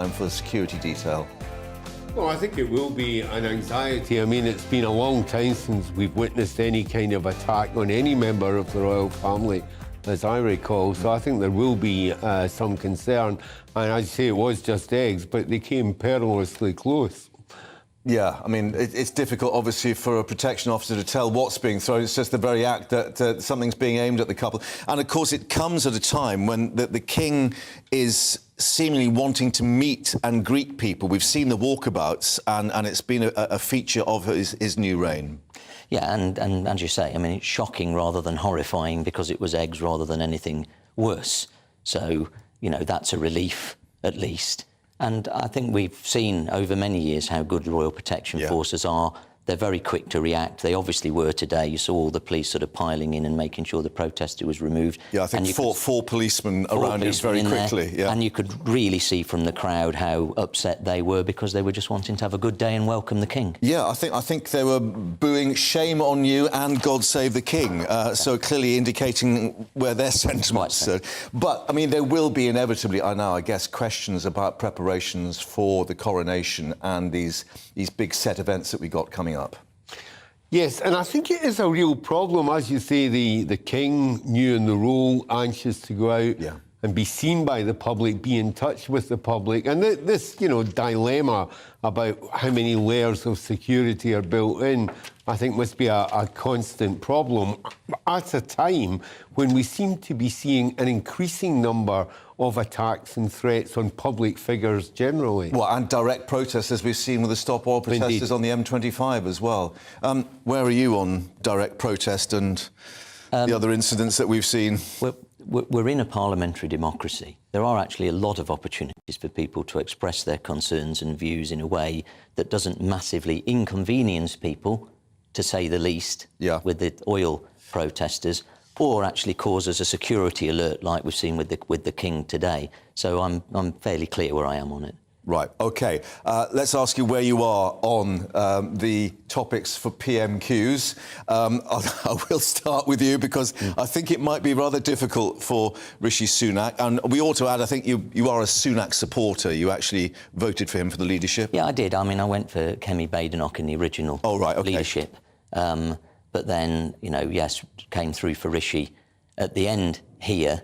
and for the security detail? Well, I think it will be an anxiety. I mean, it's been a long time since we've witnessed any kind of attack on any member of the royal family, as I recall. So I think there will be some concern. And I'd say it was just eggs, but they came perilously close. Yeah, I mean, it's difficult, obviously, for a protection officer to tell what's being thrown. It's just the very act that something's being aimed at the couple. And, of course, it comes at a time when the King is seemingly wanting to meet and greet people. We've seen the walkabouts, and it's been a feature of his new reign. Yeah, and as you say, I mean, it's shocking rather than horrifying because it was eggs rather than anything worse. So, you know, that's a relief, at least. And I think we've seen over many years how good the Royal Protection Forces are. They're very quick to react. They obviously were today. You saw all the police sort of piling in and making sure the protester was removed. Yeah, I think four policemen around him very quickly. Yeah. And you could really see from the crowd how upset they were because they were just wanting to have a good day and welcome the King. Yeah, I think they were booing "Shame on you" and "God save the King," so clearly indicating where their sentiments stood. But I mean, there will be inevitably, I guess, questions about preparations for the coronation and these big set events that we got coming up. Yes, and I think it is a real problem. As you say, the King, new in the role, anxious to go out and be seen by the public, be in touch with the public. And this, you know, dilemma about how many layers of security are built in, I think must be a constant problem at a time when we seem to be seeing an increasing number of attacks and threats on public figures generally. Well, and direct protests, as we've seen with the Stop Oil protesters on the M25 as well. Where are you on direct protest and the other incidents that we've seen? We're in a parliamentary democracy. There are actually a lot of opportunities for people to express their concerns and views in a way that doesn't massively inconvenience people, to say the least, with the oil protesters, or actually causes a security alert like we've seen with the King today. So I'm fairly clear where I am on it. Right, OK. Let's ask you where you are on the topics for PMQs. I will start with you because I think it might be rather difficult for Rishi Sunak. And we ought to add, I think you are a Sunak supporter. You actually voted for him for the leadership. Yeah, I did. I mean, I went for Kemi Badenoch in the original leadership. But then, you know, yes, came through for Rishi at the end here.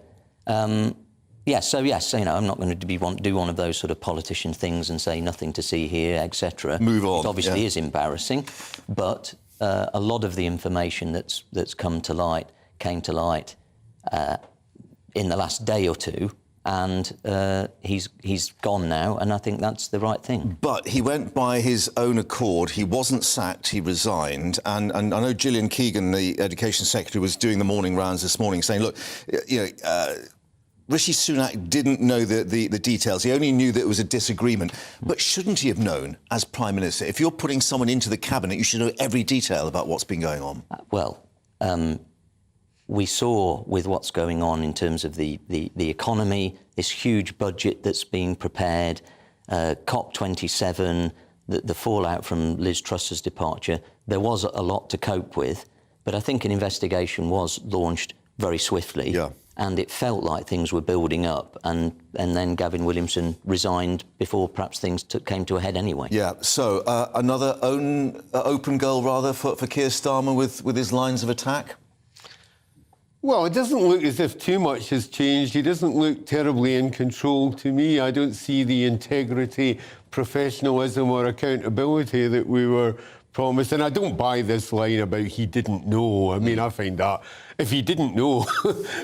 Yes, you know, I'm not going to do one of those sort of politician things and say nothing to see here, etc. Move on. It obviously is embarrassing, but a lot of the information that's came to light in the last day or two, and he's gone now, and I think that's the right thing. But he went by his own accord. He wasn't sacked. He resigned. And I know Gillian Keegan, the Education Secretary, was doing the morning rounds this morning, saying, look, you know, Rishi Sunak didn't know the details. He only knew that it was a disagreement. But shouldn't he have known, as Prime Minister? If you're putting someone into the Cabinet, you should know every detail about what's been going on. We saw with what's going on in terms of the economy, this huge budget that's being prepared, COP27, the fallout from Liz Truss's departure. There was a lot to cope with, but I think an investigation was launched very swiftly. Yeah. And it felt like things were building up, and then Gavin Williamson resigned before perhaps things came to a head anyway. Yeah, so another open goal, rather, for Keir Starmer with his lines of attack? Well, it doesn't look as if too much has changed. He doesn't look terribly in control to me. I don't see the integrity, professionalism or accountability that we were promised. And I don't buy this line about he didn't know. I mean, I find that if he didn't know,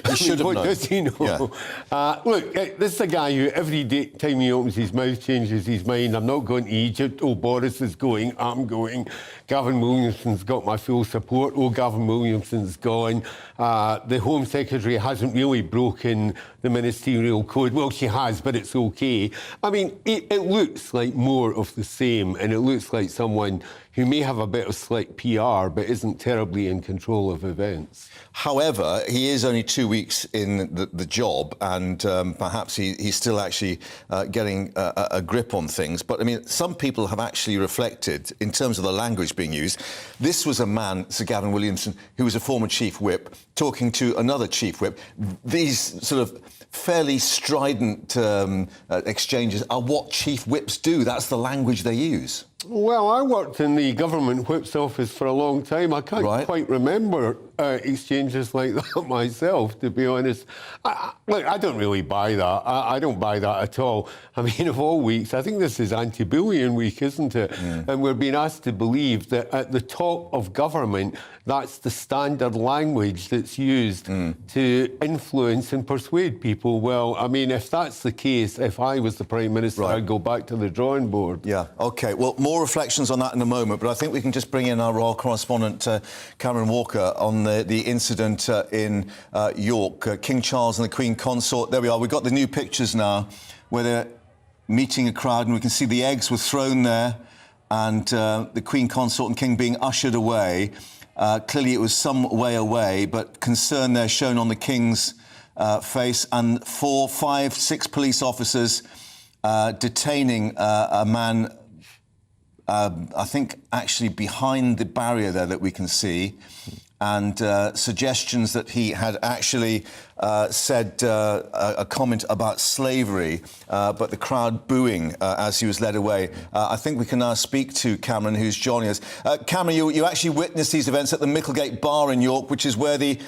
he should have known. What does he know? Yeah. Look, this is a guy who every time he opens his mouth changes his mind. I'm not going to Egypt. Oh, Boris is going. I'm going. Gavin Williamson's got my full support. Oh, Gavin Williamson's gone. The Home Secretary hasn't really broken the ministerial code. Well, she has, but it's OK. I mean, it looks like more of the same, and it looks like someone who may have a bit of slick PR but isn't terribly in control of events. However, he is only 2 weeks in the job, and perhaps he's still actually getting a grip on things. But, I mean, some people have actually reflected, in terms of the language being used. This was a man, Sir Gavin Williamson, who was a former chief whip, talking to another chief whip. These sort of fairly strident exchanges are what chief whips do. That's the language they use. Well, I worked in the government whip's office for a long time. I can't quite remember exchanges like that myself, to be honest. Look, I don't really buy that. I don't buy that at all. I mean, of all weeks, I think this is anti-bullying week, isn't it? And we're being asked to believe that at the top of government, that's the standard language that's used to influence and persuade people. Well, I mean, if that's the case, if I was the Prime Minister, I'd go back to the drawing board. Yeah, OK. Well, more reflections on that in a moment, but I think we can just bring in our royal correspondent, Cameron Walker, on the incident in York. King Charles and the Queen Consort. There we are. We've got the new pictures now where they're meeting a crowd, and we can see the eggs were thrown there, and the Queen Consort and King being ushered away. Clearly it was some way away, but concern there shown on the King's face, and 4, 5, 6 police officers detaining a man, I think actually behind the barrier there that we can see, and suggestions that he had actually said a comment about slavery, but the crowd booing as he was led away. I think we can now speak to Cameron, who's joining us. Cameron, you actually witnessed these events at the Micklegate Bar in York, which is where the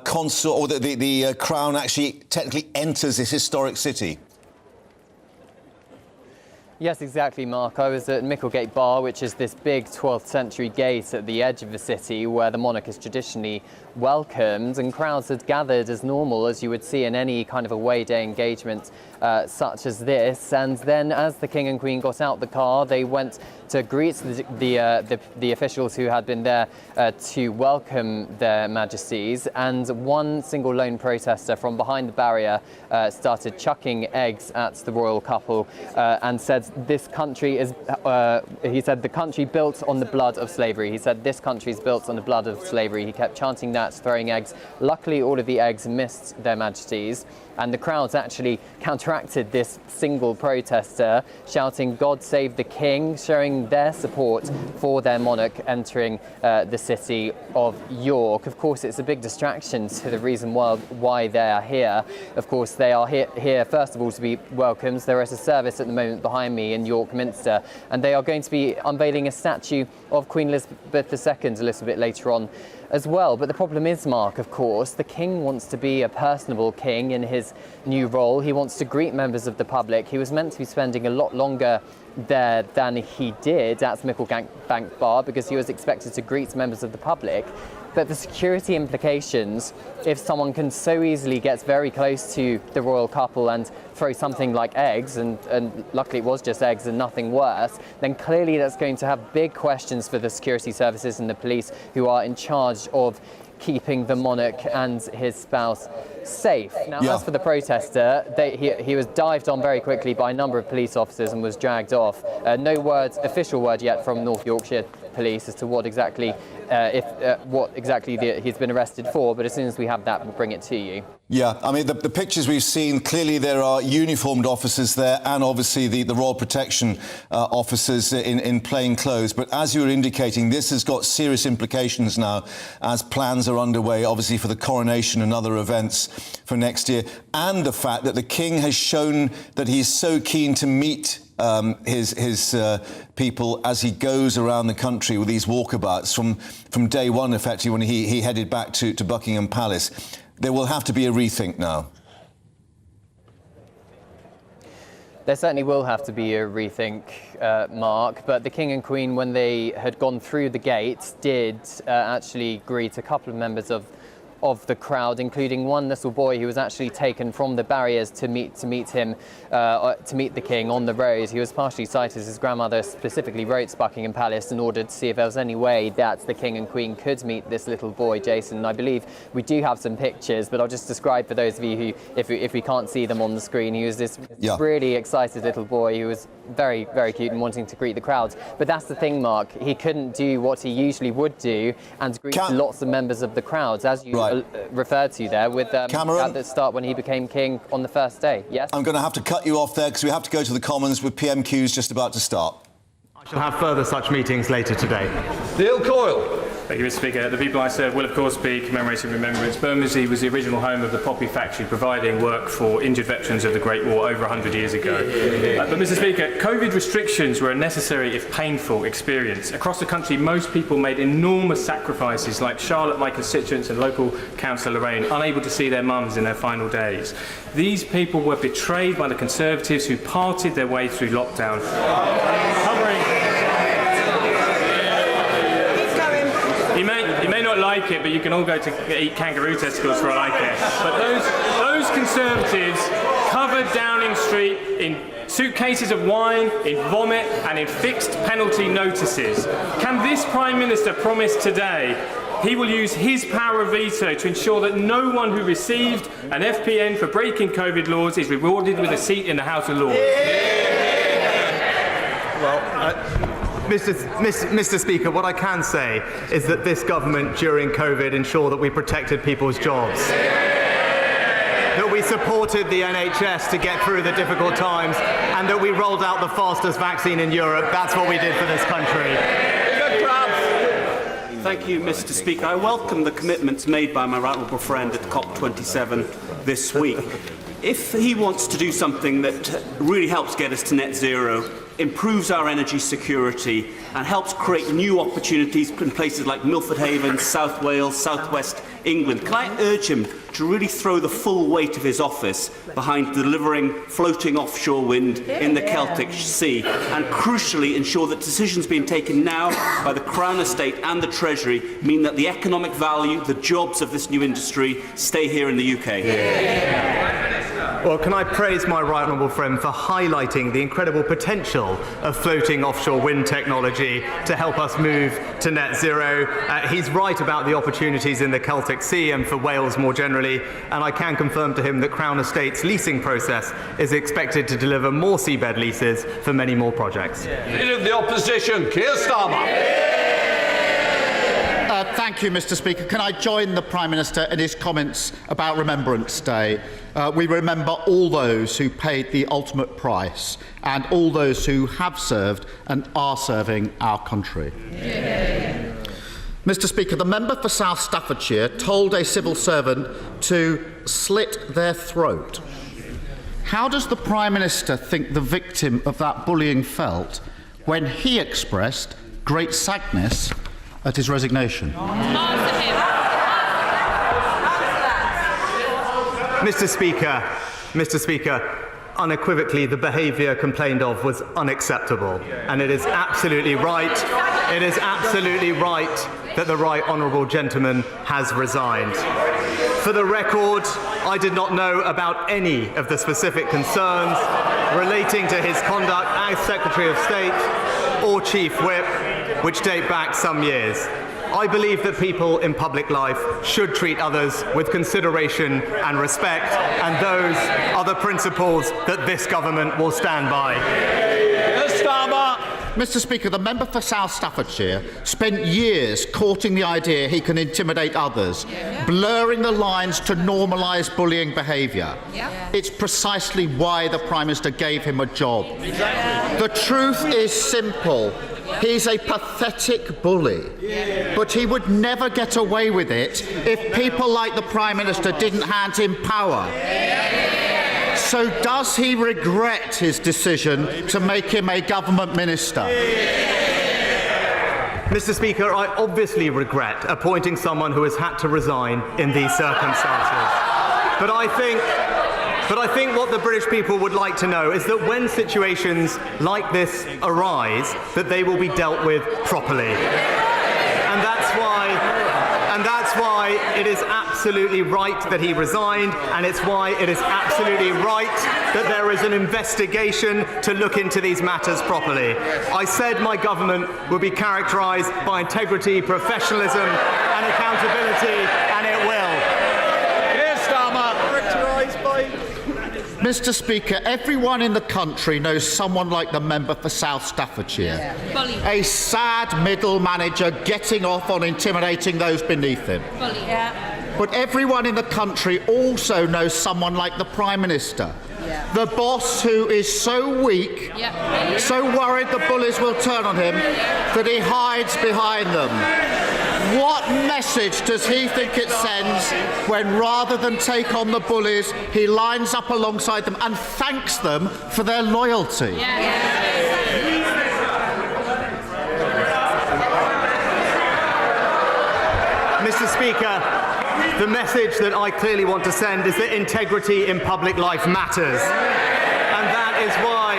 consort, or the Crown actually technically enters this historic city. Yes, exactly, Mark. I was at Micklegate Bar, which is this big 12th century gate at the edge of the city where the monarch is traditionally welcomed, and crowds had gathered as normal as you would see in any kind of away day engagement such as this. And then as the King and Queen got out the car, they went to greet the officials who had been there to welcome their majesties, and one single lone protester from behind the barrier started chucking eggs at the royal couple and said, this country is, he said, the country built on the blood of slavery. He said, this country is built on the blood of slavery. He kept chanting that, throwing eggs. Luckily, all of the eggs missed their majesties, and the crowds actually counteracted this single protester, shouting, God save the King, showing their support for their monarch entering the city of York. Of course, it's a big distraction to the reason why they are here. Of course, they are here, first of all, to be welcomed. There is a service at the moment behind me in York Minster, and they are going to be unveiling a statue of Queen Elizabeth II a little bit later on as well. But the problem is, Mark, of course, the King wants to be a personable king in his new role. He wants to greet members of the public. He was meant to be spending a lot longer there than he did at Micklegate Bar because he was expected to greet members of the public. But the security implications, if someone can so easily get very close to the royal couple and throw something like eggs, and luckily it was just eggs and nothing worse, then clearly that's going to have big questions for the security services and the police who are in charge of keeping the monarch and his spouse safe. Now, as for the protester, he was dived on very quickly by a number of police officers and was dragged off. No official word yet from North Yorkshire Police as to what exactly he's been arrested for, but as soon as we have that, we'll bring it to you. Yeah, I mean, the pictures we've seen, clearly there are uniformed officers there and obviously the Royal Protection officers in plain clothes. But as you were indicating, this has got serious implications now as plans are underway, obviously, for the coronation and other events for next year. And the fact that the King has shown that he's so keen to meet his people as he goes around the country with these walkabouts from day one, effectively, when he headed back to Buckingham Palace. There will have to be a rethink now. There certainly will have to be a rethink, Mark, but the King and Queen, when they had gone through the gate, did actually greet a couple of members of the crowd, including one little boy who was actually taken from the barriers to meet the King on the road. He was partially sighted. His grandmother specifically wrote to Buckingham Palace in order to see if there was any way that the King and Queen could meet this little boy, Jason. And I believe we do have some pictures, but I'll just describe for those of you who, if we can't see them on the screen, he was this really excited little boy who was very, very cute and wanting to greet the crowd. But that's the thing, Mark. He couldn't do what he usually would do and greet lots of members of the crowds, as you referred to there with Cameron? at the start when he became king on the first day. Yes? I'm going to have to cut you off there because we have to go to the Commons with PMQs just about to start. I shall have further such meetings later today. Neil Coyle. Thank you, Mr. Speaker. The people I serve will, of course, be commemorating Remembrance. Bermondsey was the original home of the poppy factory, providing work for injured veterans of the Great War over 100 years ago. But, Mr. Speaker, COVID restrictions were a necessary, if painful, experience. Across the country, most people made enormous sacrifices, like Charlotte, my constituents, and local councillor Lorraine, unable to see their mums in their final days. These people were betrayed by the Conservatives who parted their way through lockdown, You may not like it, but you can all go to eat kangaroo testicles for all I care. But those Conservatives covered Downing Street in suitcases of wine, in vomit and in fixed penalty notices. Can this Prime Minister promise today he will use his power of veto to ensure that no one who received an FPN for breaking COVID laws is rewarded with a seat in the House of Lords? Mr. Speaker, what I can say is that this government during COVID ensured that we protected people's jobs, that we supported the NHS to get through the difficult times, and that we rolled out the fastest vaccine in Europe. That's what we did for this country. Thank you, Mr. Speaker. I welcome the commitments made by my right honourable friend at COP27 this week. If he wants to do something that really helps get us to net zero, improves our energy security and helps create new opportunities in places like Milford Haven, South Wales, South West England, can I urge him to really throw the full weight of his office behind delivering floating offshore wind in the Celtic Sea and crucially ensure that decisions being taken now by the Crown Estate and the Treasury mean that the economic value, the jobs of this new industry stay here in the UK? Well, can I praise my right honourable friend for highlighting the incredible potential of floating offshore wind technology to help us move to net zero. He's right about the opportunities in the Celtic Sea and for Wales more generally, and I can confirm to him that Crown Estate's leasing process is expected to deliver more seabed leases for many more projects. Leader of the Opposition, Keir Starmer. Thank you, Mr. Speaker. Can I join the Prime Minister in his comments about Remembrance Day? We remember all those who paid the ultimate price and all those who have served and are serving our country. Yeah. Mr. Speaker, the member for South Staffordshire told a civil servant to slit their throat. How does the Prime Minister think the victim of that bullying felt when he expressed great sadness at his resignation? Mr. Speaker, unequivocally the behaviour complained of was unacceptable, and it is absolutely right. It is absolutely right that the right honourable gentleman has resigned. For the record, I did not know about any of the specific concerns relating to his conduct as Secretary of State or Chief Whip, which date back some years. I believe that people in public life should treat others with consideration and respect, and those are the principles that this government will stand by. Mr. Speaker, the member for South Staffordshire spent years courting the idea he can intimidate others, blurring the lines to normalise bullying behaviour. It's precisely why the Prime Minister gave him a job. The truth is simple. He's a pathetic bully, but he would never get away with it if people like the Prime Minister didn't hand him power. So does he regret his decision to make him a government minister? Mr. Speaker, I obviously regret appointing someone who has had to resign in these circumstances. But I think what the British people would like to know is that when situations like this arise, that they will be dealt with properly. And that's why it is absolutely right that he resigned, and it's why it is absolutely right that there is an investigation to look into these matters properly. I said my government would be characterised by integrity, professionalism and accountability, and it will. Mr. Speaker, everyone in the country knows someone like the member for South Staffordshire. A sad middle manager getting off on intimidating those beneath him. but everyone in the country also knows someone like the Prime Minister. The boss who is so weak, so worried the bullies will turn on him, that he hides behind them. What message does he think it sends when, rather than take on the bullies, he lines up alongside them and thanks them for their loyalty? Mr. Speaker, the message that I clearly want to send is that integrity in public life matters. And that is why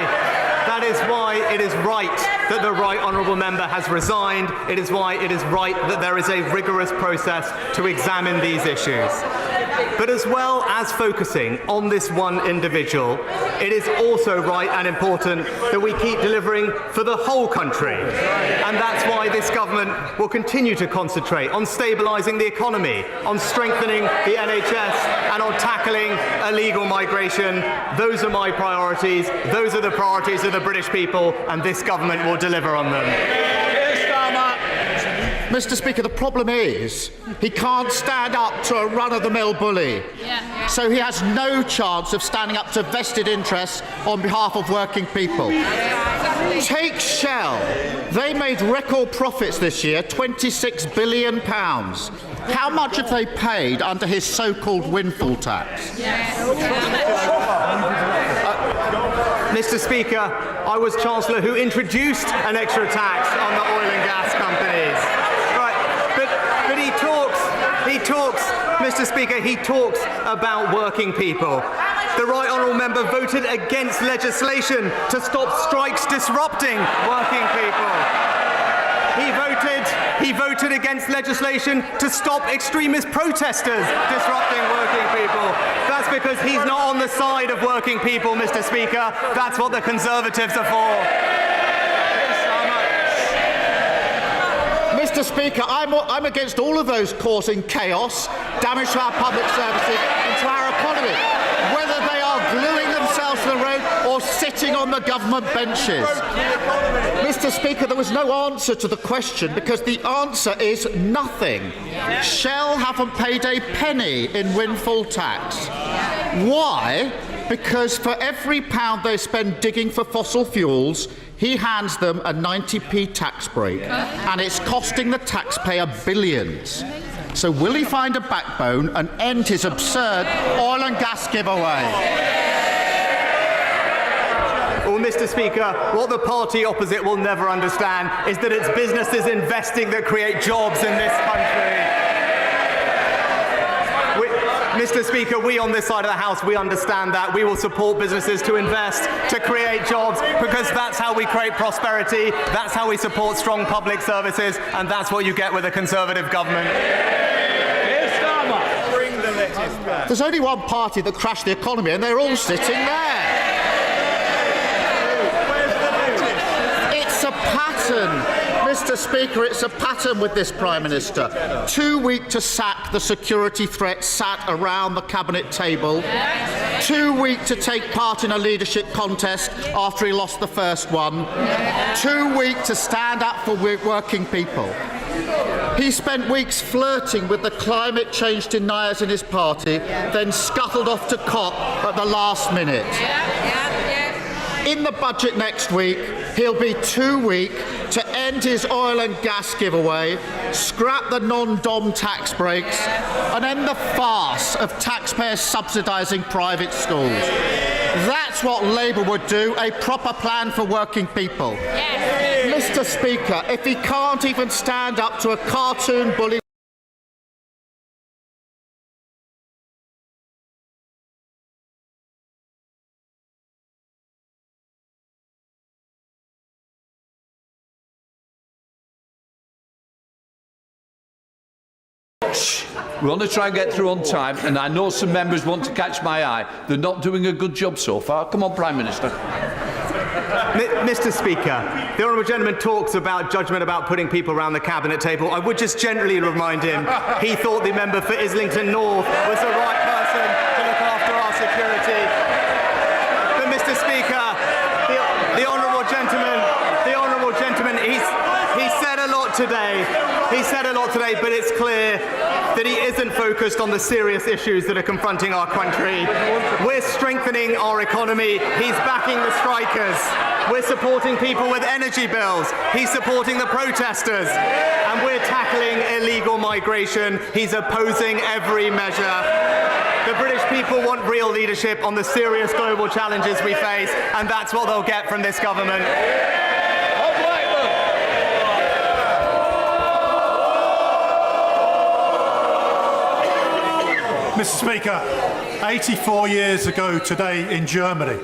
it is right that the Right Honourable Member has resigned. It is why it is right that there is a rigorous process to examine these issues. But as well as focusing on this one individual, it is also right and important that we keep delivering for the whole country. And that's why this government will continue to concentrate on stabilising the economy, on strengthening the NHS, and on tackling illegal migration. Those are my priorities. Those are the priorities of the British people, and this government will deliver on them. Mr. Speaker, the problem is he can't stand up to a run-of-the-mill bully. So he has no chance of standing up to vested interests on behalf of working people. Take Shell. They made record profits this year, £26 billion. How much have they paid under his so-called windfall tax? Mr. Speaker, I was Chancellor who introduced an extra tax on the oil and gas companies. Mr. Speaker, he talks about working people. The Right Honourable Member voted against legislation to stop strikes disrupting working people. He voted against legislation to stop extremist protesters disrupting working people. That's because he's not on the side of working people, Mr. Speaker. That's what the Conservatives are for. Mr. Speaker, I'm against all of those causing chaos, damage to our public services and to our economy, whether they are gluing themselves to the road or sitting on the government benches. Mr. Speaker, there was no answer to the question because the answer is nothing. Shell haven't paid a penny in windfall tax. Why? Because for every pound they spend digging for fossil fuels, he hands them a 90p tax break, and it's costing the taxpayer billions. So will he find a backbone and end his absurd oil and gas giveaway? Well, Mr. Speaker, what the party opposite will never understand is that it's businesses investing that create jobs in this country. Mr. Speaker, we on this side of the House, we understand that. We will support businesses to invest, to create jobs, because that's how we create prosperity, that's how we support strong public services, and that's what you get with a Conservative government. There's only one party that crashed the economy, and they're all sitting there. It's a pattern. Mr. Speaker, it's a pattern with this Prime Minister. Too weak to sack the security threat sat around the cabinet table. Too weak to take part in a leadership contest after he lost the first one. Too weak to stand up for working people. He spent weeks flirting with the climate change deniers in his party, then scuttled off to COP at the last minute. In the budget next week, he'll be too weak to end his oil and gas giveaway, scrap the non-dom tax breaks, and end the farce of taxpayers subsidising private schools. That's what Labour would do, a proper plan for working people. Mr. Speaker, if he can't even stand up to a cartoon bully We're going to try and get through on time, and I know some members want to catch my eye. They're not doing a good job so far. Come on, Prime Minister. Mr. Speaker, the Honourable Gentleman talks about judgment about putting people around the cabinet table. I would just gently remind him he thought the member for Islington North was the right person to look after our security. But Mr. Speaker, the Honourable Gentleman, he said a lot today. He He said a lot today, but it's clear that he isn't focused on the serious issues that are confronting our country. We're strengthening our economy. He's backing the strikers. We're supporting people with energy bills. He's supporting the protesters. And we're tackling illegal migration. He's opposing every measure. The British people want real leadership on the serious global challenges we face, and that's what they'll get from this government. Mr. Speaker, 84 years ago today in Germany,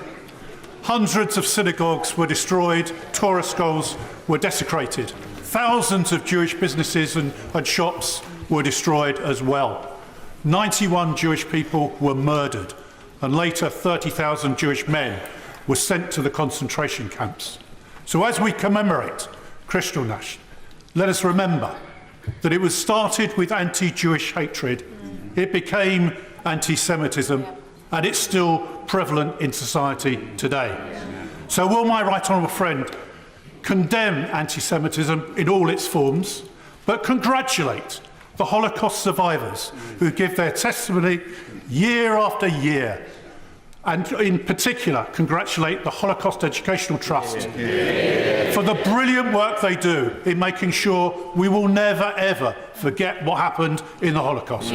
hundreds of synagogues were destroyed, Torah scrolls were desecrated, thousands of Jewish businesses and shops were destroyed as well. 91 Jewish people were murdered, and later 30,000 Jewish men were sent to the concentration camps. So as we commemorate Kristallnacht, let us remember that it was started with anti-Jewish hatred, it became anti-Semitism, and it's still prevalent in society today. So will my right honourable friend condemn anti-Semitism in all its forms, but congratulate the Holocaust survivors who give their testimony year after year, and in particular congratulate the Holocaust Educational Trust for the brilliant work they do in making sure we will never ever forget what happened in the Holocaust.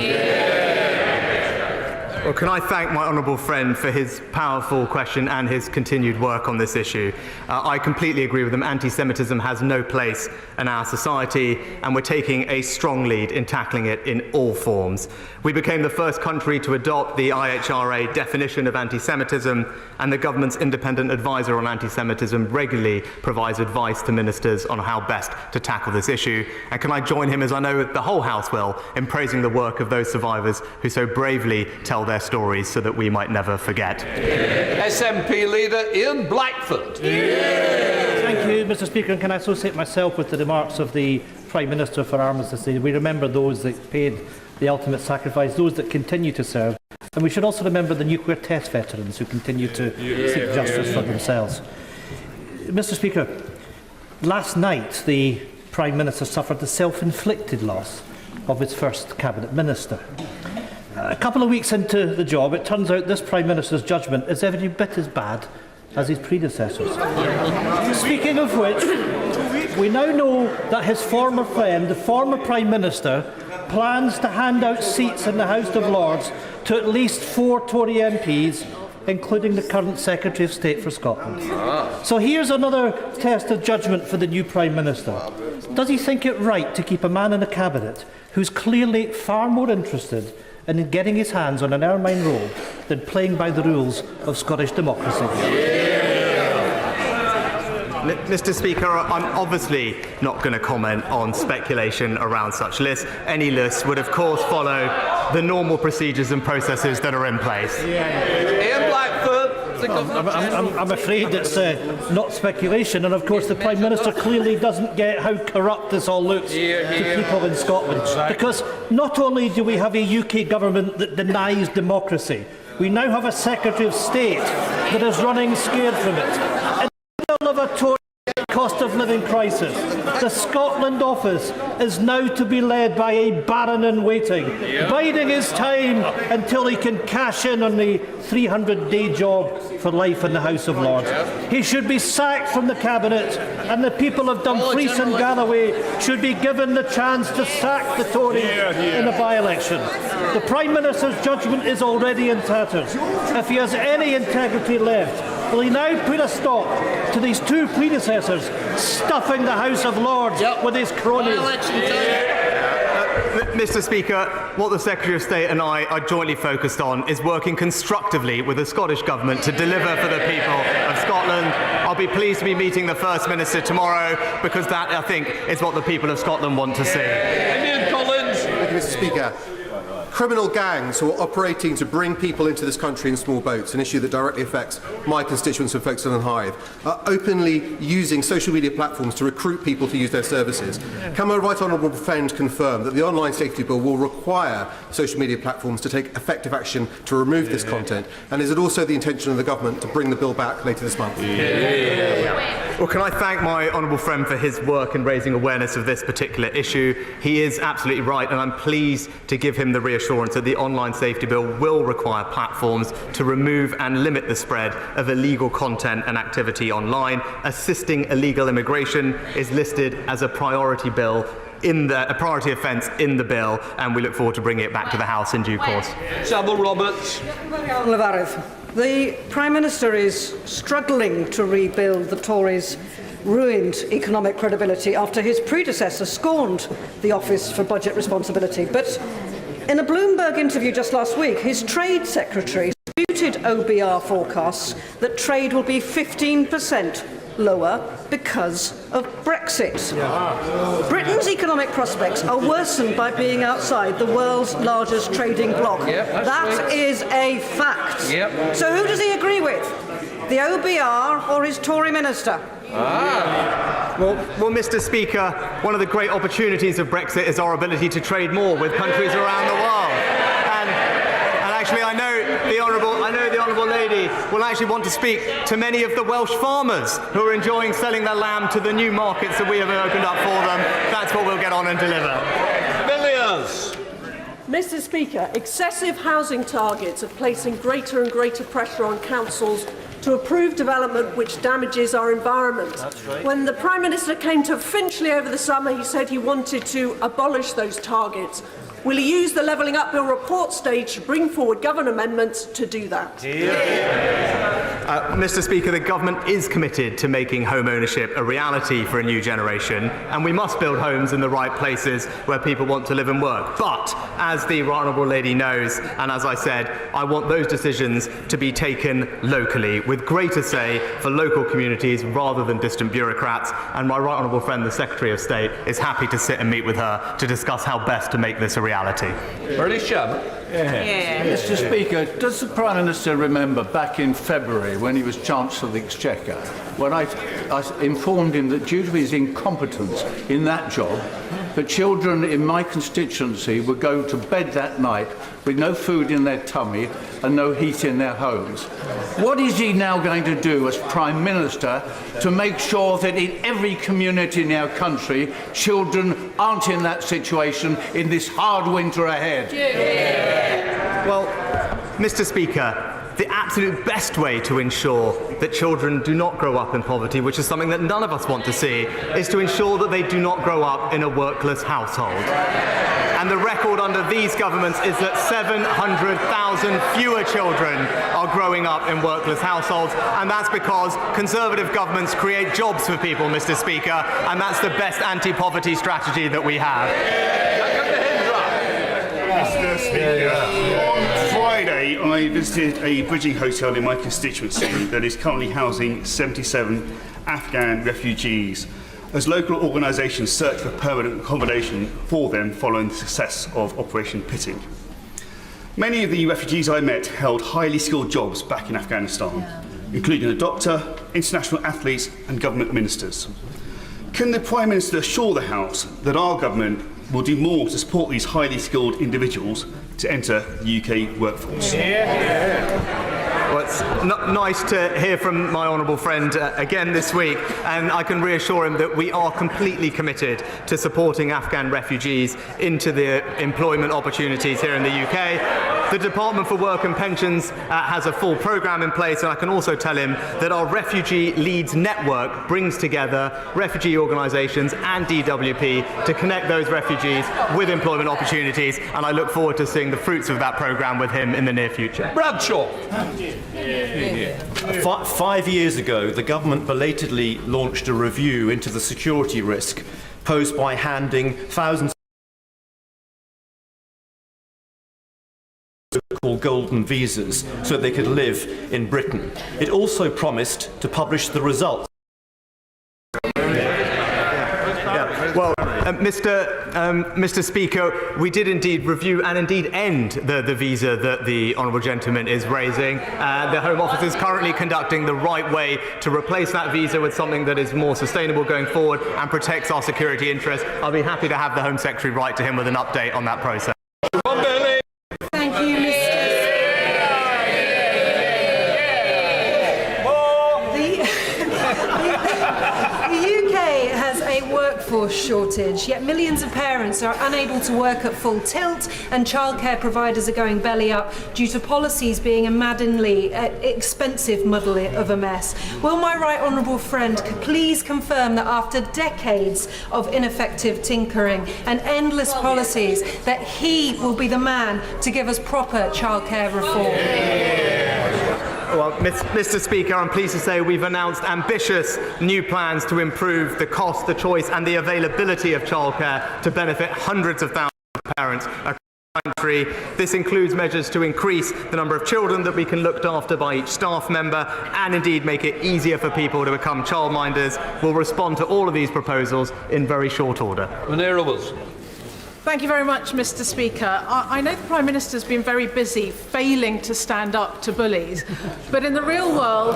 Well, can I thank my honourable friend for his powerful question and his continued work on this issue. I completely agree with him. Anti-Semitism has no place in our society, and we're taking a strong lead in tackling it in all forms. We became the first country to adopt the IHRA definition of anti-Semitism, and the government's independent advisor on anti-Semitism regularly provides advice to ministers on how best to tackle this issue. And can I join him, as I know the whole House will, in praising the work of those survivors who so bravely tell their stories so that we might never forget. SNP leader Ian Blackford. Thank you, Mr. Speaker. And can I associate myself with the remarks of the Prime Minister for Arms this day? We remember those that paid the ultimate sacrifice, those that continue to serve. And we should also remember the nuclear test veterans who continue to seek justice for themselves. Mr. Speaker, last night the Prime Minister suffered the self-inflicted loss of his first Cabinet Minister. A couple of weeks into the job, it turns out this Prime Minister's judgment is every bit as bad as his predecessors. Speaking of which, we now know that his former friend, the former Prime Minister, plans to hand out seats in the House of Lords to at least 4 Tory MPs, including the current Secretary of State for Scotland. So here's another test of judgment for the new Prime Minister. Does he think it right to keep a man in a cabinet who's clearly far more interested in getting his hands on an ermine robe than playing by the rules of Scottish democracy? Mr. Speaker, I'm obviously not going to comment on speculation around such lists. Any list would, of course, follow the normal procedures and processes that are in place. Ian Blackford. I'm afraid it's not speculation, and of course the Prime Minister clearly doesn't get how corrupt this all looks to people in Scotland. Because not only do we have a UK government that denies democracy, we now have a Secretary of State that is running scared from it. In the middle of a Tory cost of living crisis, the Scotland office is now to be led by a baron in waiting, biding his time until he can cash in on the 300-day job for life in the House of Lords. He should be sacked from the Cabinet, and the people of Dumfries and Galloway should be given the chance to sack the Tories in a by-election. The Prime Minister's judgment is already in tatters. If he has any integrity left, will he now put a stop to these 2 predecessors stuffing the House of Lords with his cronies? Mr. Speaker, what the Secretary of State and I are jointly focused on is working constructively with the Scottish Government to deliver for the people of Scotland. I'll be pleased to be meeting the First Minister tomorrow, because that, I think, is what the people of Scotland want to see. Ian Collins. Thank you, Mr. Speaker. Criminal gangs who are operating to bring people into this country in small boats, an issue that directly affects my constituents of Folkestone and Hythe, are openly using social media platforms to recruit people to use their services. Can my right honourable friend confirm that the online safety bill will require social media platforms to take effective action to remove this content? And is it also the intention of the government to bring the bill back later this month? Well, can I thank my honourable friend for his work in raising awareness of this particular issue. He is absolutely right, and I'm pleased to give him the reassurance that the online safety bill will require platforms to remove and limit the spread of illegal content and activity online. Assisting illegal immigration is listed as a priority bill a priority offence in the bill, and we look forward to bringing it back to the House in due course. Samuel Roberts. The Prime Minister is struggling to rebuild the Tories' ruined economic credibility after his predecessor scorned the Office for Budget Responsibility. But in a Bloomberg interview just last week, his Trade Secretary disputed OBR forecasts that trade will be 15% lower because of Brexit. Britain's economic prospects are worsened by being outside the world's largest trading bloc. That is a fact. So who does he agree with? The OBR or his Tory minister? Well, Mr. Speaker, one of the great opportunities of Brexit is our ability to trade more with countries around the world. And actually, I know the honourable lady will actually want to speak to many of the Welsh farmers who are enjoying selling their lamb to the new markets that we have opened up for them. That's what we'll get on and deliver. Villiers. Mr. Speaker, excessive housing targets are placing greater and greater pressure on councils to approve development which damages our environment. Right. When the Prime Minister came to Finchley over the summer, he said he wanted to abolish those targets. Will he use the Levelling Up Bill report stage to bring forward government amendments to do that? Mr. Speaker, the government is committed to making home ownership a reality for a new generation, and we must build homes in the right places where people want to live and work. But, as the right honourable lady knows, and as I said, I want those decisions to be taken locally, with greater say for local communities rather than distant bureaucrats, and my right honourable friend, the Secretary of State, is happy to sit and meet with her to discuss how best to make this a reality. British Chairman. Mr. Speaker, does the Prime Minister remember back in February when he was Chancellor of the Exchequer, when I informed him that due to his incompetence in that job, the children in my constituency would go to bed that night with no food in their tummy and no heat in their homes? What is he now going to do as Prime Minister to make sure that in every community in our country, children aren't in that situation in this hard winter ahead? Well, Mr. Speaker, the absolute best way to ensure that children do not grow up in poverty, which is something that none of us want to see, is to ensure that they do not grow up in a workless household. And the record under these governments is that 700,000 fewer children are growing up in workless households, and that's because Conservative governments create jobs for people, Mr. Speaker, and that's the best anti-poverty strategy that we have. Mr. Speaker, on Friday I visited a bridging hotel in my constituency that is currently housing 77 Afghan refugees, as local organisations search for permanent accommodation for them following the success of Operation Pitting. Many of the refugees I met held highly skilled jobs back in Afghanistan, including a doctor, international athletes and government ministers. Can the Prime Minister assure the House that our government will do more to support these highly skilled individuals to enter the UK workforce? Well, it's nice to hear from my honourable friend again this week, and I can reassure him that we are completely committed to supporting Afghan refugees into the employment opportunities here in the UK. The Department for Work and Pensions has a full programme in place, and I can also tell him that our Refugee Leads network brings together refugee organisations and DWP to connect those refugees with employment opportunities, and I look forward to seeing the fruits of that programme with him in the near future. Bradshaw. 5 years ago, the government belatedly launched a review into the security risk posed by handing thousands of so-called golden visas so that they could live in Britain. It also promised to publish the results. Well, Mr. Speaker, we did indeed review and indeed end the visa that the honourable gentleman is raising. The Home Office is currently conducting the right way to replace that visa with something that is more sustainable going forward and protects our security interests. I'll be happy to have the Home Secretary write to him with an update on that process. Thank you, Mr. The UK has a workforce shortage, yet millions of parents are unable to work at full tilt, and childcare providers are going belly up due to policies being a maddeningly expensive muddle of a mess. Will my right honourable friend please confirm that after decades of ineffective tinkering and endless policies, that he will be the man to give us proper childcare reform? Well, Mr. Speaker, I'm pleased to say we've announced ambitious new plans to improve the cost, the choice and the availability of childcare to benefit hundreds of thousands of parents across the country. This includes measures to increase the number of children that we can look after by each staff member and indeed make it easier for people to become childminders. We'll respond to all of these proposals in very short order. Thank you very much, Mr. Speaker. I know the Prime Minister's been very busy failing to stand up to bullies, but in the real world,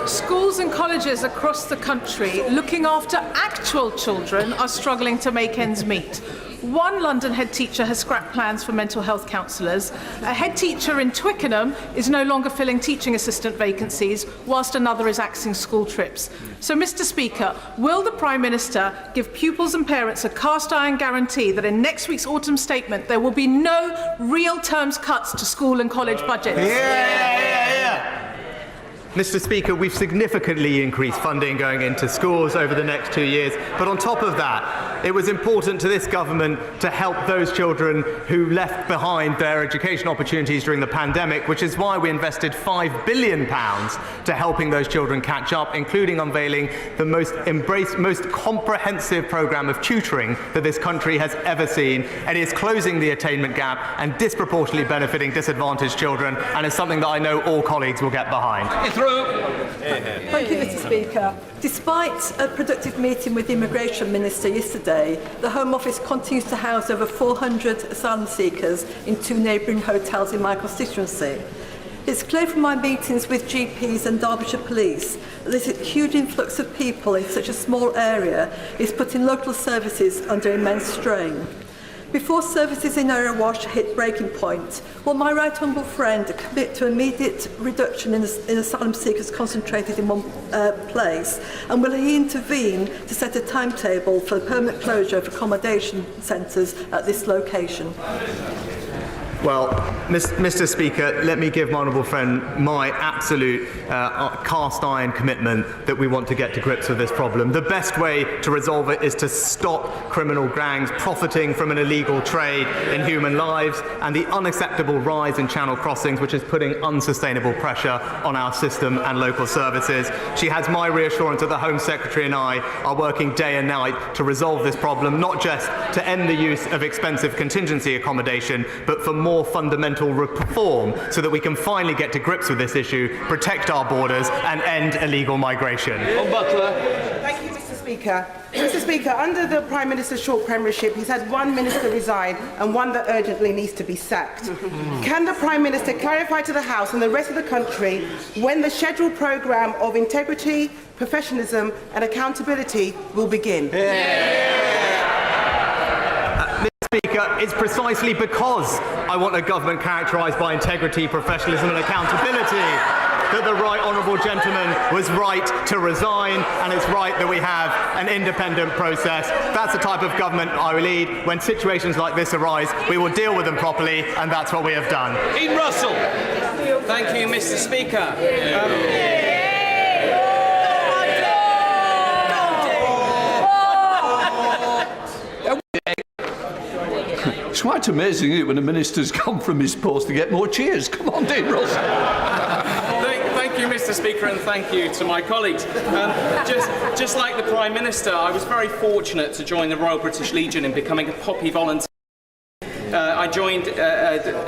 schools and colleges across the country looking after actual children are struggling to make ends meet. One London head teacher has scrapped plans for mental health counsellors. A head teacher in Twickenham is no longer filling teaching assistant vacancies, whilst another is axing school trips. So, Mr. Speaker, will the Prime Minister give pupils and parents a cast-iron guarantee that in next week's autumn statement there will be no real terms cuts to school and college budgets? Mr. Speaker, we've significantly increased funding going into schools over the next 2 years, but on top of that, it was important to this government to help those children who left behind their education opportunities during the pandemic, which is why we invested £5 billion to helping those children catch up, including unveiling the most comprehensive programme of tutoring that this country has ever seen. It is closing the attainment gap and disproportionately benefiting disadvantaged children, and is something that I know all colleagues will get behind. Thank you, Mr. Speaker. Despite a productive meeting with the Immigration Minister yesterday, the Home Office continues to house over 400 asylum seekers in 2 neighbouring hotels in my constituency. It's clear from my meetings with GPs and Derbyshire Police that this huge influx of people in such a small area is putting local services under immense strain. Before services in Erewash hit breaking point, will my right honourable friend commit to immediate reduction in asylum seekers concentrated in one place, and will he intervene to set a timetable for the permanent closure of accommodation centres at this location? Well, Mr. Speaker, let me give my honourable friend my absolute cast-iron commitment that we want to get to grips with this problem. The best way to resolve it is to stop criminal gangs profiting from an illegal trade in human lives and the unacceptable rise in channel crossings, which is putting unsustainable pressure on our system and local services. She has my reassurance that the Home Secretary and I are working day and night to resolve this problem, not just to end the use of expensive contingency accommodation, but for more fundamental reform so that we can finally get to grips with this issue, protect our borders and end illegal migration. Thank you, Mr. Speaker. Mr. Speaker, under the Prime Minister's short premiership, he's had one minister resign and one that urgently needs to be sacked. Can the Prime Minister clarify to the House and the rest of the country when the scheduled programme of integrity, professionalism and accountability will begin? Speaker, it's precisely because I want a government characterised by integrity, professionalism and accountability that the right honourable gentleman was right to resign, and it's right that we have an independent process. That's the type of government I will lead. When situations like this arise, we will deal with them properly, and that's what we have done. Ian Russell. Thank you, Mr. Speaker. It's quite amazing, isn't it, when a minister's come from his post to get more cheers. Come on, Dean Russell. Thank you, Mr. Speaker, and thank you to my colleagues. Just like the Prime Minister, I was very fortunate to join the Royal British Legion in becoming a Poppy volunteer. I joined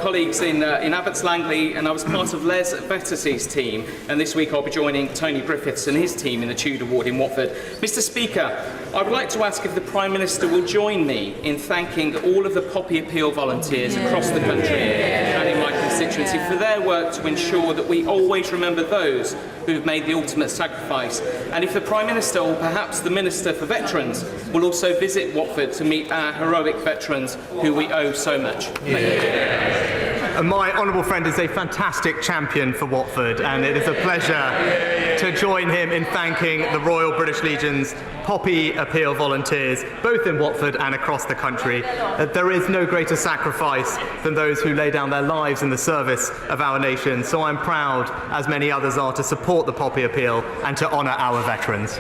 colleagues in Abbots Langley, and I was part of Les Bettersey's team, and this week I'll be joining Tony Griffiths and his team in the Tudor Ward in Watford. Mr. Speaker, I would like to ask if the Prime Minister will join me in thanking all of the Poppy Appeal volunteers across the country and in my constituency for their work to ensure that we always remember those who have made the ultimate sacrifice, and if the Prime Minister or perhaps the Minister for Veterans will also visit Watford to meet our heroic veterans who we owe so much. Thank you. And my honourable friend is a fantastic champion for Watford, and it is a pleasure to join him in thanking the Royal British Legion's Poppy Appeal volunteers, both in Watford and across the country. There is no greater sacrifice than those who lay down their lives in the service of our nation, so I'm proud, as many others are, to support the Poppy Appeal and to honour our veterans.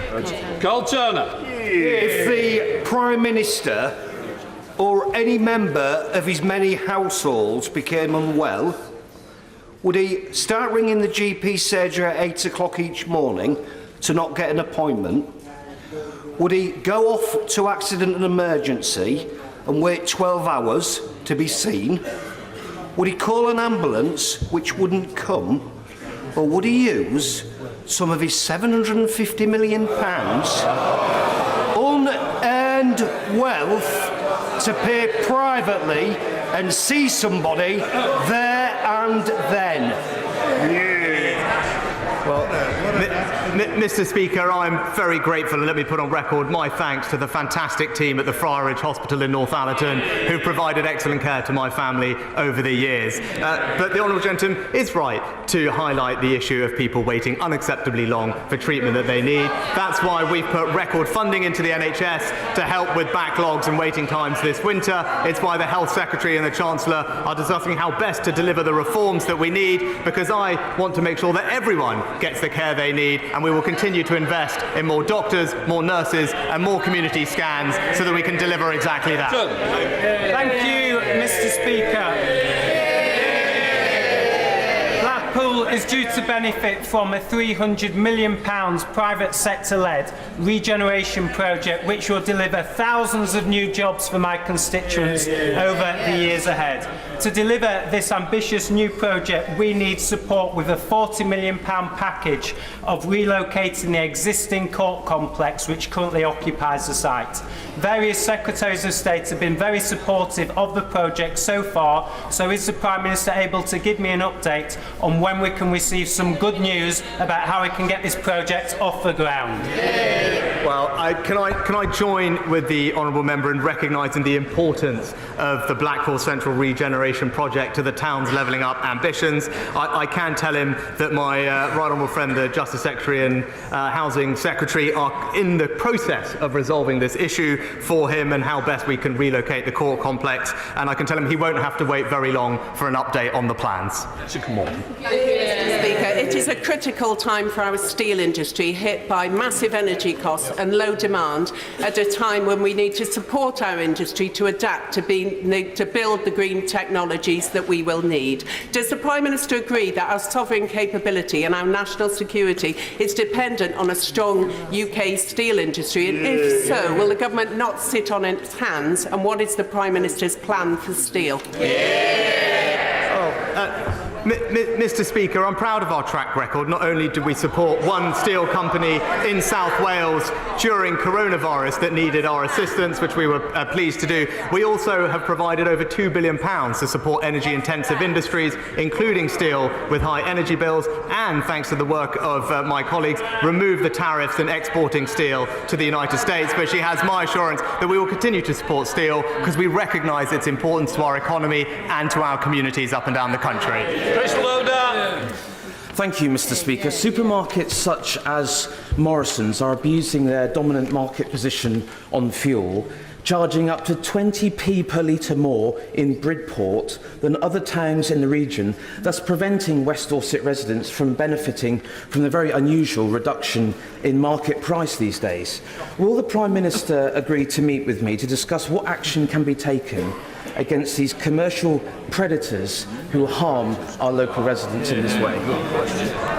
Carl Turner. If the Prime Minister or any member of his many households became unwell, would he start ringing the GP surgery at 8 o'clock each morning to not get an appointment? Would he go off to accident and emergency and wait 12 hours to be seen? Would he call an ambulance which wouldn't come? Or would he use some of his £750 million unearned wealth to pay privately and see somebody there and then? Well, Mr. Speaker, I'm very grateful, and let me put on record my thanks to the fantastic team at the Friarage Hospital in Northallerton who provided excellent care to my family over the years. But the Honourable Gentleman is right to highlight the issue of people waiting unacceptably long for treatment that they need. That's why we've put record funding into the NHS to help with backlogs and waiting times this winter. It's why the Health Secretary and the Chancellor are discussing how best to deliver the reforms that we need, because I want to make sure that everyone gets the care they need, and we will continue to invest in more doctors, more nurses and more community scans so that we can deliver exactly that. Thank you, Mr. Speaker. Blackpool is due to benefit from a £300 million private sector-led regeneration project which will deliver thousands of new jobs for my constituents over the years ahead. To deliver this ambitious new project, we need support with a £40 million package of relocating the existing court complex which currently occupies the site. Various Secretaries of State have been very supportive of the project so far, so is the Prime Minister able to give me an update on when we can receive some good news about how we can get this project off the ground? Well, can I join with the honourable member in recognising the importance of the Blackpool Central Regeneration Project to the town's levelling up ambitions. I can tell him that my right honourable friend, the Justice Secretary and Housing Secretary, are in the process of resolving this issue for him and how best we can relocate the court complex. And I can tell him he won't have to wait very long for an update on the plans. So come on. Thank you, Mr. Speaker. It is a critical time for our steel industry, hit by massive energy costs and low demand, at a time when we need to support our industry to adapt to build the green technologies that we will need. Does the Prime Minister agree that our sovereign capability and our national security is dependent on a strong UK steel industry? And if so, will the government not sit on its hands? And what is the Prime Minister's plan for steel? Mr. Speaker, I'm proud of our track record. Not only did we support one steel company in South Wales during coronavirus that needed our assistance, which we were pleased to do, we also have provided over £2 billion to support energy-intensive industries, including steel with high energy bills, and, thanks to the work of my colleagues, remove the tariffs on exporting steel to the United States. But she has my assurance that we will continue to support steel because we recognise its importance to our economy and to our communities up and down the country. Thank you, Mr. Speaker. Supermarkets such as Morrison's are abusing their dominant market position on fuel, charging up to 20p per litre more in Bridport than other towns in the region, thus preventing West Dorset residents from benefiting from the very unusual reduction in market price these days. Will the Prime Minister agree to meet with me to discuss what action can be taken against these commercial predators who harm our local residents in this way?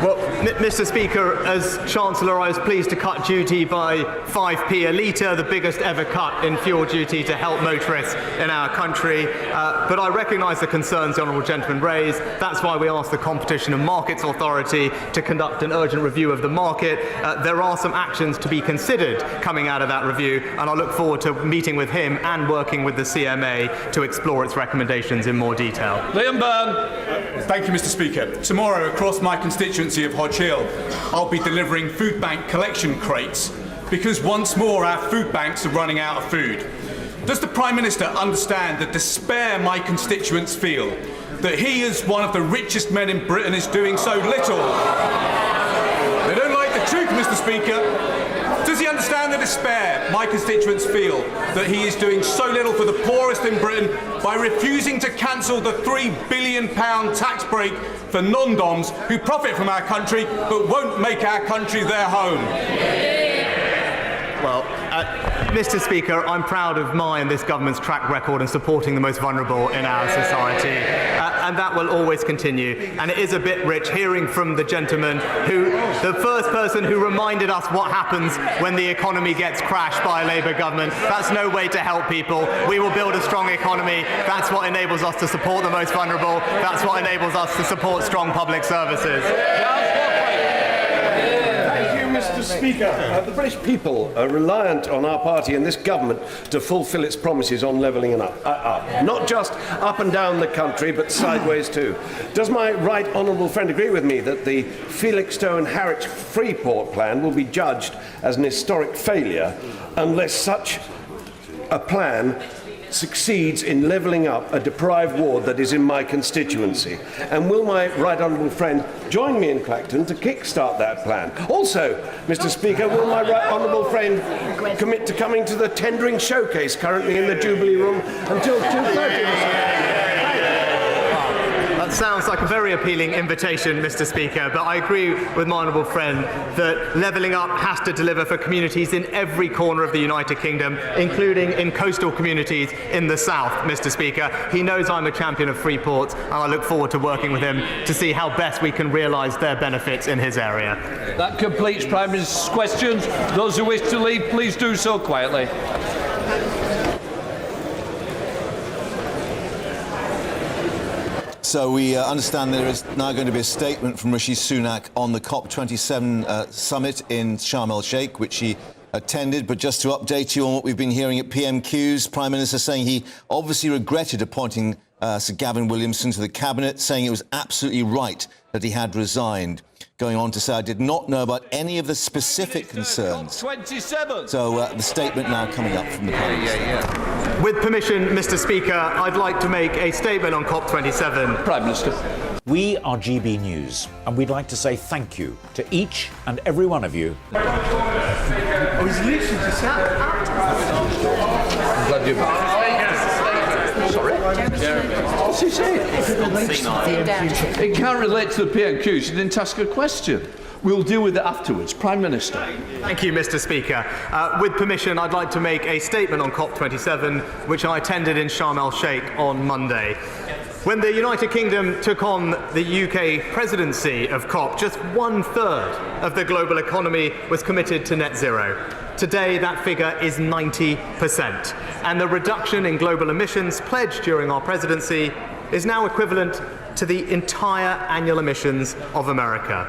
Well, Mr. Speaker, as Chancellor, I was pleased to cut duty by 5p a litre, the biggest ever cut in fuel duty to help motorists in our country. But I recognise the concerns the honourable gentleman raised. That's why we asked the Competition and Markets Authority to conduct an urgent review of the market. There are some actions to be considered coming out of that review, and I look forward to meeting with him and working with the CMA to explore its recommendations in more detail. Liam Byrne. Thank you, Mr. Speaker. Tomorrow, across my constituency of Hodge Hill, I'll be delivering food bank collection crates because once more our food banks are running out of food. Does the Prime Minister understand the despair my constituents feel that he, as one of the richest men in Britain, is doing so little. They don't like the truth, Mr. Speaker. Does he understand the despair my constituents feel that he is doing so little for the poorest in Britain by refusing to cancel the £3 billion tax break for non-doms who profit from our country but won't make our country their home? Well, Mr. Speaker, I'm proud of my and this government's track record in supporting the most vulnerable in our society, and that will always continue. And it is a bit rich hearing from the gentleman the first person who reminded us what happens when the economy gets crashed by a Labour government. That's no way to help people. We will build a strong economy. That's what enables us to support the most vulnerable. That's what enables us to support strong public services. Mr. Speaker, the British people are reliant on our party and this government to fulfil its promises on levelling up. Not just up and down the country, but sideways too. Does my right honourable friend agree with me that the Felixstowe and Harwich Freeport plan will be judged as an historic failure unless such a plan succeeds in levelling up a deprived ward that is in my constituency? And will my right honourable friend join me in Clacton to kick-start that plan? Also, Mr. Speaker, will my right honourable friend commit to coming to the tendering showcase currently in the Jubilee Room until 2:30? That sounds like a very appealing invitation, Mr. Speaker, but I agree with my honourable friend that levelling up has to deliver for communities in every corner of the United Kingdom, including in coastal communities in the south, Mr. Speaker. He knows I'm a champion of free ports, and I look forward to working with him to see how best we can realise their benefits in his area. That completes Prime Minister's questions. Those who wish to leave, please do so quietly. So we understand there is now going to be a statement from Rishi Sunak on the COP27 summit in Sharm el-Sheikh, which he attended. But just to update you on what we've been hearing at PMQs, Prime Minister saying he obviously regretted appointing Sir Gavin Williamson to the Cabinet, saying it was absolutely right that he had resigned. Going on to say, I did not know about any of the specific concerns. 27. So the statement now coming up from the Prime Minister. With permission, Mr. Speaker, I'd like to make a statement on COP27. Prime Minister. We are GBNews, and we'd like to say thank you to each and every one of you. Oh, he's literally just I'm glad you're back. Sorry? What's he saying? It can't relate to the PMQs. You didn't ask a question. We'll deal with it afterwards. Prime Minister. Thank you, Mr. Speaker. With permission, I'd like to make a statement on COP27, which I attended in Sharm el-Sheikh on Monday. When the United Kingdom took on the UK presidency of COP, just 1/3 of the global economy was committed to net zero. Today, that figure is 90%. And the reduction in global emissions pledged during our presidency is now equivalent to the entire annual emissions of America.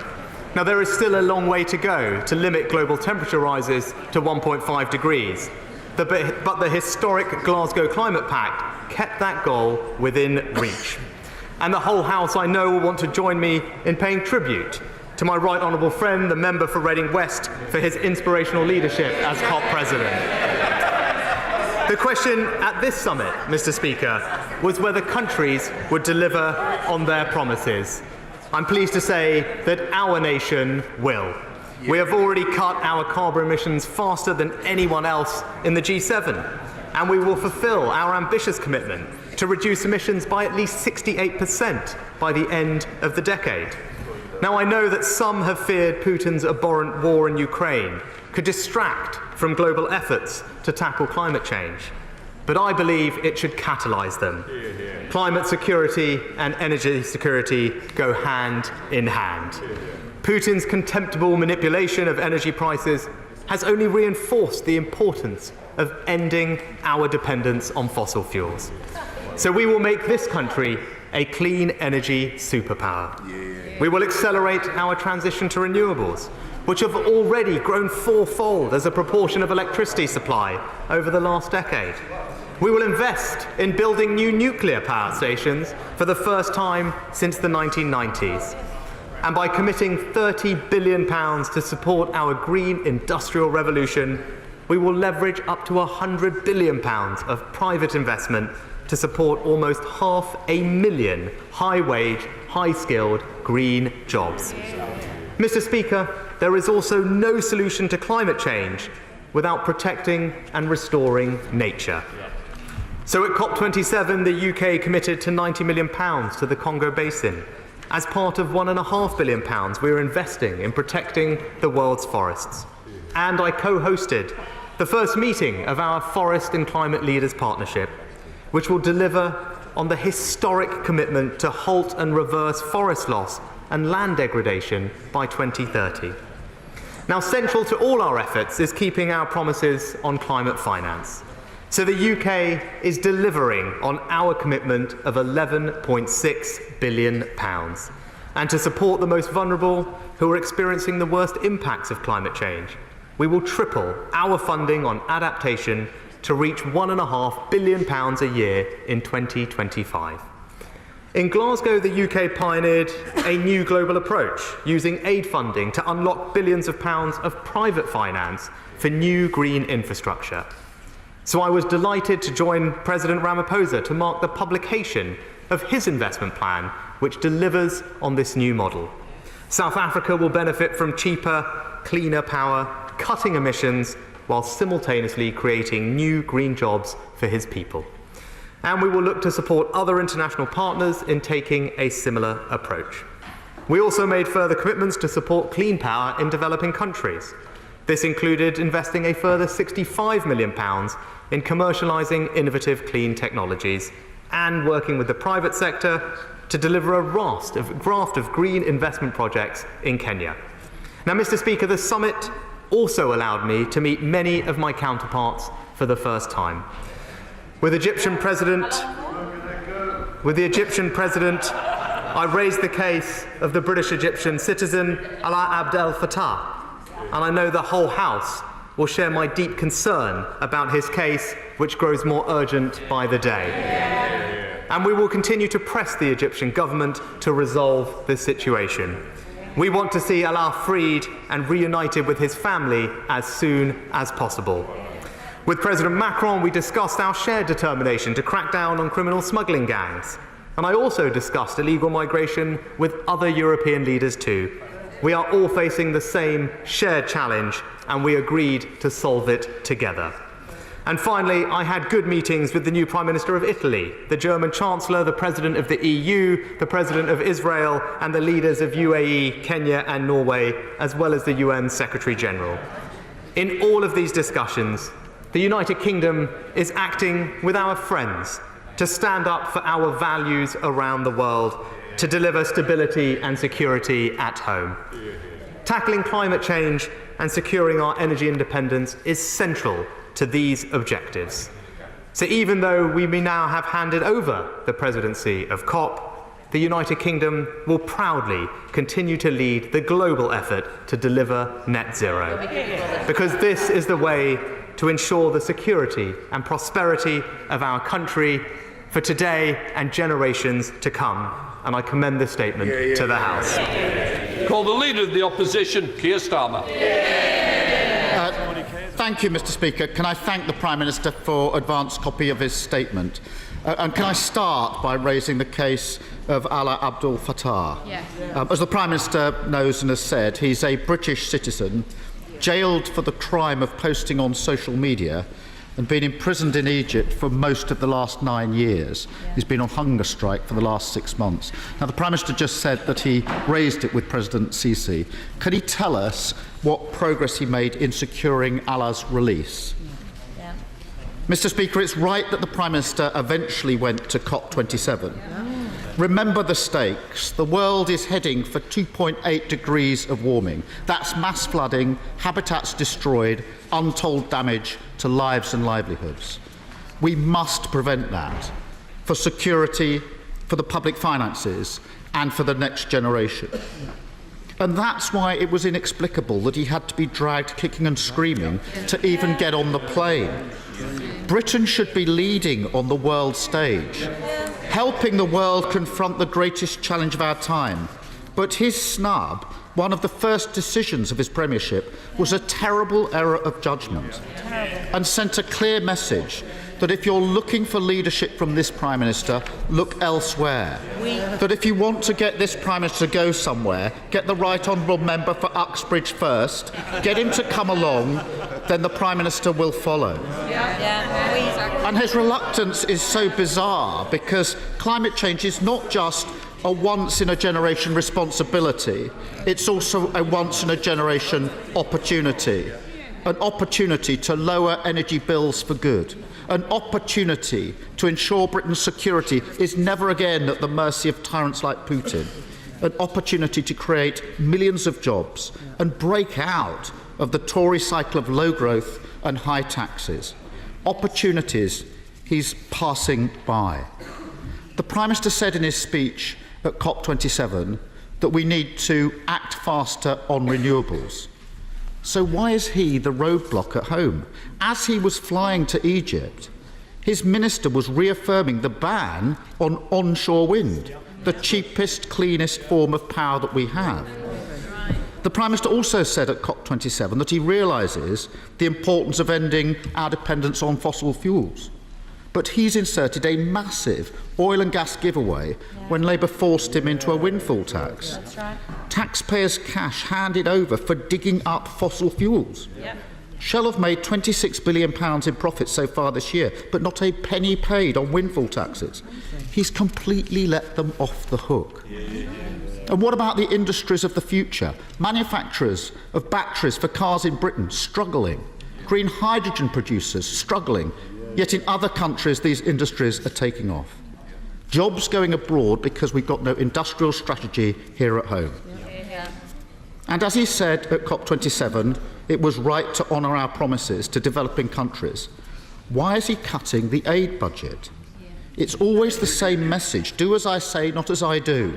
Now, there is still a long way to go to limit global temperature rises to 1.5 degrees. But the historic Glasgow Climate Pact kept that goal within reach. And the whole House, I know, will want to join me in paying tribute to my right honourable friend, the member for Reading West, for his inspirational leadership as COP President. The question at this summit, Mr. Speaker, was whether countries would deliver on their promises. I'm pleased to say that our nation will. We have already cut our carbon emissions faster than anyone else in the G7, and we will fulfil our ambitious commitment to reduce emissions by at least 68% by the end of the decade. Now, I know that some have feared Putin's abhorrent war in Ukraine could distract from global efforts to tackle climate change, but I believe it should catalyse them. Climate security and energy security go hand in hand. Putin's contemptible manipulation of energy prices has only reinforced the importance of ending our dependence on fossil fuels. So we will make this country a clean energy superpower. We will accelerate our transition to renewables, which have already grown fourfold as a proportion of electricity supply over the last decade. We will invest in building new nuclear power stations for the first time since the 1990s. And by committing £30 billion to support our green industrial revolution, we will leverage up to £100 billion of private investment to support almost 500,000 high-wage, high-skilled green jobs. Mr. Speaker, there is also no solution to climate change without protecting and restoring nature. So at COP27, the UK committed to £90 million to the Congo Basin. As part of £1.5 billion, we are investing in protecting the world's forests. And I co-hosted the first meeting of our Forest and Climate Leaders Partnership, which will deliver on the historic commitment to halt and reverse forest loss and land degradation by 2030. Now, central to all our efforts is keeping our promises on climate finance. So the UK is delivering on our commitment of £11.6 billion. And to support the most vulnerable who are experiencing the worst impacts of climate change, we will triple our funding on adaptation to reach £1.5 billion a year in 2025. In Glasgow, the UK pioneered a new global approach, using aid funding to unlock billions of pounds of private finance for new green infrastructure. So I was delighted to join President Ramaphosa to mark the publication of his investment plan, which delivers on this new model. South Africa will benefit from cheaper, cleaner power, cutting emissions, while simultaneously creating new green jobs for his people. And we will look to support other international partners in taking a similar approach. We also made further commitments to support clean power in developing countries. This included investing a further £65 million in commercialising innovative clean technologies and working with the private sector to deliver a raft of green investment projects in Kenya. Now, Mr. Speaker, the summit also allowed me to meet many of my counterparts for the first time. With the Egyptian President, I raised the case of the British-Egyptian citizen Alaa Abdel Fattah, and I know the whole House will share my deep concern about his case, which grows more urgent by the day. And we will continue to press the Egyptian government to resolve this situation. We want to see Alaa freed and reunited with his family as soon as possible. With President Macron, we discussed our shared determination to crack down on criminal smuggling gangs. And I also discussed illegal migration with other European leaders too. We are all facing the same shared challenge, and we agreed to solve it together. And finally, I had good meetings with the new Prime Minister of Italy, the German Chancellor, the President of the EU, the President of Israel, and the leaders of UAE, Kenya and Norway, as well as the UN Secretary General. In all of these discussions, the United Kingdom is acting with our friends to stand up for our values around the world, to deliver stability and security at home. Tackling climate change and securing our energy independence is central to these objectives. So even though we may now have handed over the presidency of COP, the United Kingdom will proudly continue to lead the global effort to deliver net zero. Because this is the way to ensure the security and prosperity of our country for today and generations to come. And I commend this statement to the House. Call the Leader of the Opposition, Keir Starmer. Thank you, Mr. Speaker. Can I thank the Prime Minister for advance copy of his statement? And can I start by raising the case of Alaa Abdel Fattah? Yes. As the Prime Minister knows and has said, he's a British citizen, jailed for the crime of posting on social media and been imprisoned in Egypt for most of the last 9 years. He's been on hunger strike for the last 6 months. Now, the Prime Minister just said that he raised it with President Sisi. Can he tell us what progress he made in securing Alaa's release? Mr. Speaker, it's right that the Prime Minister eventually went to COP27. Remember the stakes. The world is heading for 2.8 degrees of warming. That's mass flooding, habitats destroyed, untold damage to lives and livelihoods. We must prevent that for security, for the public finances, and for the next generation. And that's why it was inexplicable that he had to be dragged kicking and screaming to even get on the plane. Britain should be leading on the world stage, helping the world confront the greatest challenge of our time. But his snub, one of the first decisions of his premiership, was a terrible error of judgment and sent a clear message that if you're looking for leadership from this Prime Minister, look elsewhere. That if you want to get this Prime Minister to go somewhere, get the Right Honourable Member for Uxbridge first, get him to come along, then the Prime Minister will follow. And his reluctance is so bizarre because climate change is not just a once-in-a-generation responsibility, it's also a once-in-a-generation opportunity. An opportunity to lower energy bills for good. An opportunity to ensure Britain's security is never again at the mercy of tyrants like Putin. An opportunity to create millions of jobs and break out of the Tory cycle of low growth and high taxes. Opportunities he's passing by. The Prime Minister said in his speech at COP27 that we need to act faster on renewables. So why is he the roadblock at home? As he was flying to Egypt, his minister was reaffirming the ban on onshore wind, the cheapest, cleanest form of power that we have. The Prime Minister also said at COP27 that he realises the importance of ending our dependence on fossil fuels. But he's inserted a massive oil and gas giveaway when Labour forced him into a windfall tax. That's right. Taxpayers' cash handed over for digging up fossil fuels. Yep. Shell have made £26 billion in profits so far this year, but not a penny paid on windfall taxes. He's completely let them off the hook. And what about the industries of the future? Manufacturers of batteries for cars in Britain struggling. Green hydrogen producers struggling. Yet in other countries, these industries are taking off. Jobs going abroad because we've got no industrial strategy here at home. And as he said at COP27, it was right to honour our promises to developing countries. Why is he cutting the aid budget? It's always the same message. Do as I say, not as I do.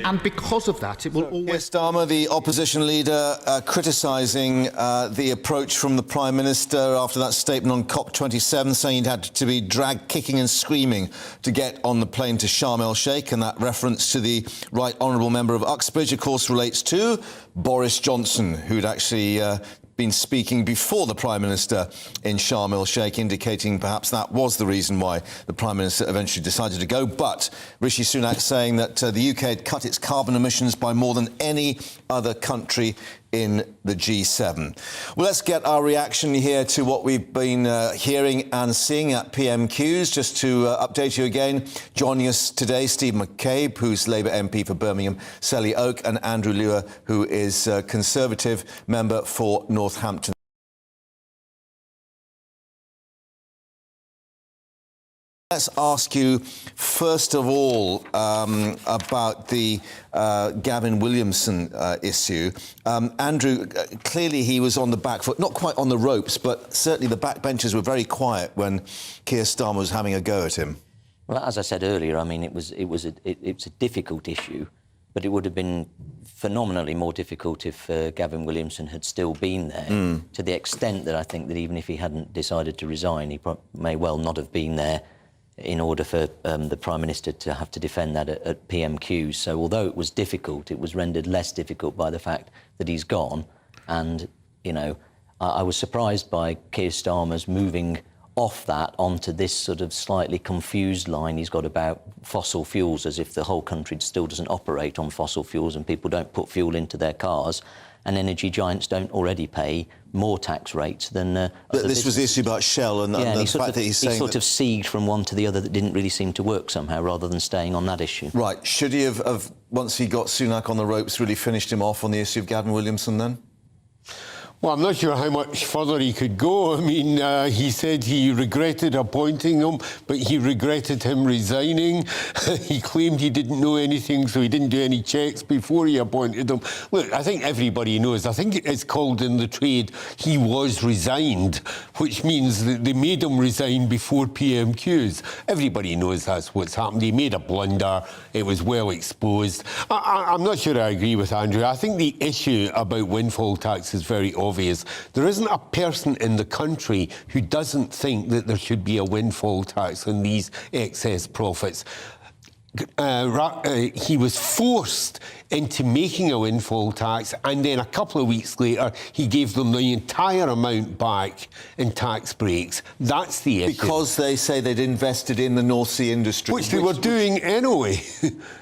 And because of that, it will always... Keir Starmer, the opposition leader, criticising the approach from the Prime Minister after that statement on COP27, saying he'd had to be dragged kicking and screaming to get on the plane to Sharm el-Sheikh. And that reference to the Right Honourable Member of Uxbridge, of course, relates to Boris Johnson, who'd actually been speaking before the Prime Minister in Sharm el-Sheikh, indicating perhaps that was the reason why the Prime Minister eventually decided to go. But Rishi Sunak saying that the UK had cut its carbon emissions by more than any other country in the G7. Well, let's get our reaction here to what we've been hearing and seeing at PMQs. Just to update you again, joining us today, Steve McCabe, who's Labour MP for Birmingham, Selly Oak, and Andrew Lewer, who is Conservative member for Northampton. Let's ask you, first of all, about the Gavin Williamson issue. Andrew, clearly he was on the back foot, not quite on the ropes, but certainly the backbenchers were very quiet when Keir Starmer was having a go at him. Well, as I said earlier, I mean, it's a difficult issue, but it would have been phenomenally more difficult if Gavin Williamson had still been there, to the extent that I think that even if he hadn't decided to resign, he may well not have been there in order for the Prime Minister to have to defend that at PMQs. So although it was difficult, it was rendered less difficult by the fact that he's gone. And, you know, I was surprised by Keir Starmer's moving off that onto this sort of slightly confused line he's got about fossil fuels, as if the whole country still doesn't operate on fossil fuels and people don't put fuel into their cars, and energy giants don't already pay more tax rates than other This was the issue about Shell and, and the fact that he's saying... He sort of sieged from one to the other that didn't really seem to work somehow, rather than staying on that issue. Right. Should he have, once he got Sunak on the ropes, really finished him off on the issue of Gavin Williamson then? Well, I'm not sure how much further he could go. I mean, he said he regretted appointing him, but he regretted him resigning. He claimed he didn't know anything, so he didn't do any checks before he appointed him. Look, I think everybody knows. I think it's called in the trade, he was resigned, which means that they made him resign before PMQs. Everybody knows that's what's happened. He made a blunder. It was well exposed. I'm not sure I agree with Andrew. I think the issue about windfall tax is very obvious. There isn't a person in the country who doesn't think that there should be a windfall tax on these excess profits. he was forced into making a windfall tax, and then a couple of weeks later he gave them the entire amount back in tax breaks. That's the issue. Because they say they'd invested in the North Sea industry. Which they were doing anyway.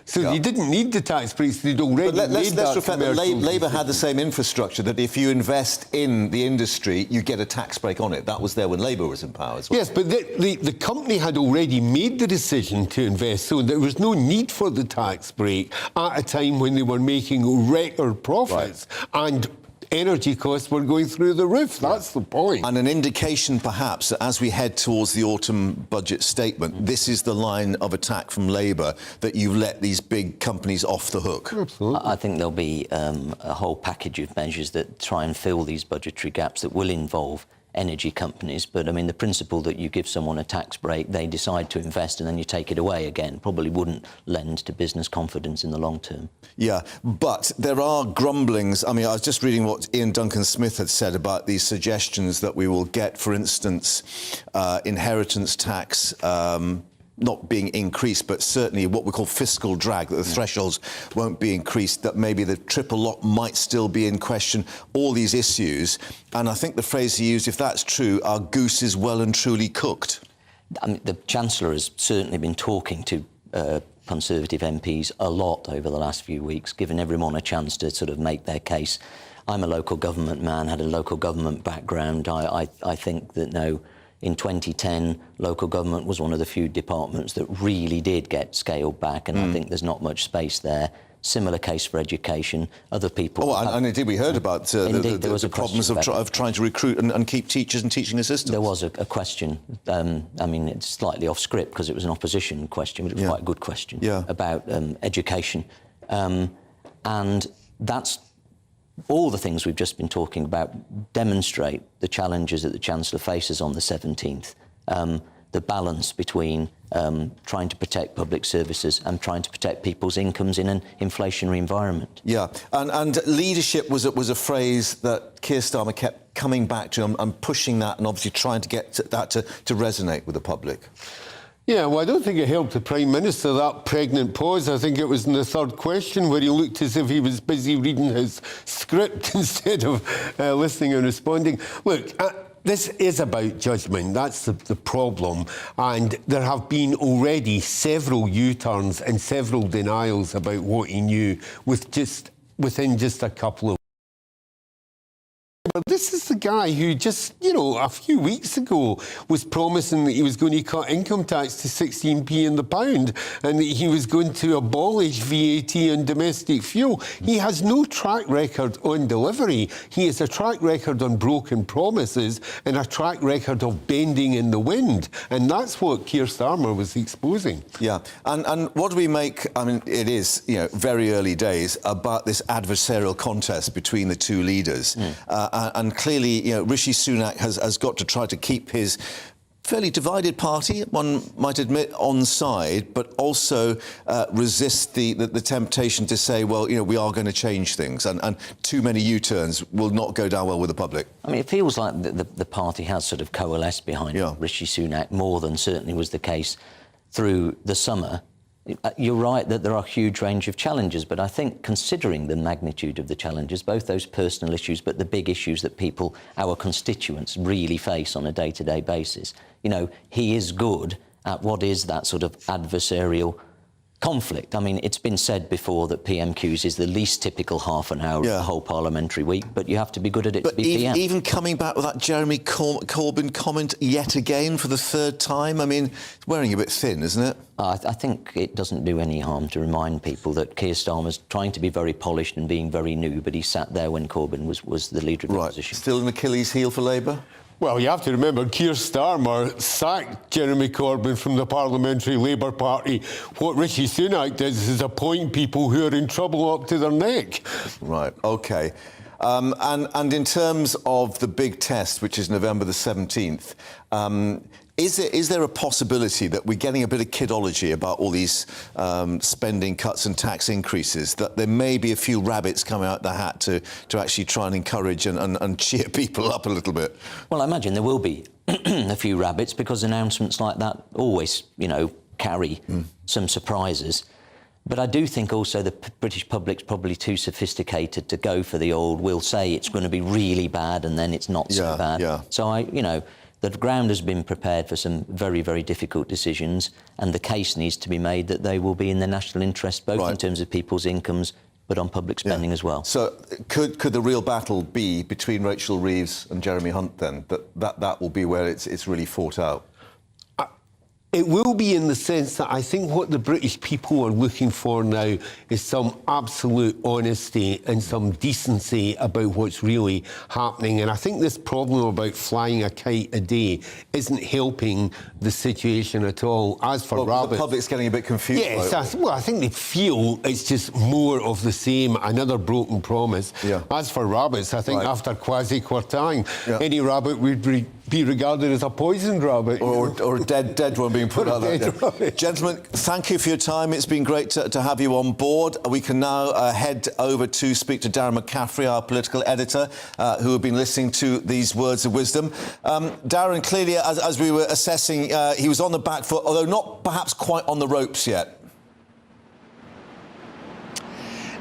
So you didn't need the tax breaks, they'd already made let's that reflect that commercial Labour had the same infrastructure, that if you invest in the industry, you get a tax break on it. That was there when Labour was in power as well. Yes, but the company had already made the decision to invest, so there was no need for the tax break at a time when they were making record profits. And energy costs were going through the roof. That's the point. And an indication, perhaps, that as we head towards the autumn budget statement, this is the line of attack from Labour, that you let these big companies off the hook. Absolutely. I think there'll be a whole package of measures that try and fill these budgetary gaps that will involve energy companies. But, I mean, the principle that you give someone a tax break, they decide to invest and then you take it away again, probably wouldn't lend to business confidence in the long term. Yeah, but there are grumblings. I mean, I was just reading what Ian Duncan-Smith had said about these suggestions that we will get, for instance, inheritance tax not being increased, but certainly what we call fiscal drag, that the thresholds won't be increased, that maybe the triple lock might still be in question, all these issues. And I think the phrase he used, if that's true, our goose is well and truly cooked. I mean, the Chancellor has certainly been talking to Conservative MPs a lot over the last few weeks, giving everyone a chance to sort of make their case. I'm a local government man, had a local government background. I think that, no, in 2010, local government was one of the few departments that really did get scaled back, and I think there's not much space there. Similar case for education. Other people... Oh, and indeed, we heard about the problems of trying to recruit and keep teachers and teaching assistants. There was a question. I mean, it's slightly off script because it was an opposition question, but it was quite a good question about education. And that's... all the things we've just been talking about demonstrate the challenges that the Chancellor faces on the 17th. The balance between trying to protect public services and trying to protect people's incomes in an inflationary environment. Yeah, and leadership was a phrase that Keir Starmer kept coming back to and pushing that, and obviously trying to get that to resonate with the public. Yeah, well, I don't think it helped the Prime Minister, that pregnant pause. I think it was in the third question where he looked as if he was busy reading his script instead of listening and responding. Look, this is about judgment. That's the problem. And there have been already several U-turns and several denials about what he knew within just a couple of... But this is the guy who just, you know, a few weeks ago was promising that he was going to cut income tax to 16p in the pound and that he was going to abolish VAT on domestic fuel. He has no track record on delivery. He has a track record on broken promises and a track record of bending in the wind. And that's what Keir Starmer was exposing. Yeah, and what do we make, I mean, it is, you know, very early days, about this adversarial contest between the two leaders. And clearly, you know, Rishi Sunak has got to try to keep his fairly divided party, one might admit, on side, but also resist the temptation to say, well, you know, we are going to change things, and too many U-turns will not go down well with the public. I mean, it feels like the party has sort of coalesced behind Rishi Sunak more than certainly was the case through the summer. You're right that there are a huge range of challenges, but I think considering the magnitude of the challenges, both those personal issues, but the big issues that people, our constituents, really face on a day-to-day basis, you know, he is good at what is that sort of adversarial conflict. I mean, it's been said before that PMQs is the least typical half an hour of the whole parliamentary week, but you have to be good at it to be PM. Even coming back with that Jeremy Corbyn comment yet again for the third time, I mean, it's wearing a bit thin, isn't it? I think it doesn't do any harm to remind people that Keir Starmer's trying to be very polished and being very new, but he sat there when Corbyn was the leader of the opposition. Still an Achilles heel for Labour? Well, you have to remember, Keir Starmer sacked Jeremy Corbyn from the Parliamentary Labour Party. What Rishi Sunak does is appoint people who are in trouble up to their neck. Right, OK. And in terms of the big test, which is November the 17th, is there a possibility that we're getting a bit of kidology about all these spending cuts and tax increases, that there may be a few rabbits coming out the hat to actually try and encourage and cheer people up a little bit? Well, I imagine there will be a few rabbits, because announcements like that always, you know, carry some surprises. But I do think also the British public's probably too sophisticated to go for the old, we'll say it's going to be really bad and then it's not so bad. So, the ground has been prepared for some very, very difficult decisions, and the case needs to be made that they will be in the national interest, both in terms of people's incomes, but on public spending as well. So could the real battle be between Rachel Reeves and Jeremy Hunt then? That will be where it's really fought out? It will be, in the sense that I think what the British people are looking for now is some absolute honesty and some decency about what's really happening. And I think this problem about flying a kite a day isn't helping the situation at all. As for rabbits, the public's getting a bit confused. Yes, I think they feel it's just more of the same, another broken promise. As for rabbits, I think after Kwasi Kwarteng, any rabbit would be regarded as a poisoned rabbit. Or a dead one being put out there. Gentlemen, thank you for your time. It's been great to have you on board. We can now head over to speak to Darren McCaffrey, our political editor, who have been listening to these words of wisdom. Darren, clearly, as we were assessing, he was on the back foot, although not perhaps quite on the ropes yet.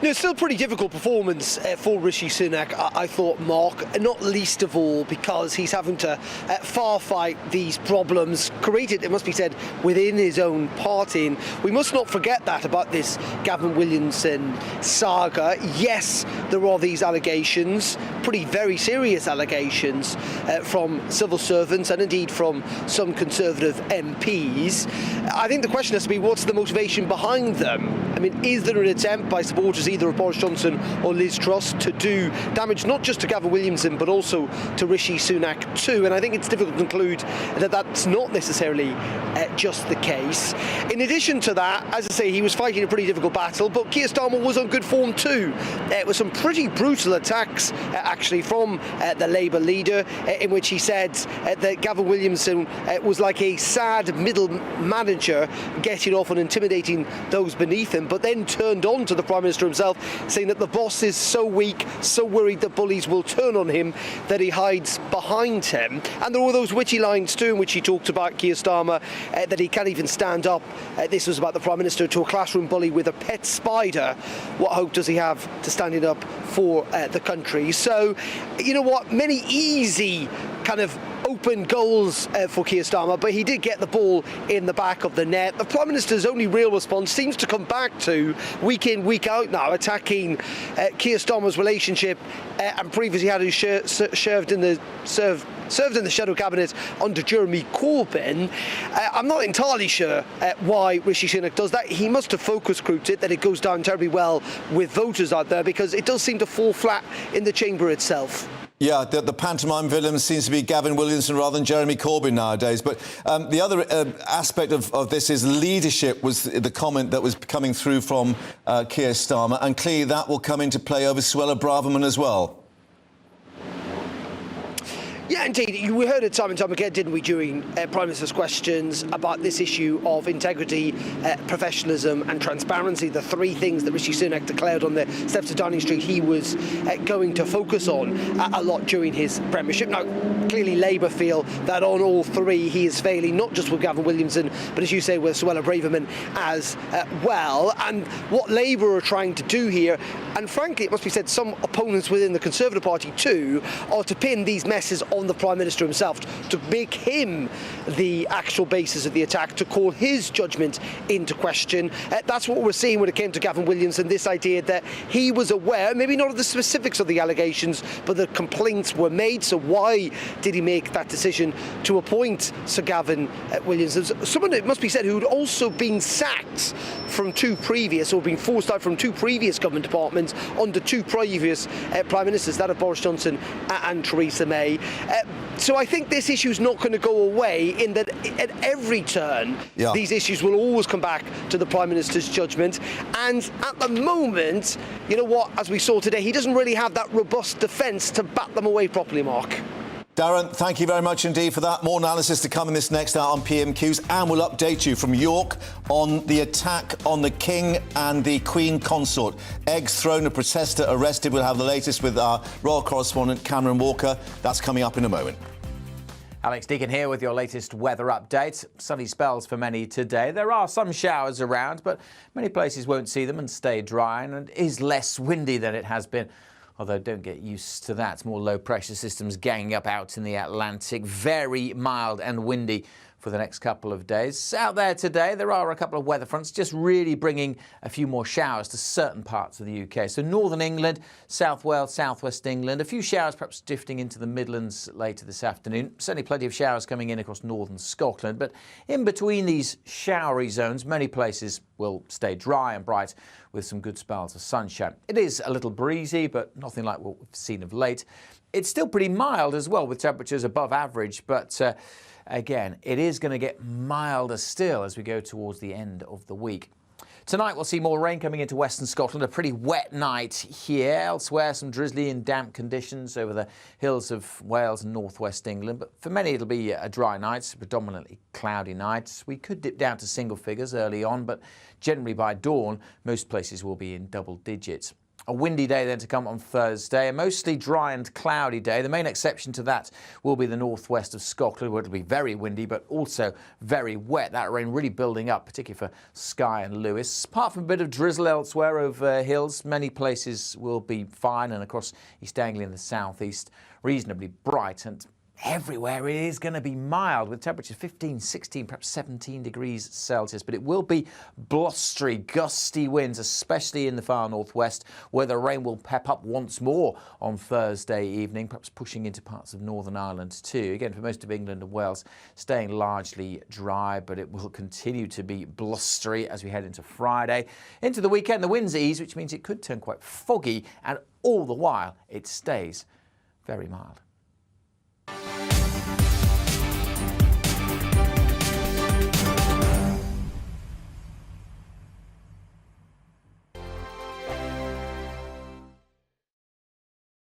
No, still a pretty difficult performance for Rishi Sunak, I thought, Mark, not least of all because he's having to far-fight these problems created, it must be said, within his own party. And we must not forget that about this Gavin Williamson saga. Yes, there are these allegations, pretty very serious allegations from civil servants and indeed from some Conservative MPs. I think the question has to be, what's the motivation behind them? I mean, is there an attempt by supporters either of Boris Johnson or Liz Truss to do damage not just to Gavin Williamson but also to Rishi Sunak too? And I think it's difficult to conclude that that's not necessarily just the case. In addition to that, as I say, he was fighting a pretty difficult battle, but Keir Starmer was on good form too. With some pretty brutal attacks actually from the Labour leader, in which he said that Gavin Williamson was like a sad middle manager getting off and intimidating those beneath him, but then turned on to the Prime Minister himself, saying that the boss is so weak, so worried that bullies will turn on him, that he hides behind him. And there were those witty lines too in which he talked about Keir Starmer, that he can't even stand up, this was about the Prime Minister, to a classroom bully with a pet spider. What hope does he have to standing up for the country? So, you know what, many easy kind of open goals for Keir Starmer, but he did get the ball in the back of the net. The Prime Minister's only real response seems to come back to, week in, week out now, attacking Keir Starmer's relationship and previously had who served in the shadow cabinet under Jeremy Corbyn. I'm not entirely sure why Rishi Sunak does that. He must have focus grouped it, that it goes down terribly well with voters out there, because it does seem to fall flat in the chamber itself. Yeah, the pantomime villain seems to be Gavin Williamson rather than Jeremy Corbyn nowadays. But the other aspect of this is leadership, was the comment that was coming through from Keir Starmer, and clearly that will come into play over Suella Braverman as well. Yeah, indeed. We heard it time and time again, didn't we, during Prime Minister's questions about this issue of integrity, professionalism and transparency, the three things that Rishi Sunak declared on the steps of Downing Street he was going to focus on a lot during his premiership. Now, clearly Labour feel that on all three he is failing, not just with Gavin Williamson, but as you say, with Suella Braverman as well. And what Labour are trying to do here, and frankly, it must be said, some opponents within the Conservative Party too, are to pin these messes on the Prime Minister himself, to make him the actual basis of the attack, to call his judgment into question. That's what we're seeing when it came to Gavin Williamson, this idea that he was aware, maybe not of the specifics of the allegations, but the complaints were made. So why did he make that decision to appoint Sir Gavin Williamson, someone, it must be said, who'd also been sacked from two previous, or been forced out from two previous government departments under two previous Prime Ministers, that of Boris Johnson and Theresa May. So I think this issue is not going to go away, in that at every turn these issues will always come back to the Prime Minister's judgment. And at the moment, you know what, as we saw today, he doesn't really have that robust defence to bat them away properly, Mark. Darren, thank you very much indeed for that. More analysis to come in this next hour on PMQs, and we'll update you from York on the attack on the King and the Queen Consort. Eggs thrown, a protester arrested. We'll have the latest with our royal correspondent Cameron Walker. That's coming up in a moment. Alex Deacon here with your latest weather update. Sunny spells for many today. There are some showers around, but many places won't see them and stay dry, and it is less windy than it has been. Although don't get used to that. More low pressure systems ganging up out in the Atlantic. Very mild and windy for the next couple of days. Out there today, there are a couple of weather fronts just really bringing a few more showers to certain parts of the UK. So northern England, South Wales, southwest England, a few showers perhaps drifting into the Midlands later this afternoon. Certainly plenty of showers coming in across northern Scotland. But in between these showery zones, many places will stay dry and bright with some good spells of sunshine. It is a little breezy, but nothing like what we've seen of late. It's still pretty mild as well, with temperatures above average, but again, it is going to get milder still as we go towards the end of the week. Tonight we'll see more rain coming into western Scotland, a pretty wet night here. Elsewhere, some drizzly and damp conditions over the hills of Wales and northwest England. But for many, it'll be a dry night, predominantly cloudy night. We could dip down to single figures early on, but generally by dawn, most places will be in double digits. A windy day then to come on Thursday, a mostly dry and cloudy day. The main exception to that will be the northwest of Scotland, where it'll be very windy, but also very wet. That rain really building up, particularly for Skye and Lewis. Apart from a bit of drizzle elsewhere over hills, many places will be fine, and across East Anglia in the southeast, reasonably bright, and everywhere it is going to be mild with temperatures 15, 16, perhaps 17 degrees Celsius. But it will be blustery, gusty winds, especially in the far northwest, where the rain will pep up once more on Thursday evening, perhaps pushing into parts of Northern Ireland too. Again, for most of England and Wales, staying largely dry, but it will continue to be blustery as we head into Friday. Into the weekend, the winds ease, which means it could turn quite foggy, and all the while it stays very mild.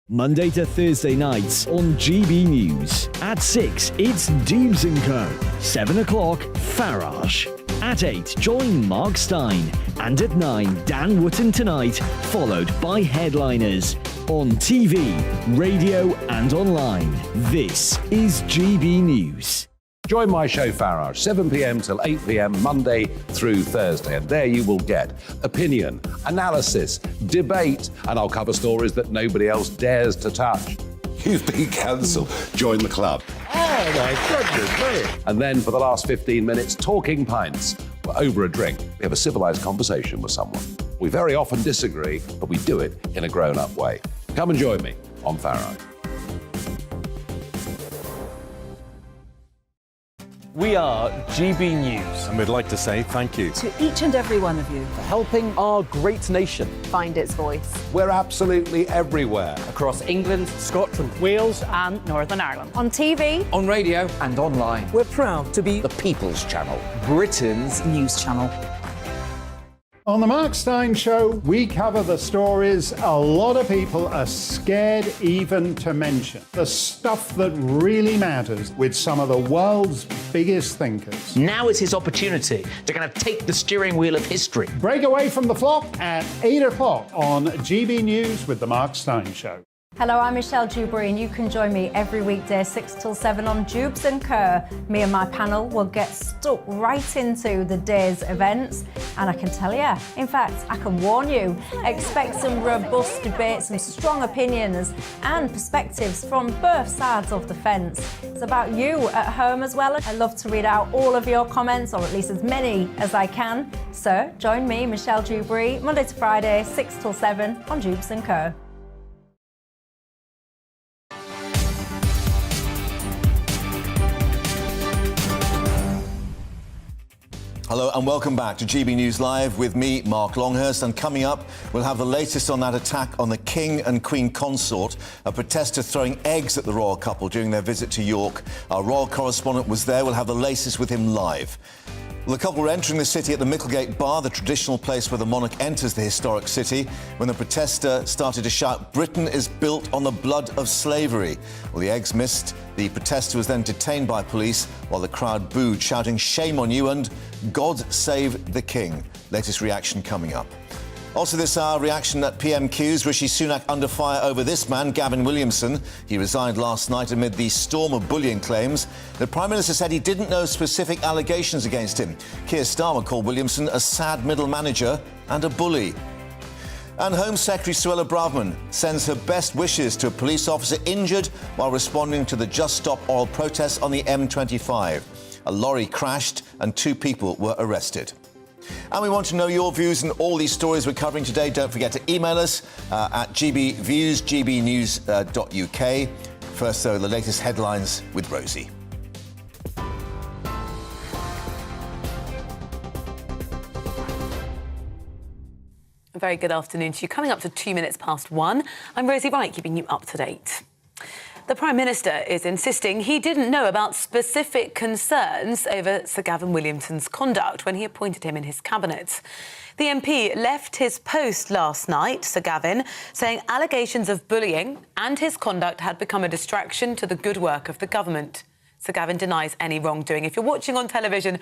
Monday to Thursday nights on GB News. At 6, it's Dubes & Co. 7 o'clock, Farage. At 8, join Mark Stein. And at 9, Dan Wootton Tonight, followed by Headliners. On TV, radio and online. This is GB News. Join my show Farage, 7 p.m. till 8 p.m. Monday through Thursday, and there you will get opinion, analysis, debate, and I'll cover stories that nobody else dares to touch. You've been cancelled. Join the club. Oh my goodness, brilliant. And then for the last 15 minutes, talking pints. Over a drink, we have a civilised conversation with someone. We very often disagree, but we do it in a grown-up way. Come and join me on Farage. We are GB News. And we'd like to say thank you to each and every one of you for helping our great nation find its voice. We're absolutely everywhere. Across England, Scotland, Wales and Northern Ireland. On TV, on radio and online. We're proud to be the People's Channel, Britain's news channel. On the Mark Stein Show, we cover the stories a lot of people are scared even to mention. The stuff that really matters with some of the world's biggest thinkers. Now is his opportunity to kind of take the steering wheel of history. Break away from the flock at 8 o'clock on GB News with the Mark Stein Show. Hello, I'm Michelle Dewberry, and you can join me every weekday 6 till 7 on Dubes & Kerr. Me and my panel will get stuck right into the day's events, and I can tell you, in fact, I can warn you, expect some robust debates, some strong opinions and perspectives from both sides of the fence. It's about you at home as well. I love to read out all of your comments, or at least as many as I can. So join me, Michelle Dewberry, Monday to Friday, 6 till 7 on Dubes & Kerr. Hello and welcome back to GB News Live with me, Mark Longhurst. And coming up, we'll have the latest on that attack on the King and Queen Consort, a protester throwing eggs at the royal couple during their visit to York. Our royal correspondent was there. We'll have the latest with him live. Well, the couple were entering the city at the Micklegate Bar, the traditional place where the monarch enters the historic city, when the protester started to shout, "Britain is built on the blood of slavery." Well, the eggs missed. The protester was then detained by police while the crowd booed, shouting, "Shame on you," and "God save the King." Latest reaction coming up. Also this hour, reaction at PMQs. Rishi Sunak under fire over this man, Gavin Williamson. He resigned last night amid the storm of bullying claims. The Prime Minister said he didn't know specific allegations against him. Keir Starmer called Williamson a sad middle manager and a bully. And Home Secretary Suella Braverman sends her best wishes to a police officer injured while responding to the Just Stop Oil protests on the M25. A lorry crashed and 2 people were arrested. And we want to know your views on all these stories we're covering today. Don't forget to email us at gbviews, gbnews.uk. First, though, the latest headlines with Rosie. A very good afternoon to you. Coming up to 2 minutes past 1, I'm Rosie Wright, keeping you up to date. The Prime Minister is insisting he didn't know about specific concerns over Sir Gavin Williamson's conduct when he appointed him in his cabinet. The MP left his post last night, Sir Gavin, saying allegations of bullying and his conduct had become a distraction to the good work of the government. Sir Gavin denies any wrongdoing. If you're watching on television,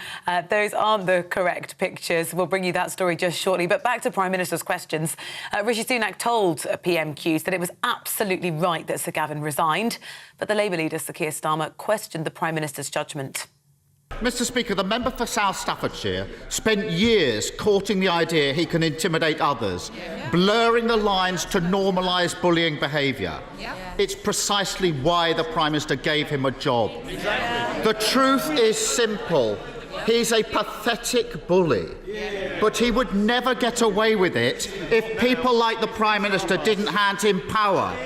those aren't the correct pictures. We'll bring you that story just shortly. But back to Prime Minister's questions. Rishi Sunak told PMQs that it was absolutely right that Sir Gavin resigned. But the Labour leader, Sir Keir Starmer, questioned the Prime Minister's judgment. Mr Speaker, the member for South Staffordshire spent years courting the idea he can intimidate others, blurring the lines to normalise bullying behaviour. It's precisely why the Prime Minister gave him a job. The truth is simple. He's a pathetic bully. But he would never get away with it if people like the Prime Minister didn't hand him power.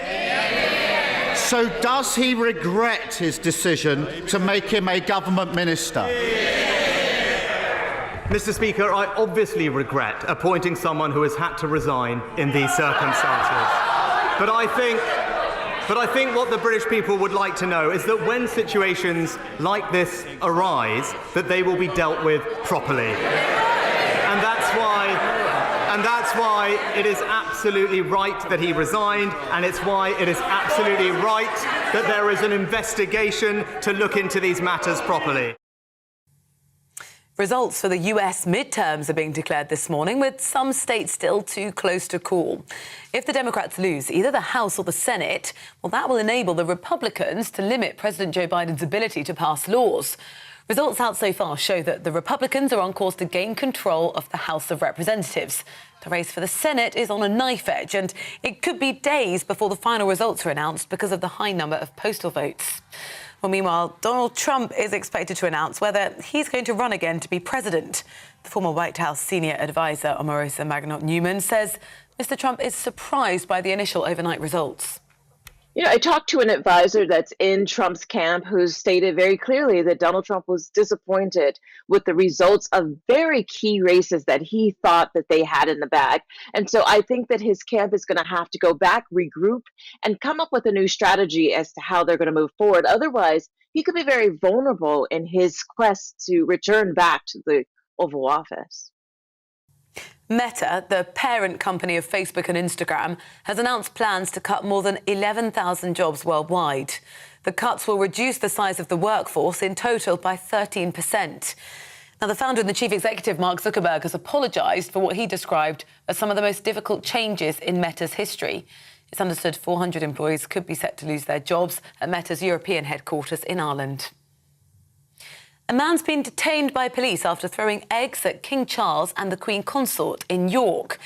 So does he regret his decision to make him a government minister? Mr. Speaker, I obviously regret appointing someone who has had to resign in these circumstances. But I think what the British people would like to know is that when situations like this arise, that they will be dealt with properly. And that's why it is absolutely right that he resigned, and it's why it is absolutely right that there is an investigation to look into these matters properly. Results for the US midterms are being declared this morning, with some states still too close to call. If the Democrats lose either the House or the Senate, well, that will enable the Republicans to limit President Joe Biden's ability to pass laws. Results out so far show that the Republicans are on course to gain control of the House of Representatives. The race for the Senate is on a knife edge, and it could be days before the final results are announced because of the high number of postal votes. Well, meanwhile, Donald Trump is expected to announce whether he's going to run again to be president. The former White House senior advisor, Omarosa Magnott-Newman, says Mr. Trump is surprised by the initial overnight results. You know, I talked to an advisor that's in Trump's camp who stated very clearly that Donald Trump was disappointed with the results of very key races that he thought that they had in the bag. And so I think that his camp is going to have to go back, regroup, and come up with a new strategy as to how they're going to move forward. Otherwise, he could be very vulnerable in his quest to return back to the Oval Office. Meta, the parent company of Facebook and Instagram, has announced plans to cut more than 11,000 jobs worldwide. The cuts will reduce the size of the workforce in total by 13%. Now, the founder and the chief executive, Mark Zuckerberg, has apologised for what he described as some of the most difficult changes in Meta's history. It's understood 400 employees could be set to lose their jobs at Meta's European headquarters in Ireland. A man's been detained by police after throwing eggs at King Charles and the Queen Consort in York.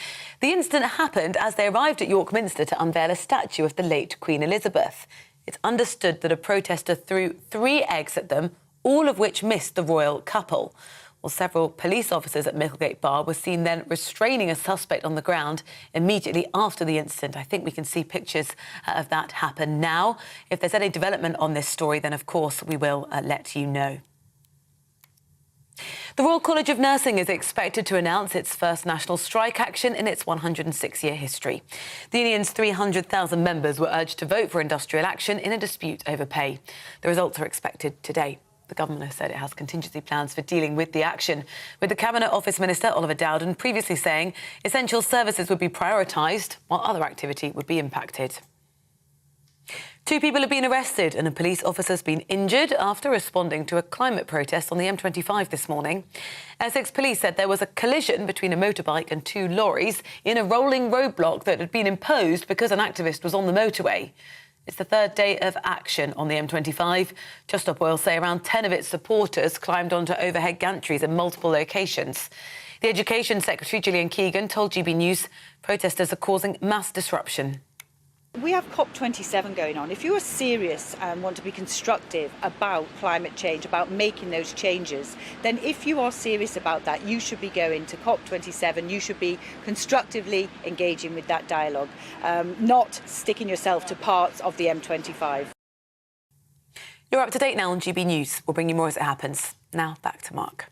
The incident happened as they arrived at York Minster to unveil a statue of the late Queen Elizabeth. It's understood that a protester threw 3 eggs at them, all of which missed the royal couple. Well, several police officers at Micklegate Bar were seen then restraining a suspect on the ground immediately after the incident. I think we can see pictures of that happen now. If there's any development on this story, then, of course, we will let you know. The Royal College of Nursing is expected to announce its first national strike action in its 106-year history. The union's 300,000 members were urged to vote for industrial action in a dispute over pay. The results are expected today. The government has said it has contingency plans for dealing with the action, with the Cabinet Office Minister, Oliver Dowden, previously saying essential services would be prioritised while other activity would be impacted. 2 people have been arrested and a police officer's been injured after responding to a climate protest on the M25 this morning. Essex police said there was a collision between a motorbike and 2 lorries in a rolling roadblock that had been imposed because an activist was on the motorway. It's the 3rd day of action on the M25. Just Stop Oil say around 10 of its supporters climbed onto overhead gantries in multiple locations. The Education Secretary, Gillian Keegan, told GB News protesters are causing mass disruption. We have COP27 going on. If you are serious and want to be constructive about climate change, about making those changes, then if you are serious about that, you should be going to COP27. You should be constructively engaging with that dialogue, not sticking yourself to parts of the M25. You're up to date now on GB News. We'll bring you more as it happens. Now, back to Mark.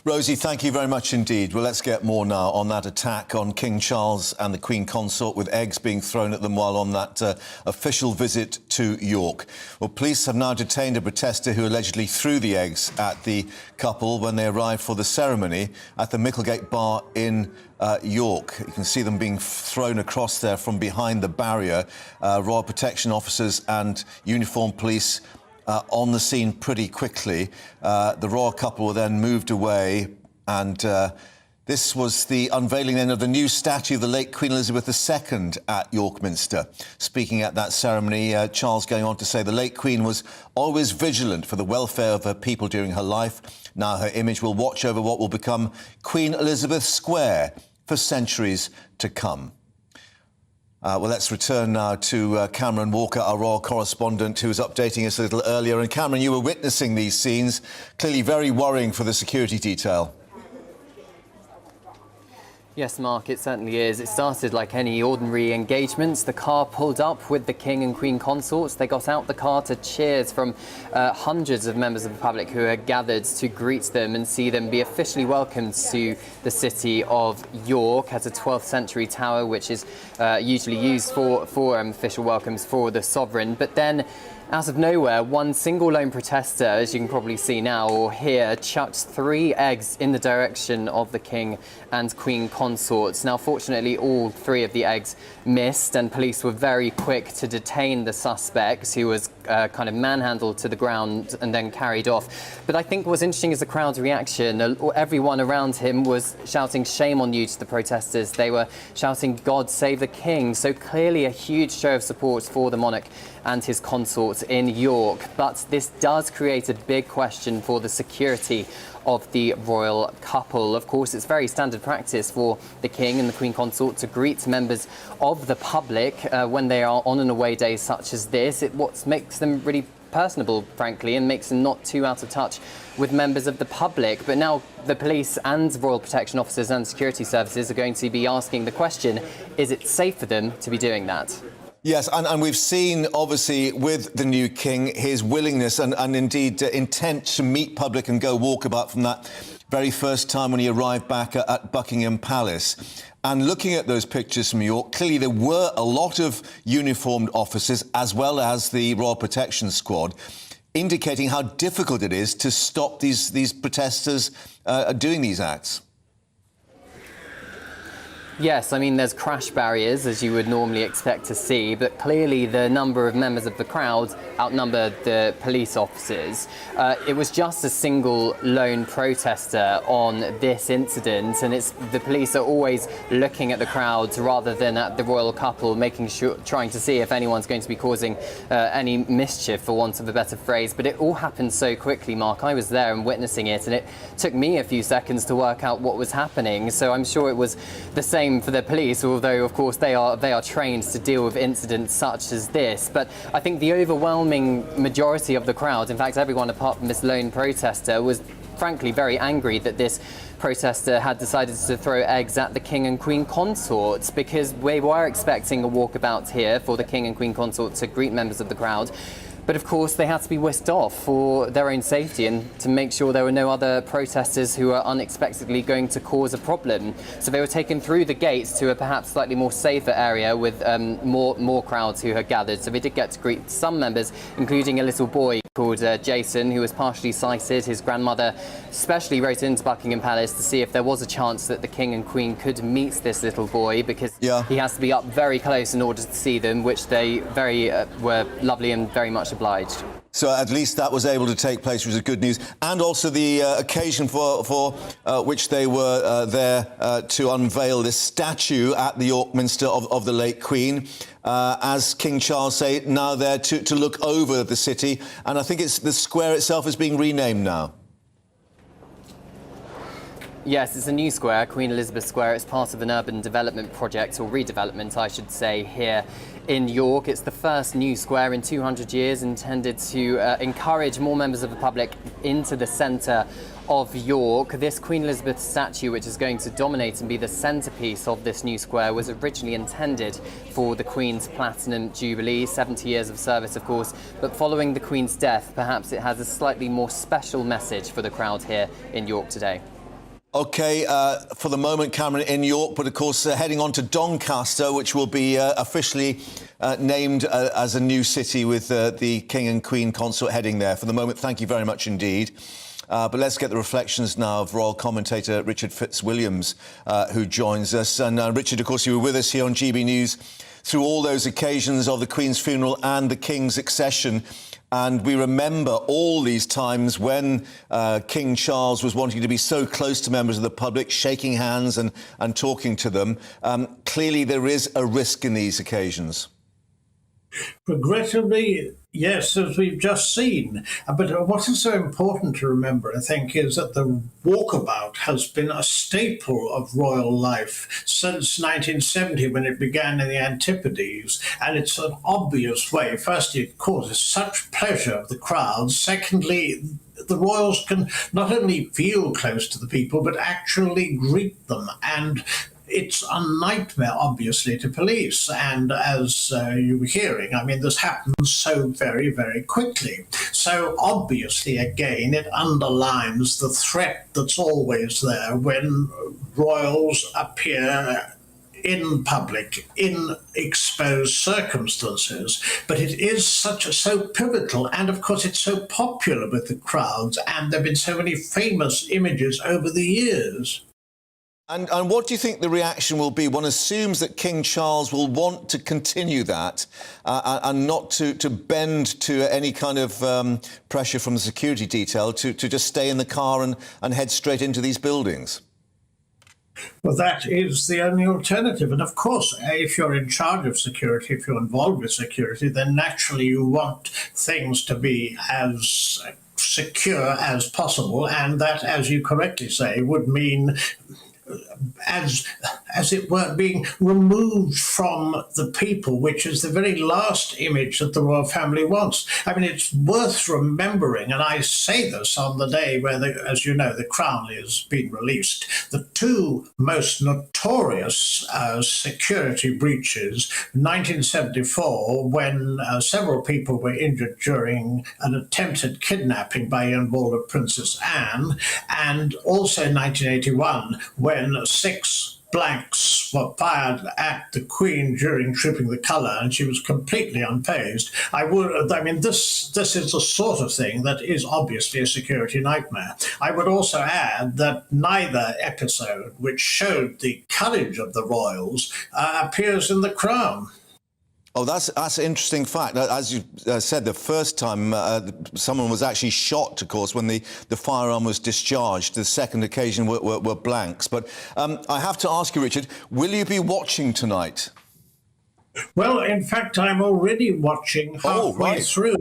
Rosie, thank you very much indeed. Well, let's get more now on that attack on King Charles and the Queen Consort, with eggs being thrown at them while on that official visit to York. Well, police have now detained a protester who allegedly threw the eggs at the couple when they arrived for the ceremony at the Micklegate Bar in York. You can see them being thrown across there from behind the barrier. Royal Protection officers and uniformed police on the scene pretty quickly. The royal couple were then moved away, and this was the unveiling then of the new statue of the late Queen Elizabeth II at York Minster. Speaking at that ceremony, Charles going on to say the late Queen was always vigilant for the welfare of her people during her life. Now her image will watch over what will become Queen Elizabeth Square for centuries to come. Well, let's return now to Cameron Walker, our royal correspondent, who was updating us a little earlier. And Cameron, you were witnessing these scenes, clearly very worrying for the security detail. Yes, Mark, it certainly is. It started like any ordinary engagements. The car pulled up with the King and Queen consorts. They got out the car to cheers from hundreds of members of the public who had gathered to greet them and see them be officially welcomed to the city of York at a 12th century tower, which is usually used for official welcomes for the sovereign. But then, out of nowhere, one single lone protester, as you can probably see now or hear, chucked 3 eggs in the direction of the King and Queen consorts. Now, fortunately, all 3 of the eggs missed, and police were very quick to detain the suspect, who was kind of manhandled to the ground and then carried off. But I think what's interesting is the crowd's reaction. Everyone around him was shouting "shame on you" to the protesters. They were shouting "God save the King." So clearly a huge show of support for the monarch and his consorts in York. But this does create a big question for the security of the royal couple. Of course, it's very standard practice for the King and the Queen Consort to greet members of the public when they are on an away day such as this. What makes them really personable, frankly, and makes them not too out of touch with members of the public. But now the police and Royal Protection officers and security services are going to be asking the question, is it safe for them to be doing that? Yes, and we've seen, obviously, with the new king, his willingness and indeed intent to meet public and go walkabout from that very first time when he arrived back at Buckingham Palace. And looking at those pictures from York, clearly there were a lot of uniformed officers as well as the Royal Protection Squad, indicating how difficult it is to stop these protesters doing these acts. Yes, I mean, there's crash barriers, as you would normally expect to see, but clearly the number of members of the crowd outnumbered the police officers. It was just a single lone protester on this incident, and the police are always looking at the crowd rather than at the royal couple, trying to see if anyone's going to be causing any mischief, for want of a better phrase. But it all happened so quickly, Mark. I was there and witnessing it, and it took me a few seconds to work out what was happening. So I'm sure it was the same for the police, although of course they are trained to deal with incidents such as this. But I think the overwhelming majority of the crowd, in fact everyone apart from this lone protester, was frankly very angry that this protester had decided to throw eggs at the King and Queen consorts, because we were expecting a walkabout here for the King and Queen consort to greet members of the crowd. But of course, they had to be whisked off for their own safety and to make sure there were no other protesters who were unexpectedly going to cause a problem. So they were taken through the gates to a perhaps slightly more safer area with more crowds who had gathered. So they did get to greet some members, including a little boy. called Jason, who was partially sighted. His grandmother especially wrote into Buckingham Palace to see if there was a chance that the King and Queen could meet this little boy, because he has to be up very close in order to see them, which they were lovely and very much obliged. So at least that was able to take place, which is good news. And also the occasion for which they were there to unveil this statue at the York Minster of the late Queen. As King Charles say, now there to look over the city. And I think the square itself is being renamed now. Yes, it's a new square, Queen Elizabeth Square. It's part of an urban development project, or redevelopment, I should say, here in York. It's the first new square in 200 years, intended to encourage more members of the public into the centre of York. This Queen Elizabeth statue, which is going to dominate and be the centrepiece of this new square, was originally intended for the Queen's Platinum Jubilee, 70 years of service, of course. But following the Queen's death, perhaps it has a slightly more special message for the crowd here in York today. OK, for the moment, Cameron, in York, but of course heading on to Doncaster, which will be officially named as a new city with the King and Queen consort heading there. For the moment, thank you very much indeed. But let's get the reflections now of royal commentator Richard Fitzwilliams, who joins us. And Richard, of course, you were with us here on GB News through all those occasions of the Queen's funeral and the King's accession. And we remember all these times when King Charles was wanting to be so close to members of the public, shaking hands and talking to them. Clearly, there is a risk in these occasions. Regrettably, yes, as we've just seen. But what is so important to remember, I think, is that the walkabout has been a staple of royal life since 1970, when it began in the Antipodes. And it's an obvious way. Firstly, it causes such pleasure of the crowds. Secondly, the royals can not only feel close to the people, but actually greet them. And it's a nightmare, obviously, to police. And as you were hearing, I mean, this happens so very, very quickly. So obviously, again, it underlines the threat that's always there when royals appear in public, in exposed circumstances. But it is so pivotal, and of course it's so popular with the crowds, and there have been so many famous images over the years. And what do you think the reaction will be? One assumes that King Charles will want to continue that and not to bend to any kind of pressure from the security detail to just stay in the car and head straight into these buildings. Well, that is the only alternative. And of course, if you're in charge of security, if you're involved with security, then naturally you want things to be as secure as possible. And that, as you correctly say, would mean as it were, being removed from the people, which is the very last image that the royal family wants. I mean, it's worth remembering, and I say this on the day where, as you know, the crown is being released. The two most notorious security breaches, 1974, when several people were injured during an attempted kidnapping by Ian Balder Princess Anne, and also 1981, when 6 blanks were fired at the Queen during Trooping the Colour, and she was completely unfazed. I mean, this is the sort of thing that is obviously a security nightmare. I would also add that neither episode, which showed the courage of the royals, appears in The Crown. Oh, that's an interesting fact. As you said, the first time someone was actually shot, of course, when the firearm was discharged. The second occasion were blanks. But I have to ask you, Richard, will you be watching tonight? Well, in fact, I'm already watching halfway through.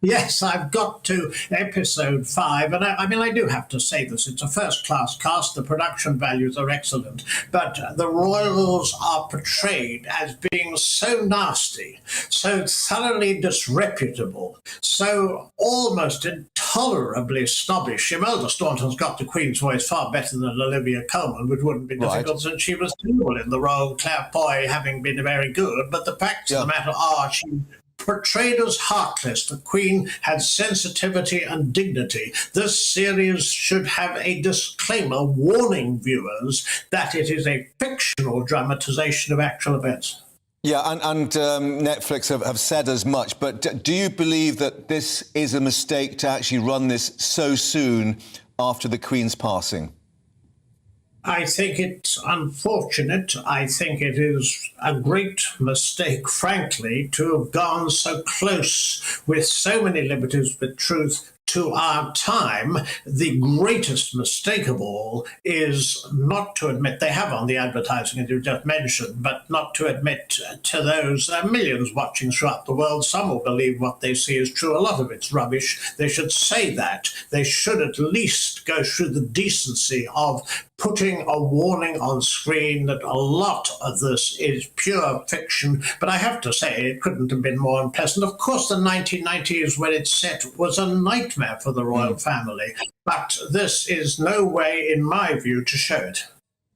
Yes, I've got to episode 5, and I mean, I do have to say this, it's a first-class cast, the production values are excellent, but the royals are portrayed as being so nasty, so thoroughly disreputable, so almost intolerably snobbish. Imelda Staunton's got the Queen's voice far better than Olivia Colman, which wouldn't be difficult since she was dual in the role, Claire Foy having been very good, but the facts of the matter are she portrayed as heartless. The Queen had sensitivity and dignity. This series should have a disclaimer warning viewers that it is a fictional dramatisation of actual events. Yeah, and Netflix have said as much, but do you believe that this is a mistake to actually run this so soon after the Queen's passing? I think it's unfortunate. I think it is a great mistake, frankly, to have gone so close with so many liberties with truth to our time. The greatest mistake of all is not to admit, they have on the advertising as you just mentioned, but not to admit to those millions watching throughout the world, some will believe what they see is true, a lot of it's rubbish. They should say that. They should at least go through the decency of putting a warning on screen that a lot of this is pure fiction. But I have to say, it couldn't have been more unpleasant. Of course, the 1990s, when it's set, was a nightmare for the royal family. But this is no way, in my view, to show it.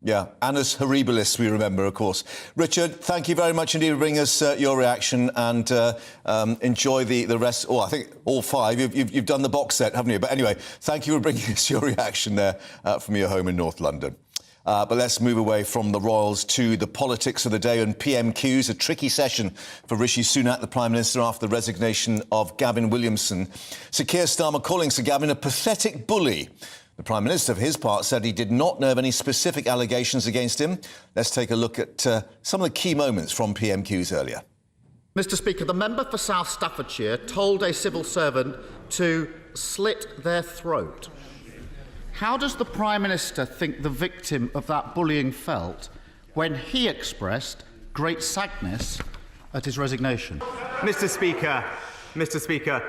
Yeah, Annus Horribilis, we remember, of course. Richard, thank you very much indeed for bringing us your reaction, and enjoy the rest. Oh, I think all five. You've done the box set, haven't you? But anyway, thank you for bringing us your reaction there from your home in North London. But let's move away from the royals to the politics of the day and PMQs. A tricky session for Rishi Sunak, the Prime Minister, after the resignation of Gavin Williamson. Sir Keir Starmer calling Sir Gavin a pathetic bully. The Prime Minister, for his part, said he did not know of any specific allegations against him. Let's take a look at some of the key moments from PMQs earlier. Mr. Speaker, the member for South Staffordshire told a civil servant to slit their throat. How does the Prime Minister think the victim of that bullying felt when he expressed great sadness at his resignation? Mr. Speaker,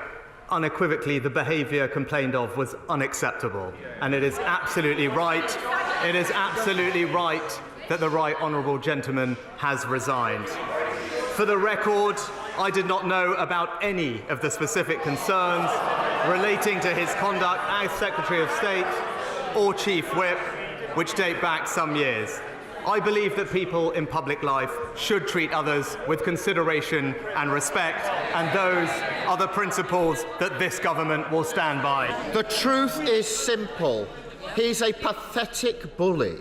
unequivocally, the behaviour complained of was unacceptable, and it is absolutely right. It is absolutely right that the right honourable gentleman has resigned. For the record, I did not know about any of the specific concerns relating to his conduct as Secretary of State or Chief Whip, which date back some years. I believe that people in public life should treat others with consideration and respect, and those are the principles that this government will stand by. The truth is simple. He's a pathetic bully,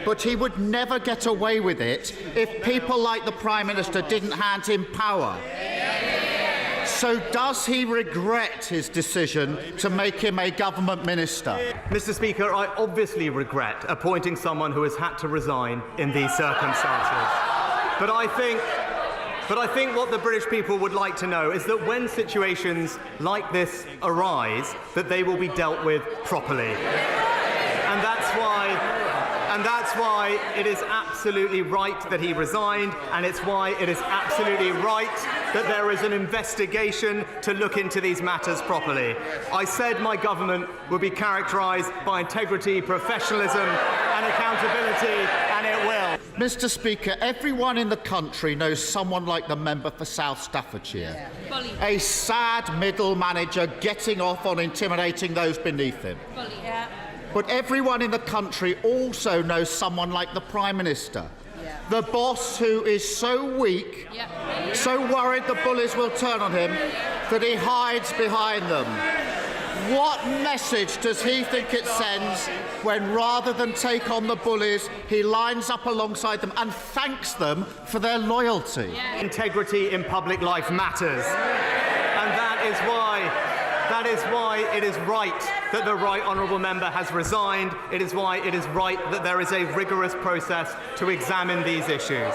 but he would never get away with it if people like the Prime Minister didn't hand him power. So does he regret his decision to make him a government minister? Mr. Speaker, I obviously regret appointing someone who has had to resign in these circumstances. But I think what the British people would like to know is that when situations like this arise, that they will be dealt with properly. And that's why it is absolutely right that he resigned, and it's why it is absolutely right that there is an investigation to look into these matters properly. I said my government would be characterised by integrity, professionalism and accountability, and it will. Mr. Speaker, everyone in the country knows someone like the member for South Staffordshire. A sad middle manager getting off on intimidating those beneath him. But everyone in the country also knows someone like the Prime Minister. The boss who is so weak, so worried the bullies will turn on him, that he hides behind them. What message does he think it sends when, rather than take on the bullies, he lines up alongside them and thanks them for their loyalty? Integrity in public life matters, and that is why it is right that the right honourable member has resigned. It is why it is right that there is a rigorous process to examine these issues.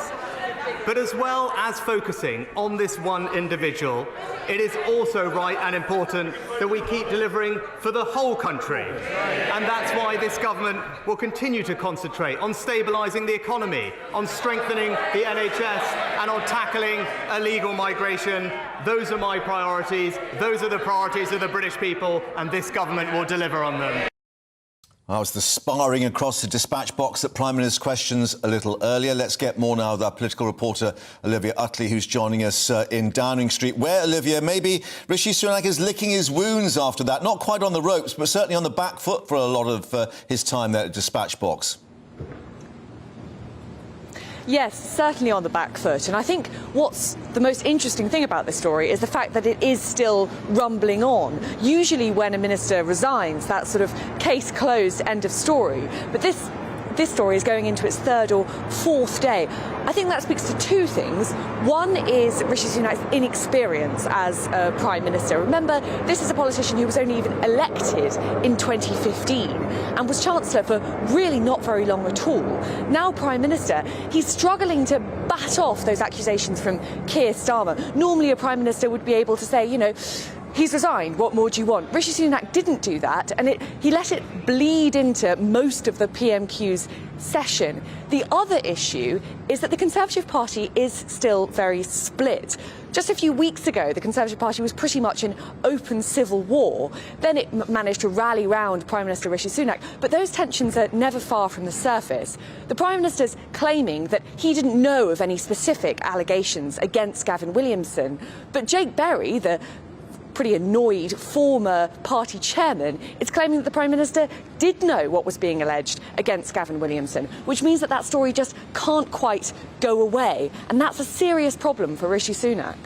But as well as focusing on this one individual, it is also right and important that we keep delivering for the whole country. And that's why this government will continue to concentrate on stabilising the economy, on strengthening the NHS, and on tackling illegal migration. Those are my priorities. Those are the priorities of the British people, and this government will deliver on them. That was the sparring across the dispatch box at Prime Minister's questions a little earlier. Let's get more now with our political reporter, Olivia Utley, who's joining us in Downing Street, where, Olivia, maybe Rishi Sunak is licking his wounds after that. Not quite on the ropes, but certainly on the back foot for a lot of his time there at dispatch box. Yes, certainly on the back foot. And I think what's the most interesting thing about this story is the fact that it is still rumbling on. Usually when a minister resigns, that's sort of case closed, end of story. But this this story is going into its third or fourth day. I think that speaks to two things. One is Rishi Sunak's inexperience as a Prime Minister. Remember, this is a politician who was only even elected in 2015 and was Chancellor for really not very long at all. Now Prime Minister, he's struggling to bat off those accusations from Keir Starmer. Normally a Prime Minister would be able to say, you know, he's resigned, what more do you want? Rishi Sunak didn't do that, and he let it bleed into most of the PMQs session. The other issue is that the Conservative Party is still very split. Just a few weeks ago, the Conservative Party was pretty much in open civil war. Then it managed to rally round Prime Minister Rishi Sunak, but those tensions are never far from the surface. The Prime Minister's claiming that he didn't know of any specific allegations against Gavin Williamson, but Jake Berry, the pretty annoyed former party chairman, is claiming that the Prime Minister did know what was being alleged against Gavin Williamson, which means that story just can't quite go away. And that's a serious problem for Rishi Sunak.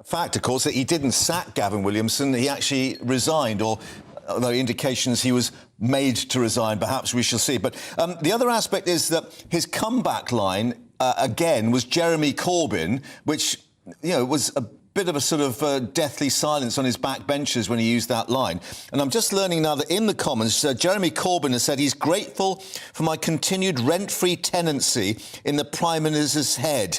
Fact, of course, that he didn't sack Gavin Williamson. He actually resigned, or although indications he was made to resign, perhaps we shall see. But the other aspect is that his comeback line, again, was Jeremy Corbyn, which, you know, was a bit of a sort of deathly silence on his backbenchers when he used that line. And I'm just learning now that in the Commons, Jeremy Corbyn has said he's grateful for my continued rent-free tenancy in the Prime Minister's head.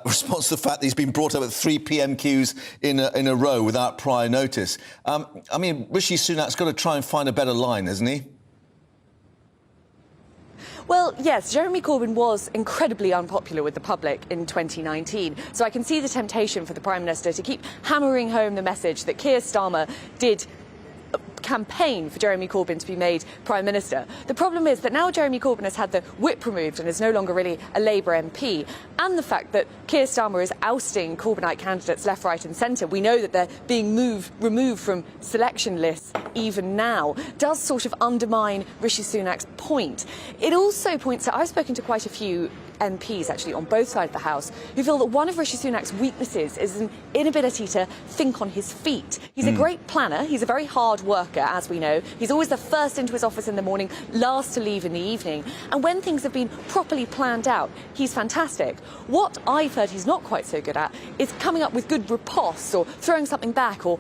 Response to the fact that he's been brought up at 3 PMQs in a row without prior notice. I mean, Rishi Sunak's got to try and find a better line, hasn't he? Well, yes, Jeremy Corbyn was incredibly unpopular with the public in 2019, so I can see the temptation for the Prime Minister to keep hammering home the message that Keir Starmer did campaign for Jeremy Corbyn to be made Prime Minister. The problem is that now Jeremy Corbyn has had the whip removed and is no longer really a Labour MP, and the fact that Keir Starmer is ousting Corbynite candidates left, right and centre, we know that they're being removed from selection lists even now, does sort of undermine Rishi Sunak's point. It also points to, I've spoken to quite a few MPs actually on both sides of the House who feel that one of Rishi Sunak's weaknesses is an inability to think on his feet. He's a great planner, he's a very hard worker, as we know. He's always the first into his office in the morning, last to leave in the evening. And when things have been properly planned out, he's fantastic. What I've heard he's not quite so good at is coming up with good riposte or throwing something back or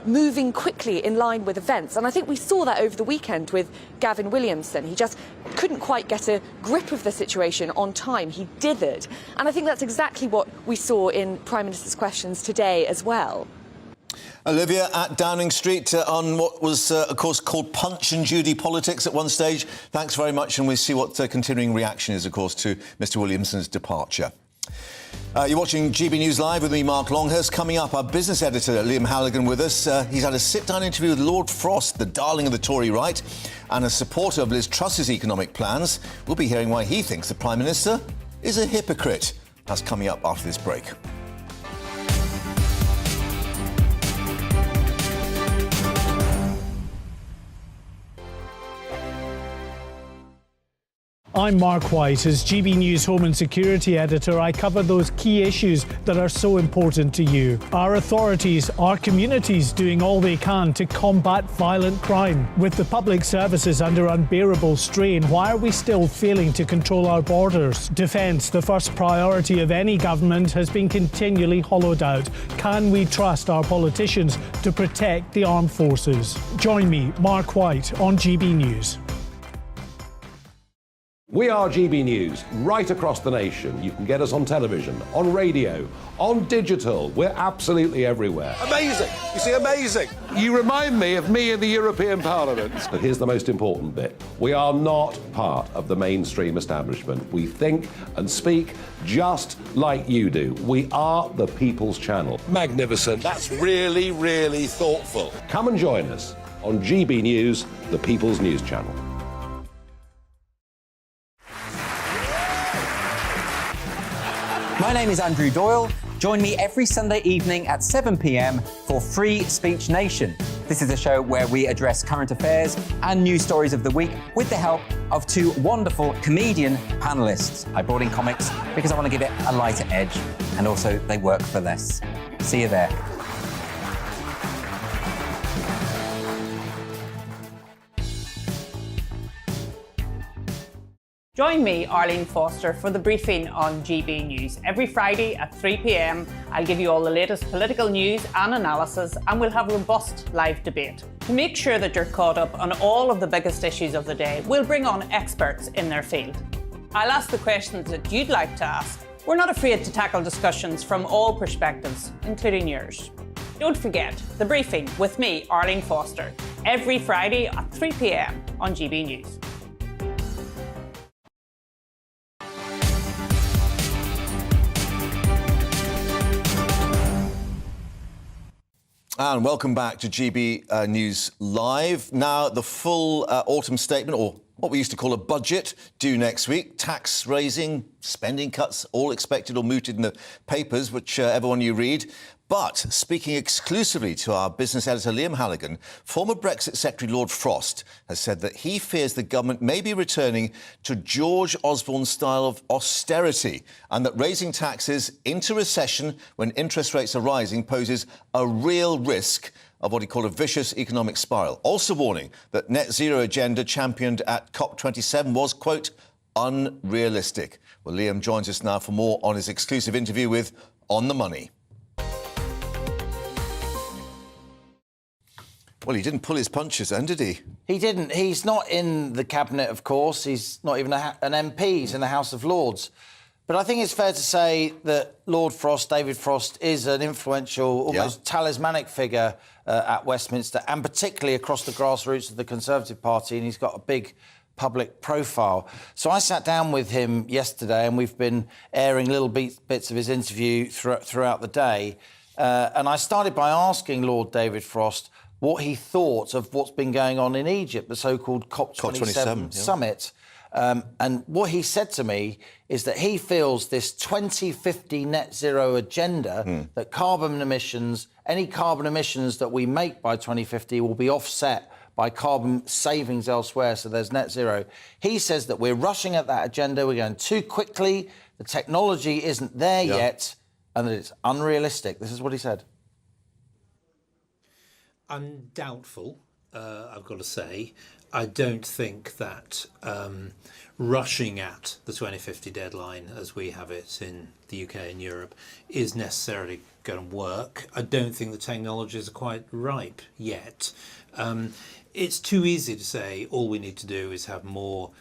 moving quickly in line with events. And I think we saw that over the weekend with Gavin Williamson. He just couldn't quite get a grip of the situation on time. He dithered. And I think that's exactly what we saw in Prime Minister's questions today as well. Olivia at Downing Street on what was, of course, called Punch and Judy politics at one stage. Thanks very much, and we'll see what continuing reaction is, of course, to Mr Williamson's departure. You're watching GB News Live with me, Mark Longhurst. Coming up, our business editor, Liam Halligan, with us. He's had a sit-down interview with Lord Frost, the darling of the Tory right, and a supporter of Liz Truss's economic plans. We'll be hearing why he thinks the Prime Minister is a hypocrite. That's coming up after this break. I'm Mark White. As GB News Home and Security Editor, I cover those key issues that are so important to you. Our authorities, our communities doing all they can to combat violent crime. With the public services under unbearable strain, why are we still failing to control our borders? Defence, the first priority of any government, has been continually hollowed out. Can we trust our politicians to protect the armed forces? Join me, Mark White, on GB News. We are GB News, right across the nation. You can get us on television, on radio, on digital. We're absolutely everywhere. Amazing! You see, amazing! You remind me of me in the European Parliament. But here's the most important bit. We are not part of the mainstream establishment. We think and speak just like you do. We are the People's Channel. Magnificent. That's really, really thoughtful. Come and join us on GB News, the People's News Channel. My name is Andrew Doyle. Join me every Sunday evening at 7 p.m. for Free Speech Nation. This is a show where we address current affairs and news stories of the week with the help of two wonderful comedian panellists. I brought in comics because I want to give it a lighter edge, and also they work for less. See you there. Join me, Arlene Foster, for the briefing on GB News. Every Friday at 3 p.m, I'll give you all the latest political news and analysis, and we'll have robust live debate. To make sure that you're caught up on all of the biggest issues of the day, we'll bring on experts in their field. I'll ask the questions that you'd like to ask. We're not afraid to tackle discussions from all perspectives, including yours. Don't forget, the briefing with me, Arlene Foster, every Friday at 3 p.m. on GB News. And welcome back to GB News Live. Now, the full autumn statement, or what we used to call a budget, due next week. Tax raising, spending cuts, all expected or mooted in the papers, whichever one you read. But speaking exclusively to our business editor, Liam Halligan, former Brexit Secretary Lord Frost has said that he fears the government may be returning to George Osborne's style of austerity and that raising taxes into recession when interest rates are rising poses a real risk of what he called a vicious economic spiral. Also warning that net zero agenda championed at COP27 was, quote, unrealistic. Well, Liam joins us now for more on his exclusive interview with On the Money. Well, he didn't pull his punches then, did he? He didn't. He's not in the cabinet, of course. He's not even an MP. He's in the House of Lords. But I think it's fair to say that Lord Frost, David Frost, is an influential, almost talismanic figure at Westminster, and particularly across the grassroots of the Conservative Party, and he's got a big public profile. So I sat down with him yesterday, and we've been airing little bits of his interview throughout the day. And I started by asking Lord David Frost what he thought of what's been going on in Egypt, the so-called COP27 summit. And what he said to me is that he feels this 2050 net zero agenda, that carbon emissions, any carbon emissions that we make by 2050 will be offset by carbon savings elsewhere, so there's net zero. He says that we're rushing at that agenda, we're going too quickly, the technology isn't there yet, and that it's unrealistic. This is what he said. I'm doubtful, I've got to say. I don't think that rushing at the 2050 deadline, as we have it in the UK and Europe, is necessarily going to work. I don't think the technologies are quite ripe yet. It's too easy to say all we need to do is have more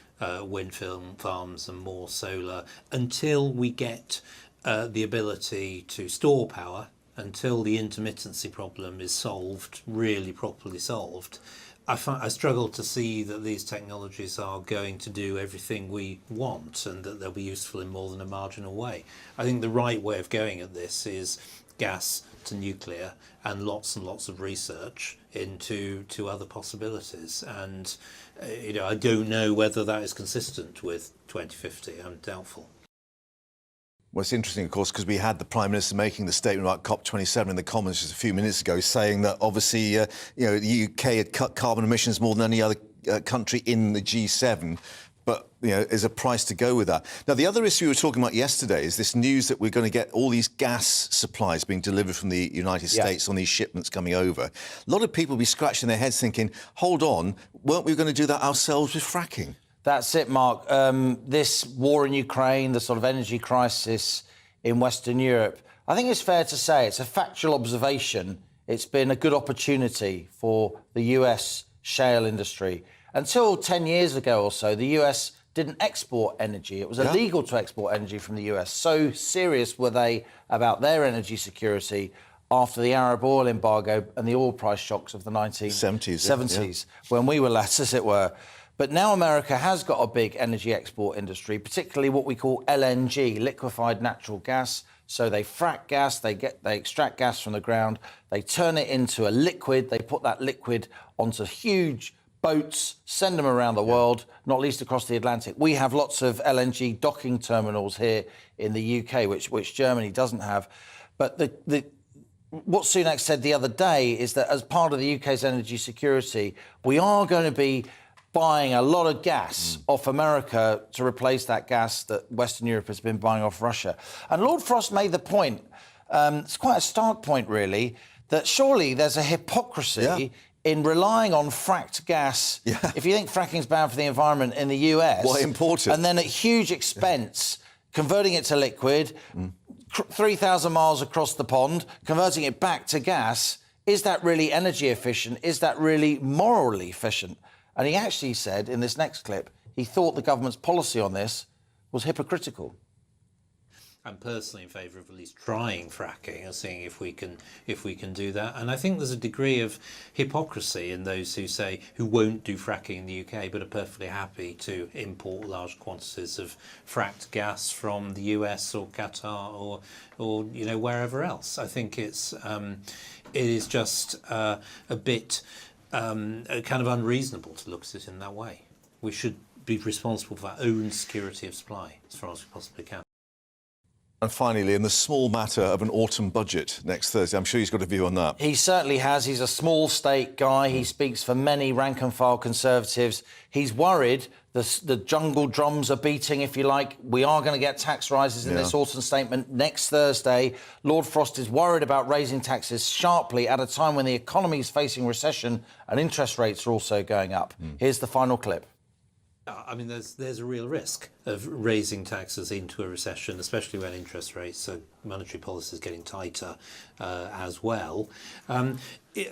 wind farms and more solar until we get the ability to store power, until the intermittency problem is solved, really properly solved. I struggle to see that these technologies are going to do everything we want and that they'll be useful in more than a marginal way. I think the right way of going at this is gas to nuclear and lots of research into other possibilities. And I don't know whether that is consistent with 2050. I'm doubtful. Well, it's interesting, of course, because we had the Prime Minister making the statement about COP27 in the Commons just a few minutes ago, saying that obviously, the UK had cut carbon emissions more than any other country in the G7. But, there's a price to go with that. Now, the other issue we were talking about yesterday is this news that we're going to get all these gas supplies being delivered from the United States on these shipments coming over. A lot of people will be scratching their heads thinking, hold on, weren't we going to do that ourselves with fracking? That's it, Mark. This war in Ukraine, the sort of energy crisis in Western Europe, I think it's fair to say it's a factual observation. It's been a good opportunity for the US shale industry. Until 10 years ago or so, the US didn't export energy. It was illegal to export energy from the US. So serious were they about their energy security after the Arab oil embargo and the oil price shocks of the 1970s, when we were lads, as it were. But now America has got a big energy export industry, particularly what we call LNG, liquefied natural gas. So they frack gas, they extract gas from the ground, they turn it into a liquid, they put that liquid onto huge boats, send them around the world, not least across the Atlantic. We have lots of LNG docking terminals here in the UK, which Germany doesn't have. But what Sunak said the other day is that as part of the UK's energy security, we are going to be buying a lot of gas off America to replace that gas that Western Europe has been buying off Russia. And Lord Frost made the point, it's quite a stark point really, that surely there's a hypocrisy in relying on fracked gas. If you think fracking's bad for the environment in the US... Why import it? And then at huge expense, converting it to liquid, 3,000 miles across the pond, converting it back to gas, is that really energy efficient? Is that really morally efficient? And he actually said in this next clip, he thought the government's policy on this was hypocritical. I'm personally in favour of at least trying fracking and seeing if we can do that. And I think there's a degree of hypocrisy in those who won't do fracking in the UK but are perfectly happy to import large quantities of fracked gas from the US or Qatar or wherever else. I think it is just a bit kind of unreasonable to look at it in that way. We should be responsible for our own security of supply as far as we possibly can. And finally, Liam, the small matter of an autumn budget next Thursday. I'm sure he's got a view on that. He certainly has. He's a small state guy. He speaks for many rank-and-file Conservatives. He's worried the jungle drums are beating, if you like. We are going to get tax rises in this autumn statement next Thursday. Lord Frost is worried about raising taxes sharply at a time when the economy is facing recession and interest rates are also going up. Here's the final clip. I mean, there's a real risk of raising taxes into a recession, especially when interest rates, so monetary policy is getting tighter as well.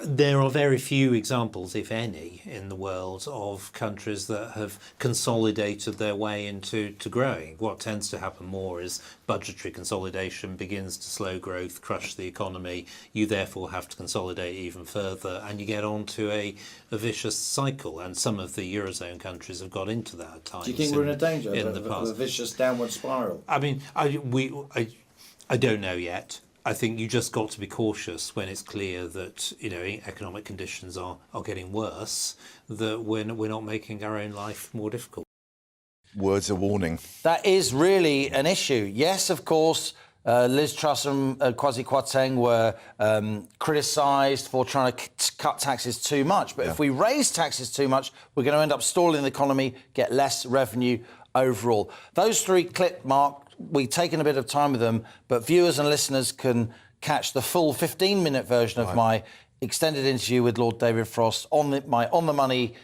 There are very few examples, if any, in the world of countries that have consolidated their way into growing. What tends to happen more is budgetary consolidation begins to slow growth, crush the economy. You therefore have to consolidate even further, and you get onto a vicious cycle. And some of the Eurozone countries have got into that at times. Do you think we're in a danger of a vicious downward spiral? I mean, I don't know yet. I think you just got to be cautious when it's clear that economic conditions are getting worse, that we're not making our own life more difficult. Words of warning. That is really an issue. Yes, of course, Liz Truss and Kwasi Kwarteng were criticised for trying to cut taxes too much. But if we raise taxes too much, we're going to end up stalling the economy, get less revenue overall. Those three clip, Mark, we've taken a bit of time with them, but viewers and listeners can catch the full 15-minute version of my extended interview with Lord David Frost on my On the Money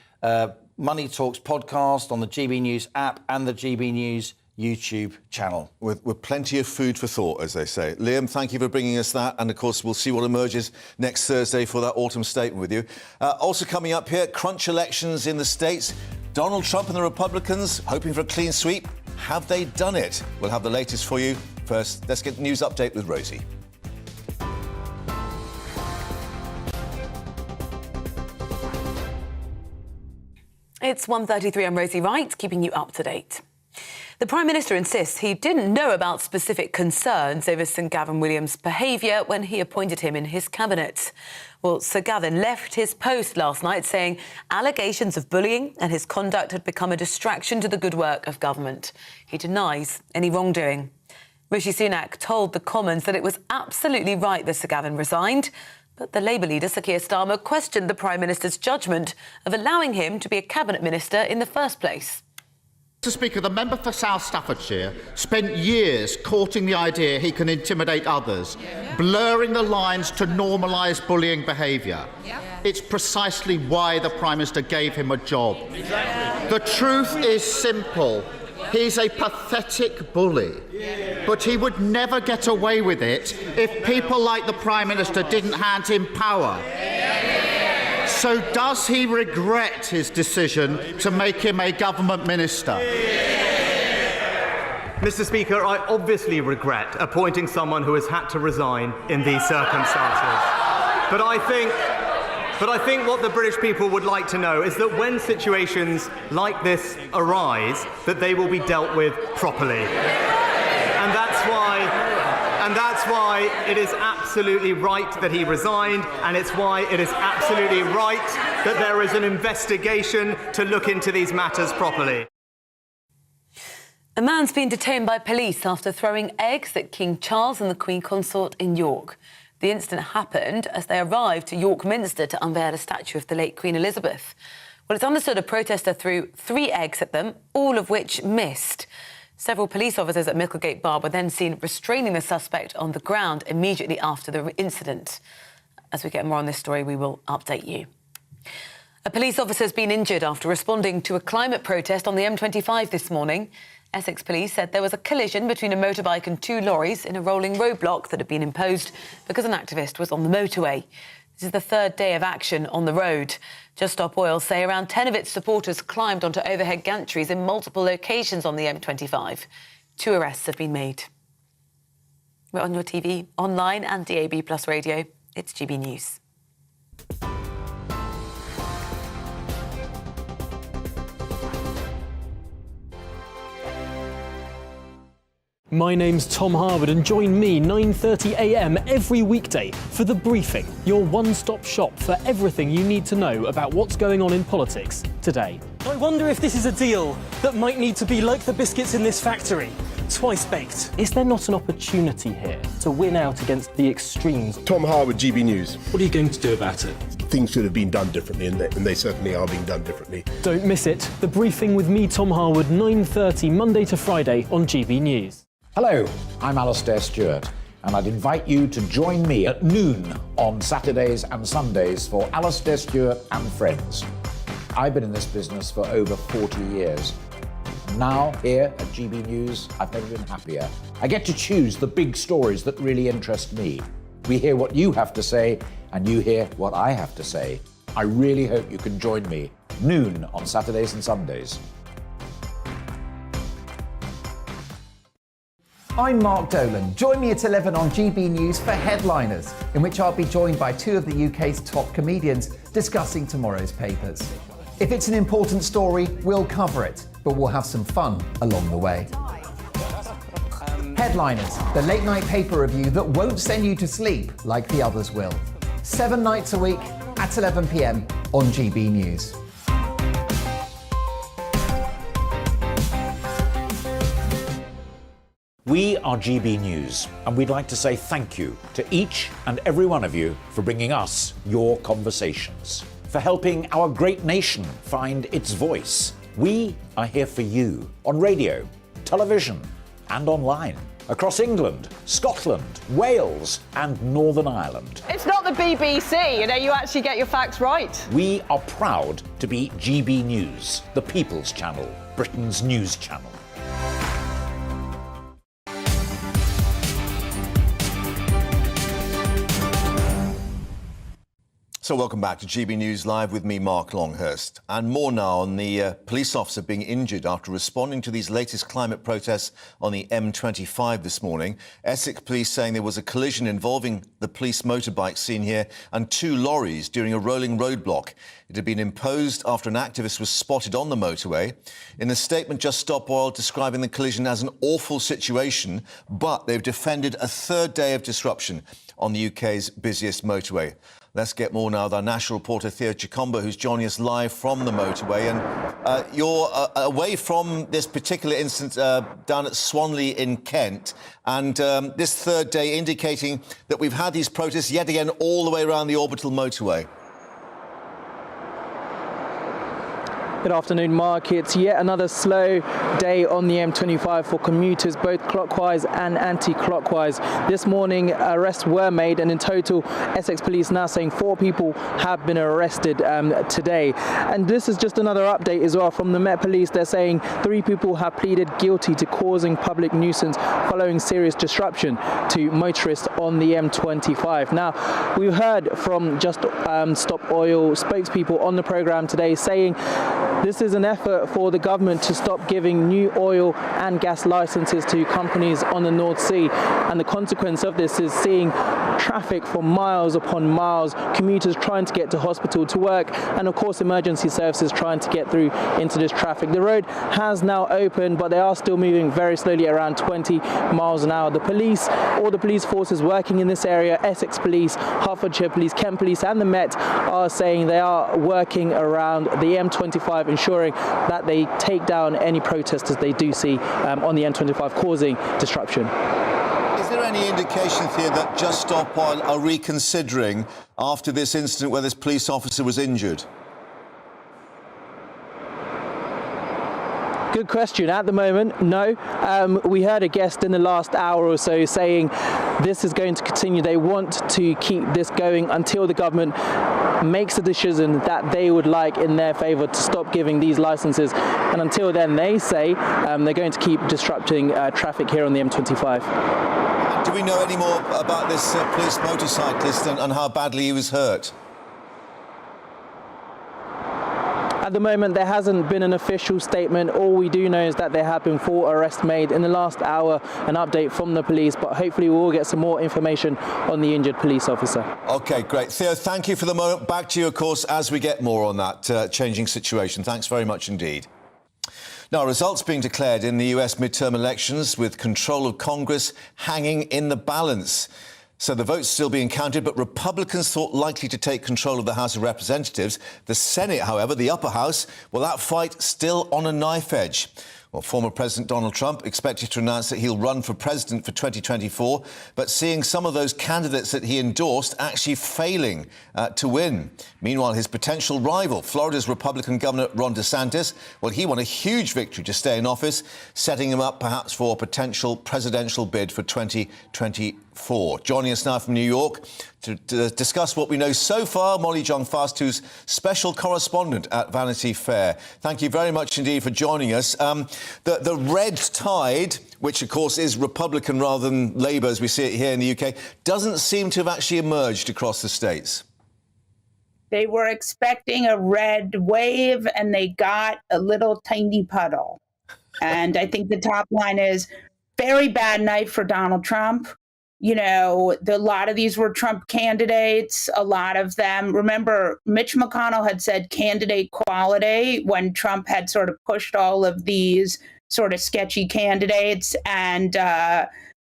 Money Talks podcast on the GB News app and the GB News YouTube channel. With plenty of food for thought, as they say. Liam, thank you for bringing us that. And, of course, we'll see what emerges next Thursday for that autumn statement with you. Also coming up here, crunch elections in the States. Donald Trump and the Republicans hoping for a clean sweep. Have they done it? We'll have the latest for you. First, let's get the news update with Rosie. It's 1:33. I'm Rosie Wright, keeping you up to date. The Prime Minister insists he didn't know about specific concerns over Sir Gavin Williamson's behaviour when he appointed him in his cabinet. Well, Sir Gavin left his post last night saying allegations of bullying and his conduct had become a distraction to the good work of government. He denies any wrongdoing. Rishi Sunak told the Commons that it was absolutely right that Sir Gavin resigned, but the Labour leader, Sir Keir Starmer, questioned the Prime Minister's judgment of allowing him to be a cabinet minister in the first place. Mr. Speaker, the member for South Staffordshire spent years courting the idea he can intimidate others, blurring the lines to normalise bullying behaviour. It's precisely why the Prime Minister gave him a job. The truth is simple. He's a pathetic bully. But he would never get away with it if people like the Prime Minister didn't hand him power. So does he regret his decision to make him a government minister? Mr. Speaker, I obviously regret appointing someone who has had to resign in these circumstances. But I think what the British people would like to know is that when situations like this arise, that they will be dealt with properly. And that's why it is absolutely right that he resigned, and it's why it is absolutely right that there is an investigation to look into these matters properly. A man's been detained by police after throwing eggs at King Charles and the Queen Consort in York. The incident happened as they arrived to York Minster to unveil a statue of the late Queen Elizabeth. Well, it's understood a protester threw 3 eggs at them, all of which missed. Several police officers at Micklegate Bar were then seen restraining the suspect on the ground immediately after the incident. As we get more on this story, we will update you. A police officer has been injured after responding to a climate protest on the M25 this morning. Essex Police said there was a collision between a motorbike and 2 lorries in a rolling roadblock that had been imposed because an activist was on the motorway. This is the 3rd day of action on the road. Just Stop Oil say around 10 of its supporters climbed onto overhead gantries in multiple locations on the M25. 2 arrests have been made. We're on your TV, online and DAB+ radio. It's GB News. My name's Tom Harwood and join me 9:30 a.m. every weekday for The Briefing, your one-stop shop for everything you need to know about what's going on in politics today. I wonder if this is a deal that might need to be like the biscuits in this factory, twice baked. Is there not an opportunity here to win out against the extremes? Tom Harwood, GB News. What are you going to do about it? Things should have been done differently, and they certainly are being done differently. Don't miss it. The Briefing with me, Tom Harwood, 9:30 Monday to Friday on GB News. Hello, I'm Alastair Stewart, and I'd invite you to join me at noon on Saturdays and Sundays for Alastair Stewart and Friends. I've been in this business for over 40 years. Now, here at GB News, I've never been happier. I get to choose the big stories that really interest me. We hear what you have to say, and you hear what I have to say. I really hope you can join me, noon on Saturdays and Sundays. I'm Mark Dolan. Join me at 11 on GB News for Headliners, in which I'll be joined by 2 of the UK's top comedians discussing tomorrow's papers. If it's an important story, we'll cover it, but we'll have some fun along the way. Headliners, the late-night paper review that won't send you to sleep like the others will. 7 nights a week at 11 p.m. on GB News. We are GB News, and we'd like to say thank you to each and every one of you for bringing us your conversations, for helping our great nation find its voice. We are here for you on radio, television, and online, across England, Scotland, Wales, and Northern Ireland. It's not the BBC, you actually get your facts right. We are proud to be GB News, the People's Channel, Britain's news channel. So welcome back to GB News Live with me, Mark Longhurst. And more now on the police officer being injured after responding to these latest climate protests on the M25 this morning. Essex Police saying there was a collision involving the police motorbike seen here and 2 lorries during a rolling roadblock. It had been imposed after an activist was spotted on the motorway. In a statement, Just Stop Oil describing the collision as an awful situation, but they've defended a 3rd day of disruption on the UK's busiest motorway. Let's get more now with our national reporter, Theo Chikomba, who's joining us live from the motorway. And you're away from this particular incident down at Swanley in Kent. And this 3rd day indicating that we've had these protests yet again all the way around the orbital motorway. Good afternoon, Mark. It's yet another slow day on the M25 for commuters, both clockwise and anti-clockwise. This morning, arrests were made, and in total, Essex Police now saying 4 people have been arrested today. And this is just another update as well from the Met Police. They're saying 3 people have pleaded guilty to causing public nuisance following serious disruption to motorists on the M25. Now, we've heard from Just Stop Oil spokespeople on the programme today saying this is an effort for the government to stop giving new oil and gas licenses to companies on the North Sea. And the consequence of this is seeing traffic for miles upon miles, commuters trying to get to hospital, to work, and of course emergency services trying to get through into this traffic. The road has now opened, but they are still moving very slowly, around 20 miles an hour. The police, all the police forces working in this area, Essex Police, Hertfordshire Police, Kent Police and the Met are saying they are working around the M25, ensuring that they take down any protesters they do see on the M25 causing disruption. Is there any indication here that Just Stop Oil are reconsidering after this incident where this police officer was injured? Good question. At the moment, no. We heard a guest in the last hour or so saying this is going to continue. They want to keep this going until the government makes a decision that they would like in their favour to stop giving these licences. And until then, they say they're going to keep disrupting traffic here on the M25. Do we know any more about this police motorcyclist and how badly he was hurt? At the moment, there hasn't been an official statement. All we do know is that there have been 4 arrests made in the last hour, an update from the police, but hopefully we'll get some more information on the injured police officer. OK, great. Theo, thank you for the moment. Back to you, of course, as we get more on that changing situation. Thanks very much indeed. Now, results being declared in the US midterm elections with control of Congress hanging in the balance. So the votes still being counted, but Republicans thought likely to take control of the House of Representatives. The Senate, however, the upper house, well, that fight still on a knife edge. Well, former President Donald Trump expected to announce that he'll run for president for 2024, but seeing some of those candidates that he endorsed actually failing to win. Meanwhile, his potential rival, Florida's Republican Governor Ron DeSantis, well, he won a huge victory to stay in office, setting him up perhaps for a potential presidential bid for 2024. Joining us now from New York to discuss what we know so far, Molly Jong-Fast, who's special correspondent at Vanity Fair. Thank you very much indeed for joining us. The red tide, which of course is Republican rather than Labour as we see it here in the UK, doesn't seem to have actually emerged across the states. They were expecting a red wave and they got a little tiny puddle. And I think the top line is very bad night for Donald Trump. You know, a lot of these were Trump candidates, a lot of them. Remember, Mitch McConnell had said candidate quality when Trump had sort of pushed all of these sort of sketchy candidates, and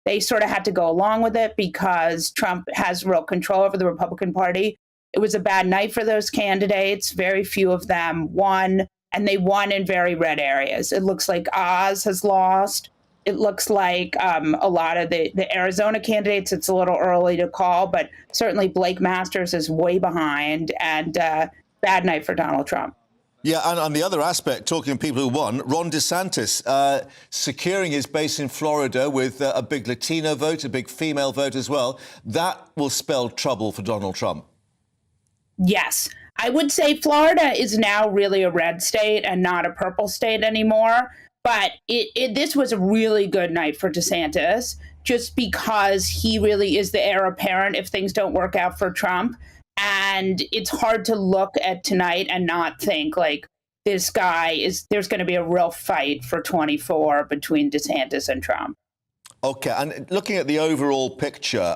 they sort of had to go along with it because Trump has real control over the Republican Party. It was a bad night for those candidates. Very few of them won, and they won in very red areas. It looks like Oz has lost. It looks like a lot of the Arizona candidates, it's a little early to call, but certainly Blake Masters is way behind, and bad night for Donald Trump. Yeah, and on the other aspect, talking to people who won, Ron DeSantis securing his base in Florida with a big Latino vote, a big female vote as well. That will spell trouble for Donald Trump. Yes. I would say Florida is now really a red state and not a purple state anymore. But this was a really good night for DeSantis, just because he really is the heir apparent if things don't work out for Trump. And it's hard to look at tonight and not think like there's going to be a real fight for 24 between DeSantis and Trump. OK, and looking at the overall picture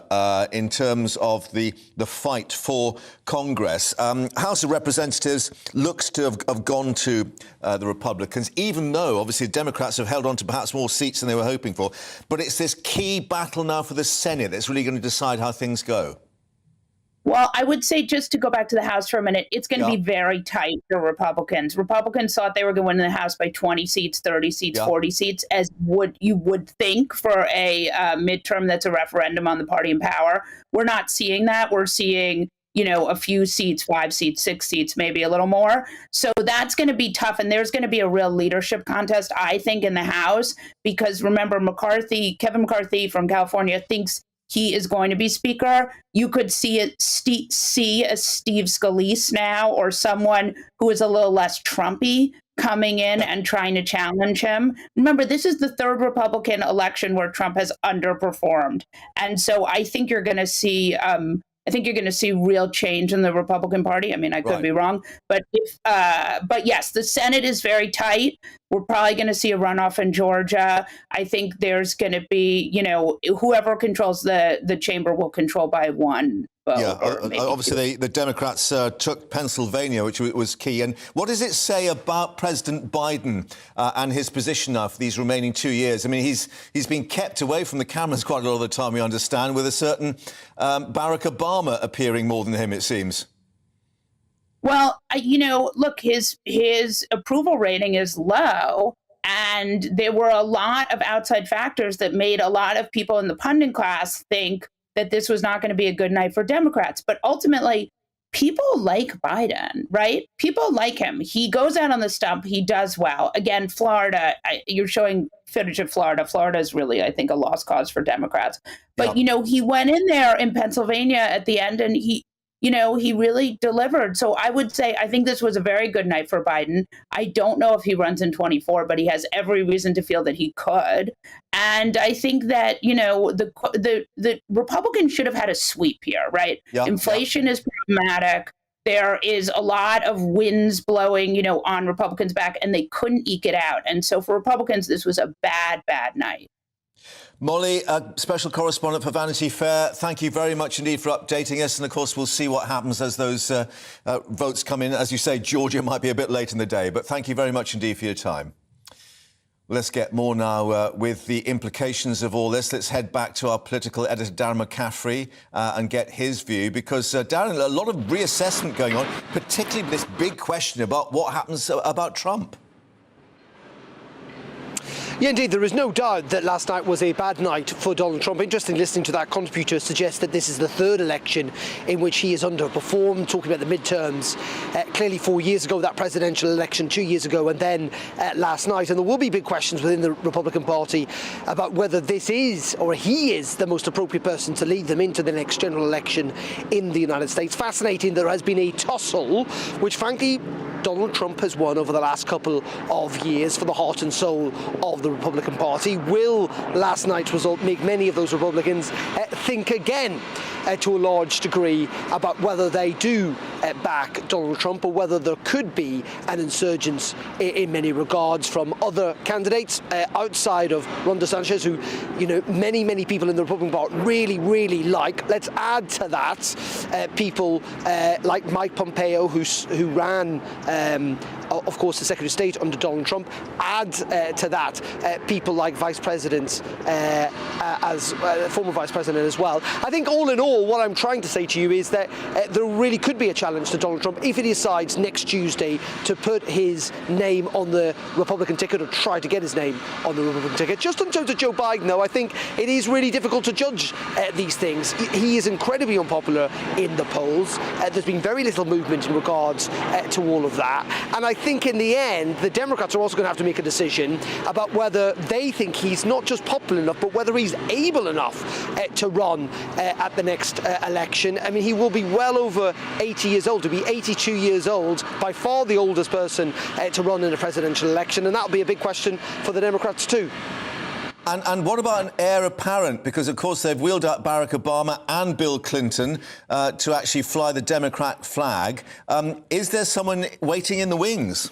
in terms of the fight for Congress, House of Representatives looks to have gone to the Republicans, even though, obviously, the Democrats have held on to perhaps more seats than they were hoping for. But it's this key battle now for the Senate that's really going to decide how things go. Well, I would say, just to go back to the House for a minute, it's going to be very tight for Republicans. Republicans thought they were going to win the House by 20 seats, 30 seats, 40 seats, as you would think for a midterm that's a referendum on the party in power. We're not seeing that. We're seeing, you know, a few seats, 5 seats, 6 seats, maybe a little more. So that's going to be tough. And there's going to be a real leadership contest, I think, in the House, because remember, Kevin McCarthy from California thinks he is going to be speaker. You could see a Steve Scalise now, or someone who is a little less Trumpy, coming in and trying to challenge him. Remember, this is the third Republican election where Trump has underperformed. And so I think you're going to see real change in the Republican Party. I mean, I could be wrong, but yes, the Senate is very tight. We're probably going to see a runoff in Georgia. I think there's going to be, you know, whoever controls the chamber will control by one vote. Yeah, obviously the Democrats took Pennsylvania, which was key. And what does it say about President Biden and his position now for these remaining 2 years? I mean, he's been kept away from the cameras quite a lot of the time, we understand, with a certain Barack Obama appearing more than him, it seems. Well, you know, look, his approval rating is low, and there were a lot of outside factors that made a lot of people in the pundit class think that this was not going to be a good night for Democrats. But ultimately, people like Biden, right? People like him. He goes out on the stump. He does well. Again, Florida, you're showing footage of Florida. Florida is really, I think, a lost cause for Democrats. But, he went in there in Pennsylvania at the end and he really delivered. So I would say, I think this was a very good night for Biden. I don't know if he runs in 24, but he has every reason to feel that he could. And I think that, the Republicans should have had a sweep here, right? Inflation is problematic. There is a lot of winds blowing, on Republicans' back, and they couldn't eke it out. And so for Republicans, this was a bad, bad night. Molly, special correspondent for Vanity Fair, thank you very much indeed for updating us. And of course, we'll see what happens as those votes come in. As you say, Georgia might be a bit late in the day, but thank you very much indeed for your time. Let's get more now with the implications of all this. Let's head back to our political editor, Darren McCaffrey, and get his view. Because, Darren, a lot of reassessment going on, particularly with this big question about what happens about Trump. Yeah, indeed, there is no doubt that last night was a bad night for Donald Trump. Interesting listening to that contributor suggest that this is the third election in which he has underperformed, talking about the midterms. Clearly 4 years ago, that presidential election 2 years ago, and then last night. And there will be big questions within the Republican Party about whether this is, or he is, the most appropriate person to lead them into the next general election in the United States. Fascinating, there has been a tussle, which frankly, Donald Trump has won over the last couple of years for the heart and soul of the Republican Party. Will last night's result make many of those Republicans think again to a large degree about whether they do back Donald Trump, or whether there could be an insurgence in many regards from other candidates outside of Ron DeSantis, who, many people in the Republican Party really like. Let's add to that people like Mike Pompeo, who ran, of course, the Secretary of State under Donald Trump. Add to that people like Vice President, as former Vice President as well. I think all in all, what I'm trying to say to you is that there really could be a challenge to Donald Trump if he decides next Tuesday to put his name on the Republican ticket, or try to get his name on the Republican ticket. Just in terms of Joe Biden, though, I think it is really difficult to judge these things. He is incredibly unpopular in the polls. There's been very little movement in regards to all of that. And I think in the end, the Democrats are also going to have to make a decision about whether they think he's not just popular enough, but whether he's able enough to run at the next election. I mean, he will be well over 80 years old, to be 82 years old, by far the oldest person to run in a presidential election, and that'll be a big question for the Democrats too. And what about an heir apparent? Because, of course, they've wheeled out Barack Obama and Bill Clinton to actually fly the Democrat flag. Is there someone waiting in the wings?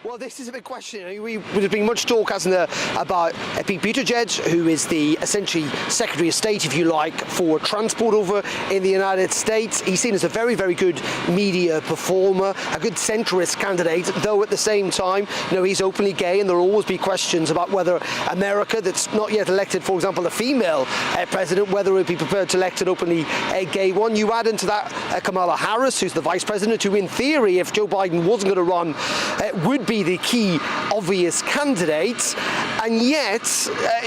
Well, this is a big question. There's been much talk, hasn't there, about Pete Buttigieg, who is the essentially Secretary of State, if you like, for transport over in the United States. He's seen as a very, very good media performer, a good centrist candidate, though at the same time, he's openly gay, and there will always be questions about whether America, that's not yet elected, for example, a female president, whether it would be prepared to elect an openly gay one. You add into that Kamala Harris, who's the vice president, who in theory, if Joe Biden wasn't going to run, would be the key obvious candidate, and yet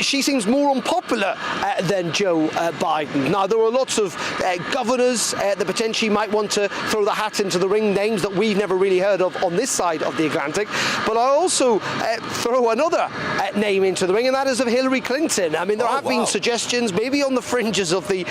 she seems more unpopular than Joe Biden. Now, there are lots of governors that potentially might want to throw the hat into the ring, names that we've never really heard of on this side of the Atlantic, but I also throw another name into the ring, and that is of Hillary Clinton. I mean, there have been suggestions, maybe on the fringes of the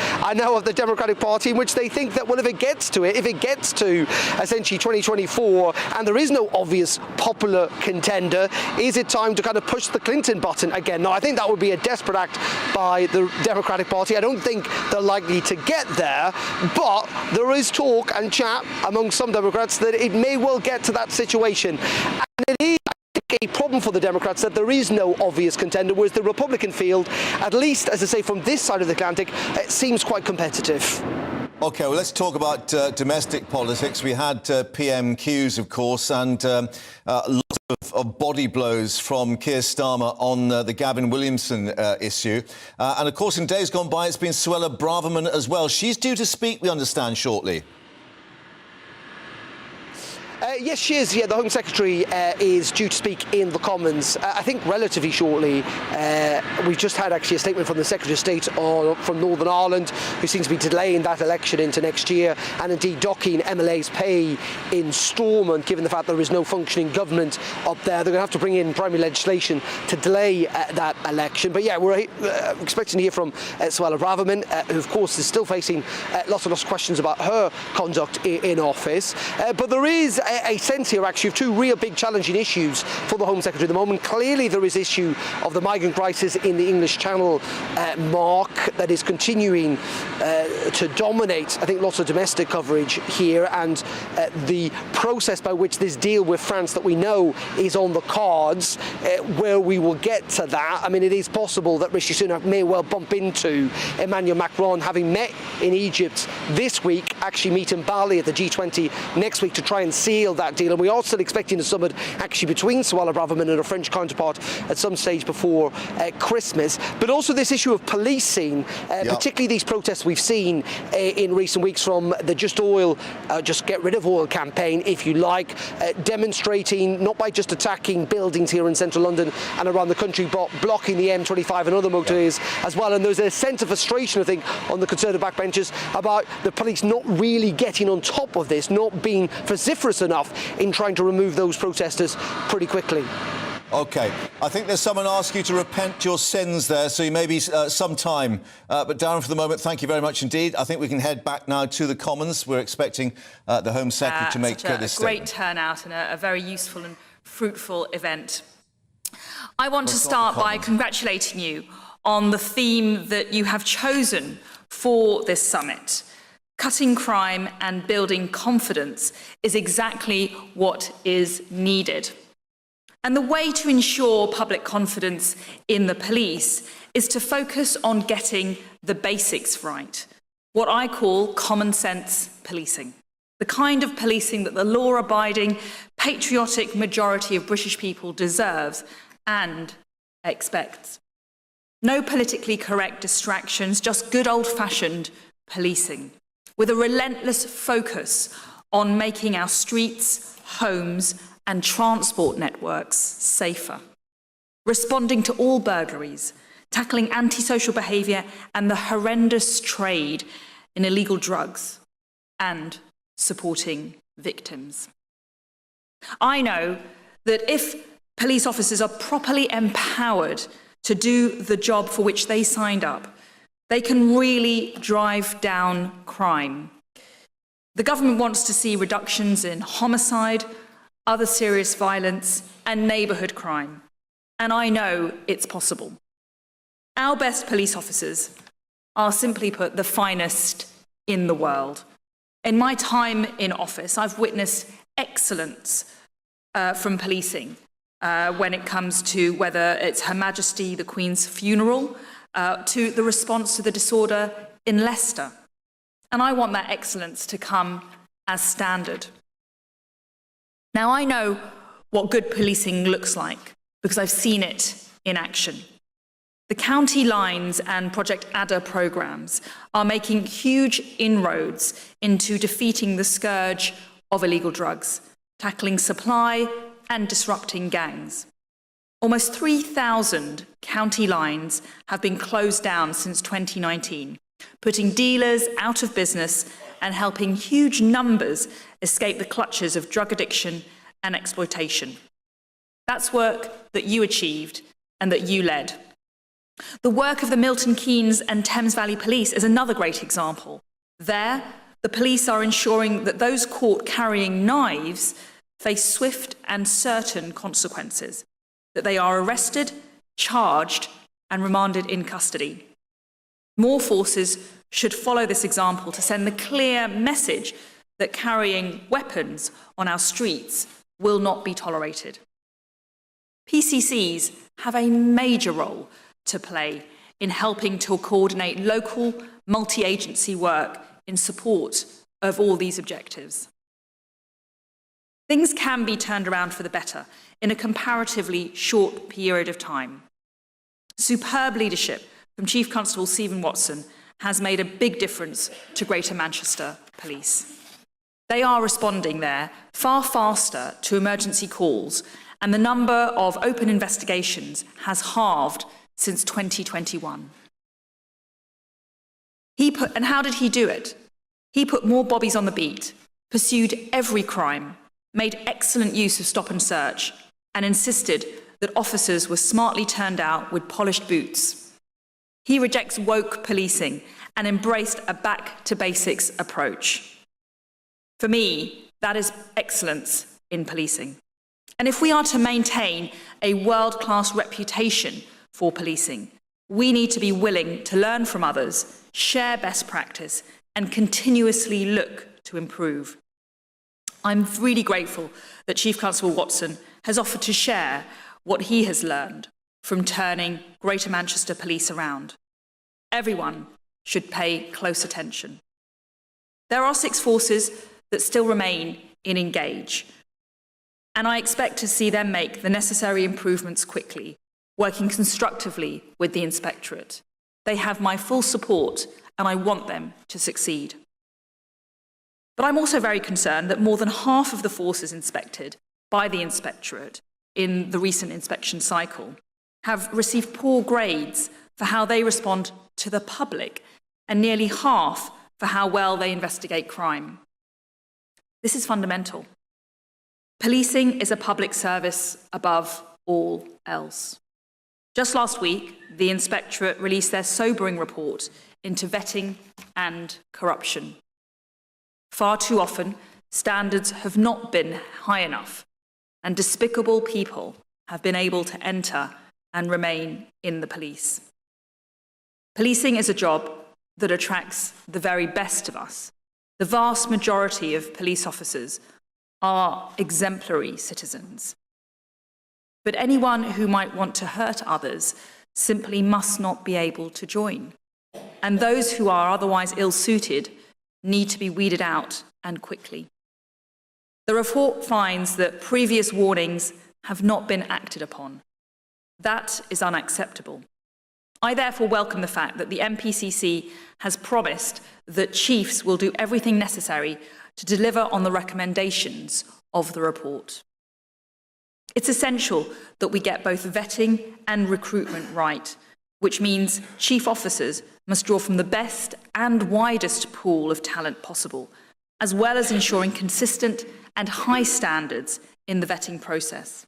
Democratic Party, in which they think that, well, if it gets to essentially 2024, and there is no obvious popular contender, is it time to kind of push the Clinton button again? Now, I think that would be a desperate act by the Democratic Party. I don't think they're likely to get there, but there is talk and chat among some Democrats that it may well get to that situation. And it is a problem for the Democrats that there is no obvious contender, whereas the Republican field, at least, as I say, from this side of the Atlantic, it seems quite competitive. OK, well, let's talk about domestic politics. We had PMQs, of course, and lots of body blows from Keir Starmer on the Gavin Williamson issue. And, of course, in days gone by, it's been Suella Braverman as well. She's due to speak, we understand, shortly. Yes, she is. Yeah, the Home Secretary is due to speak in the Commons, I think relatively shortly. We've just had actually a statement from the Secretary of State from Northern Ireland, who seems to be delaying that election into next year, and indeed docking MLA's pay in Stormont, given the fact there is no functioning government up there. They're going to have to bring in primary legislation to delay that election. But yeah, we're expecting to hear from Suella Braverman, who of course is still facing lots of questions about her conduct in office. But there is a sense here actually of two real big challenging issues for the Home Secretary at the moment. Clearly there is issue of the migrant crisis in the English Channel mark that is continuing to dominate, I think, lots of domestic coverage here, and the process by which this deal with France that we know is on the cards, where we will get to that. I mean, it is possible that Rishi Sunak may well bump into Emmanuel Macron, having met in Egypt this week, actually meet in Bali at the G20 next week to try and seal that deal. And we are still expecting a summit actually between Suella Braverman and her French counterpart at some stage before Christmas. But also this issue of policing, particularly these protests we've seen in recent weeks from the Just Oil, Just Get Rid of Oil campaign, if you like, demonstrating not by just attacking buildings here in central London and around the country, but blocking the M25 and other motorways as well. And there's a sense of frustration, I think, on the Conservative backbenchers about the police not really getting on top of this, not being vociferous enough in trying to remove those protesters pretty quickly. OK. I think there's someone asking you to repent your sins there, so you may be some time. But Darren, for the moment, thank you very much indeed. I think we can head back now to the Commons. We're expecting the Home Secretary to make this statement. A great turnout and a very useful and fruitful event. I want to start by congratulating you on the theme that you have chosen for this summit. Cutting crime and building confidence is exactly what is needed. And the way to ensure public confidence in the police is to focus on getting the basics right, what I call common sense policing, the kind of policing that the law-abiding, patriotic majority of British people deserves and expects. No politically correct distractions, just good old-fashioned policing, with a relentless focus on making our streets, homes, and transport networks safer, responding to all burglaries, tackling antisocial behaviour and the horrendous trade in illegal drugs, and supporting victims. I know that if police officers are properly empowered to do the job for which they signed up, they can really drive down crime. The government wants to see reductions in homicide, other serious violence, and neighbourhood crime. And I know it's possible. Our best police officers are, simply put, the finest in the world. In my time in office, I've witnessed excellence from policing when it comes to whether it's Her Majesty the Queen's funeral, to the response to the disorder in Leicester. And I want that excellence to come as standard. Now, I know what good policing looks like because I've seen it in action. The County Lines and Project Adder programmes are making huge inroads into defeating the scourge of illegal drugs, tackling supply and disrupting gangs. Almost 3,000 county lines have been closed down since 2019, putting dealers out of business and helping huge numbers escape the clutches of drug addiction and exploitation. That's work that you achieved and that you led. The work of the Milton Keynes and Thames Valley Police is another great example. There, the police are ensuring that those caught carrying knives face swift and certain consequences, that they are arrested, charged, and remanded in custody. More forces should follow this example to send the clear message that carrying weapons on our streets will not be tolerated. PCCs have a major role to play in helping to coordinate local multi-agency work in support of all these objectives. Things can be turned around for the better in a comparatively short period of time. Superb leadership from Chief Constable Stephen Watson has made a big difference to Greater Manchester Police. They are responding there far faster to emergency calls, and the number of open investigations has halved since 2021. And how did he do it? He put more bobbies on the beat, pursued every crime, made excellent use of stop and search, and insisted that officers were smartly turned out with polished boots. He rejects woke policing and embraced a back-to-basics approach. For me, that is excellence in policing. And if we are to maintain a world-class reputation for policing, we need to be willing to learn from others, share best practice, and continuously look to improve. I'm really grateful that Chief Constable Watson has offered to share what he has learned from turning Greater Manchester Police around. Everyone should pay close attention. There are 6 forces that still remain in Engage, and I expect to see them make the necessary improvements quickly, working constructively with the Inspectorate. They have my full support, and I want them to succeed. But I'm also very concerned that more than half of the forces inspected by the Inspectorate in the recent inspection cycle have received poor grades for how they respond to the public, and nearly half for how well they investigate crime. This is fundamental. Policing is a public service above all else. Just last week, the Inspectorate released their sobering report into vetting and corruption. Far too often, standards have not been high enough, and despicable people have been able to enter and remain in the police. Policing is a job that attracts the very best of us. The vast majority of police officers are exemplary citizens. But anyone who might want to hurt others simply must not be able to join. And those who are otherwise ill-suited need to be weeded out, and quickly. The report finds that previous warnings have not been acted upon. That is unacceptable. I therefore welcome the fact that the MPCC has promised that chiefs will do everything necessary to deliver on the recommendations of the report. It's essential that we get both vetting and recruitment right, which means chief officers must draw from the best and widest pool of talent possible, as well as ensuring consistent and high standards in the vetting process.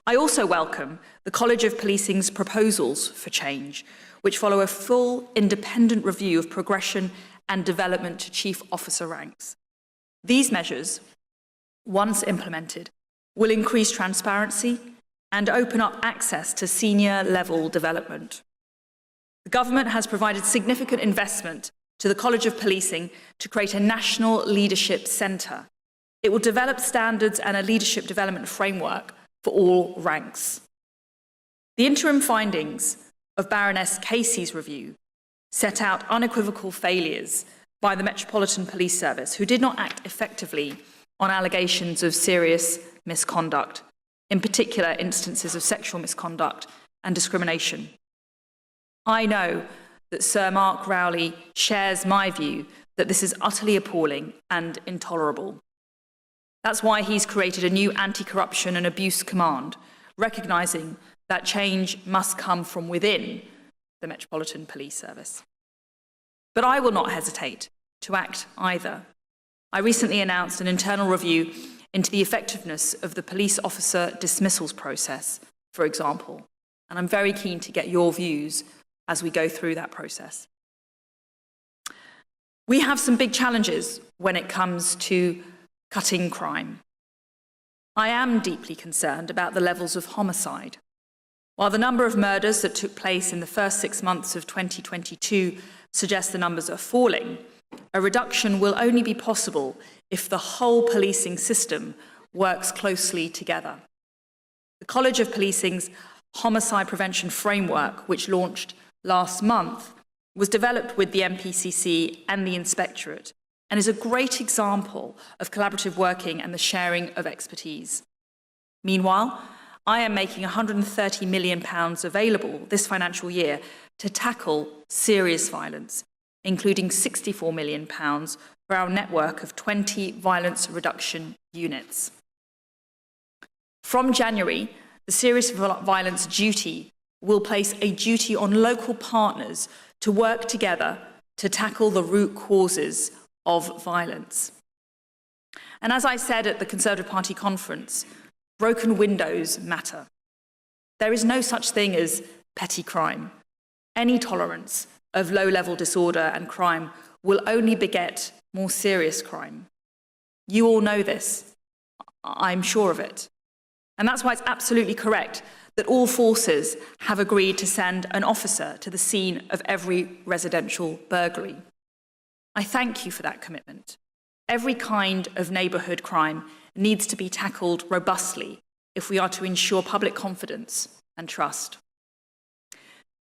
I also welcome the College of Policing's proposals for change, which follow a full independent review of progression and development to chief officer ranks. These measures, once implemented, will increase transparency and open up access to senior level development. The government has provided significant investment to the College of Policing to create a national leadership centre. It will develop standards and a leadership development framework for all ranks. The interim findings of Baroness Casey's review set out unequivocal failures by the Metropolitan Police Service, who did not act effectively on allegations of serious misconduct, in particular instances of sexual misconduct and discrimination. I know that Sir Mark Rowley shares my view that this is utterly appalling and intolerable. That's why he's created a new anti-corruption and abuse command, recognising that change must come from within the Metropolitan Police Service. But I will not hesitate to act either. I recently announced an internal review into the effectiveness of the police officer dismissals process, for example, and I'm very keen to get your views as we go through that process. We have some big challenges when it comes to cutting crime. I am deeply concerned about the levels of homicide. While the number of murders that took place in the first 6 months of 2022 suggests the numbers are falling, a reduction will only be possible if the whole policing system works closely together. The College of Policing's Homicide Prevention Framework, which launched last month, was developed with the MPCC and the Inspectorate, and is a great example of collaborative working and the sharing of expertise. Meanwhile, I am making £130 million available this financial year to tackle serious violence, including £64 million for our network of 20 violence reduction units. From January, the Serious Violence Duty will place a duty on local partners to work together to tackle the root causes of violence. And as I said at the Conservative Party conference, broken windows matter. There is no such thing as petty crime. Any tolerance of low-level disorder and crime will only beget more serious crime. You all know this. I'm sure of it. And that's why it's absolutely correct that all forces have agreed to send an officer to the scene of every residential burglary. I thank you for that commitment. Every kind of neighbourhood crime needs to be tackled robustly if we are to ensure public confidence and trust.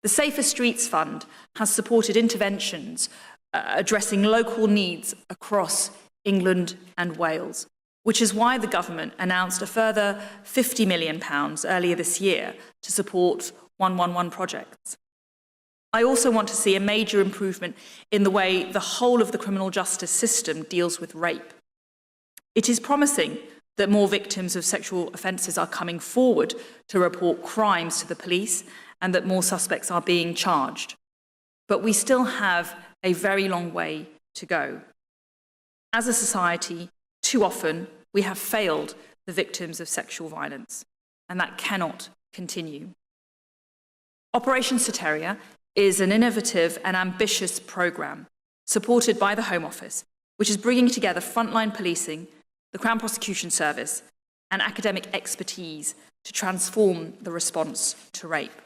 The Safer Streets Fund has supported interventions addressing local needs across England and Wales, which is why the government announced a further £50 million earlier this year to support 111 projects. I also want to see a major improvement in the way the whole of the criminal justice system deals with rape. It is promising that more victims of sexual offences are coming forward to report crimes to the police and that more suspects are being charged. But we still have a very long way to go. As a society, too often we have failed the victims of sexual violence, and that cannot continue. Operation Soteria is an innovative and ambitious programme supported by the Home Office, which is bringing together frontline policing, the Crown Prosecution Service, and academic expertise to transform the response to rape.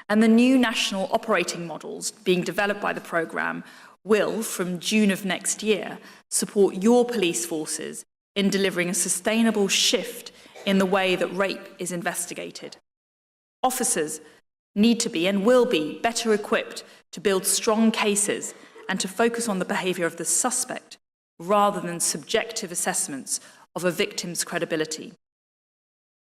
And the new national operating models being developed by the programme will, from June of next year, support your police forces in delivering a sustainable shift in the way that rape is investigated. Officers need to be and will be better equipped to build strong cases and to focus on the behaviour of the suspect rather than subjective assessments of a victim's credibility.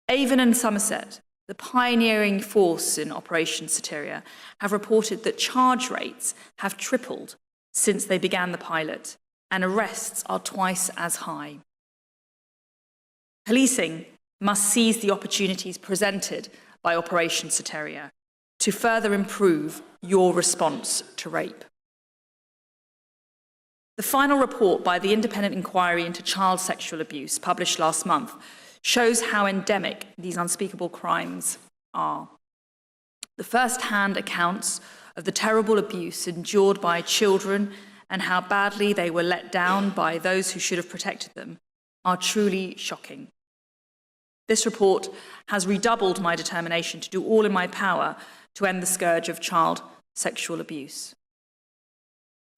Avon and Somerset, the pioneering force in Operation Soteria, have reported that charge rates have tripled since they began the pilot, and arrests are twice as high. Policing must seize the opportunities presented by Operation Soteria to further improve your response to rape. The final report by the Independent Inquiry into Child Sexual Abuse, published last month, shows how endemic these unspeakable crimes are. The first-hand accounts of the terrible abuse endured by children and how badly they were let down by those who should have protected them are truly shocking. This report has redoubled my determination to do all in my power to end the scourge of child sexual abuse.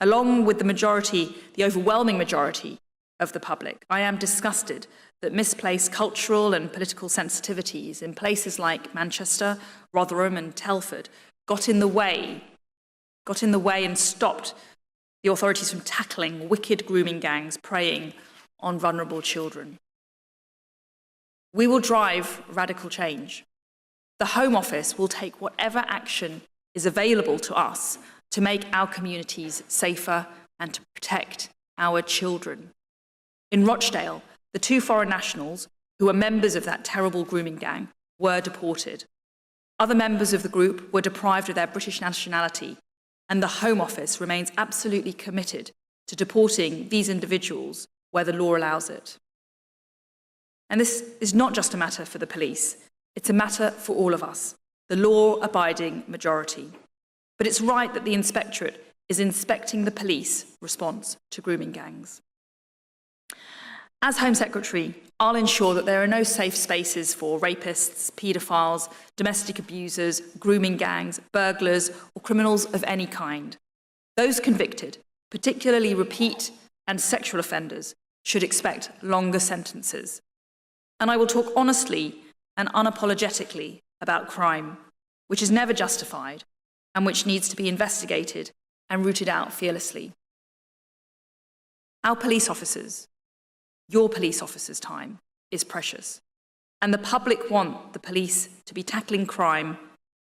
Along with the overwhelming majority of the public, I am disgusted that misplaced cultural and political sensitivities in places like Manchester, Rotherham and Telford got in the way and stopped the authorities from tackling wicked grooming gangs preying on vulnerable children. We will drive radical change. The Home Office will take whatever action is available to us to make our communities safer and to protect our children. In Rochdale, the 2 foreign nationals who were members of that terrible grooming gang were deported. Other members of the group were deprived of their British nationality, and the Home Office remains absolutely committed to deporting these individuals where the law allows it. And this is not just a matter for the police, it's a matter for all of us, the law-abiding majority. But it's right that the Inspectorate is inspecting the police response to grooming gangs. As Home Secretary, I'll ensure that there are no safe spaces for rapists, paedophiles, domestic abusers, grooming gangs, burglars, or criminals of any kind. Those convicted, particularly repeat and sexual offenders, should expect longer sentences. And I will talk honestly and unapologetically about crime, which is never justified and which needs to be investigated and rooted out fearlessly. Our police officers, your police officers' time is precious, and the public want the police to be tackling crime,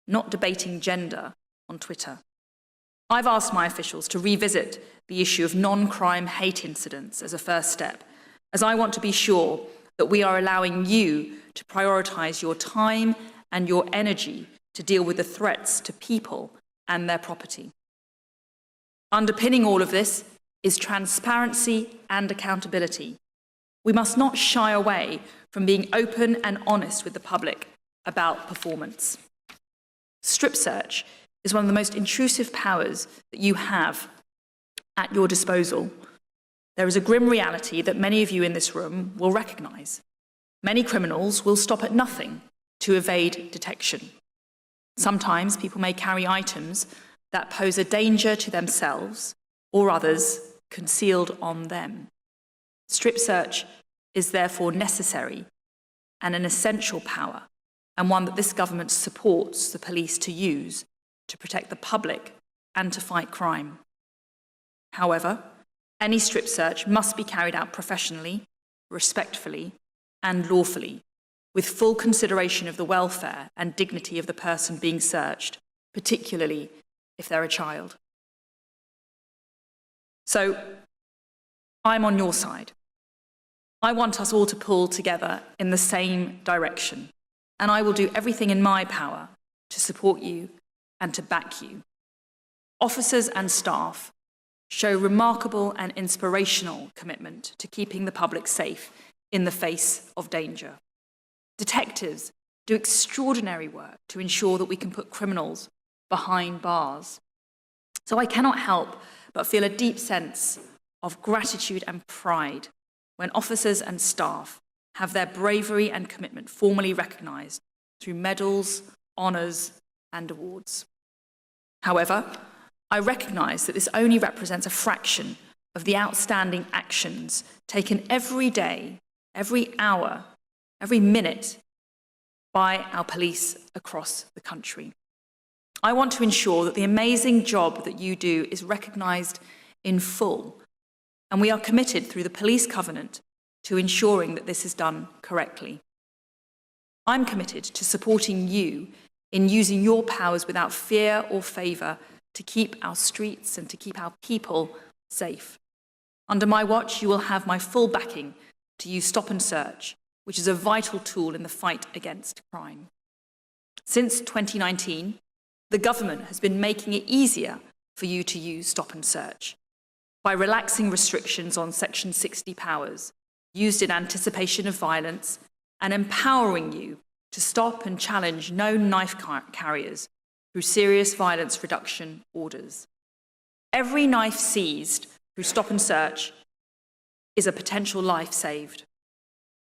not debating gender on Twitter. I've asked my officials to revisit the issue of non-crime hate incidents as a first step, as I want to be sure that we are allowing you to prioritise your time and your energy to deal with the threats to people and their property. Underpinning all of this is transparency and accountability. We must not shy away from being open and honest with the public about performance. Strip search is one of the most intrusive powers that you have at your disposal. There is a grim reality that many of you in this room will recognise. Many criminals will stop at nothing to evade detection. Sometimes people may carry items that pose a danger to themselves or others concealed on them. Strip search is therefore necessary and an essential power, and one that this government supports the police to use to protect the public and to fight crime. However, any strip search must be carried out professionally, respectfully, and lawfully, with full consideration of the welfare and dignity of the person being searched, particularly if they're a child. So, I'm on your side. I want us all to pull together in the same direction, and I will do everything in my power to support you and to back you. Officers and staff show remarkable and inspirational commitment to keeping the public safe in the face of danger. Detectives do extraordinary work to ensure that we can put criminals behind bars. So I cannot help but feel a deep sense of gratitude and pride when officers and staff have their bravery and commitment formally recognised through medals, honours and awards. However, I recognise that this only represents a fraction of the outstanding actions taken every day, every hour, every minute by our police across the country. I want to ensure that the amazing job that you do is recognised in full, and we are committed through the Police Covenant to ensuring that this is done correctly. I'm committed to supporting you in using your powers without fear or favour to keep our streets and to keep our people safe. Under my watch, you will have my full backing to use stop and search, which is a vital tool in the fight against crime. Since 2019, the government has been making it easier for you to use stop and search by relaxing restrictions on Section 60 powers used in anticipation of violence and empowering you to stop and challenge known knife carriers through serious violence reduction orders. Every knife seized through stop and search is a potential life saved.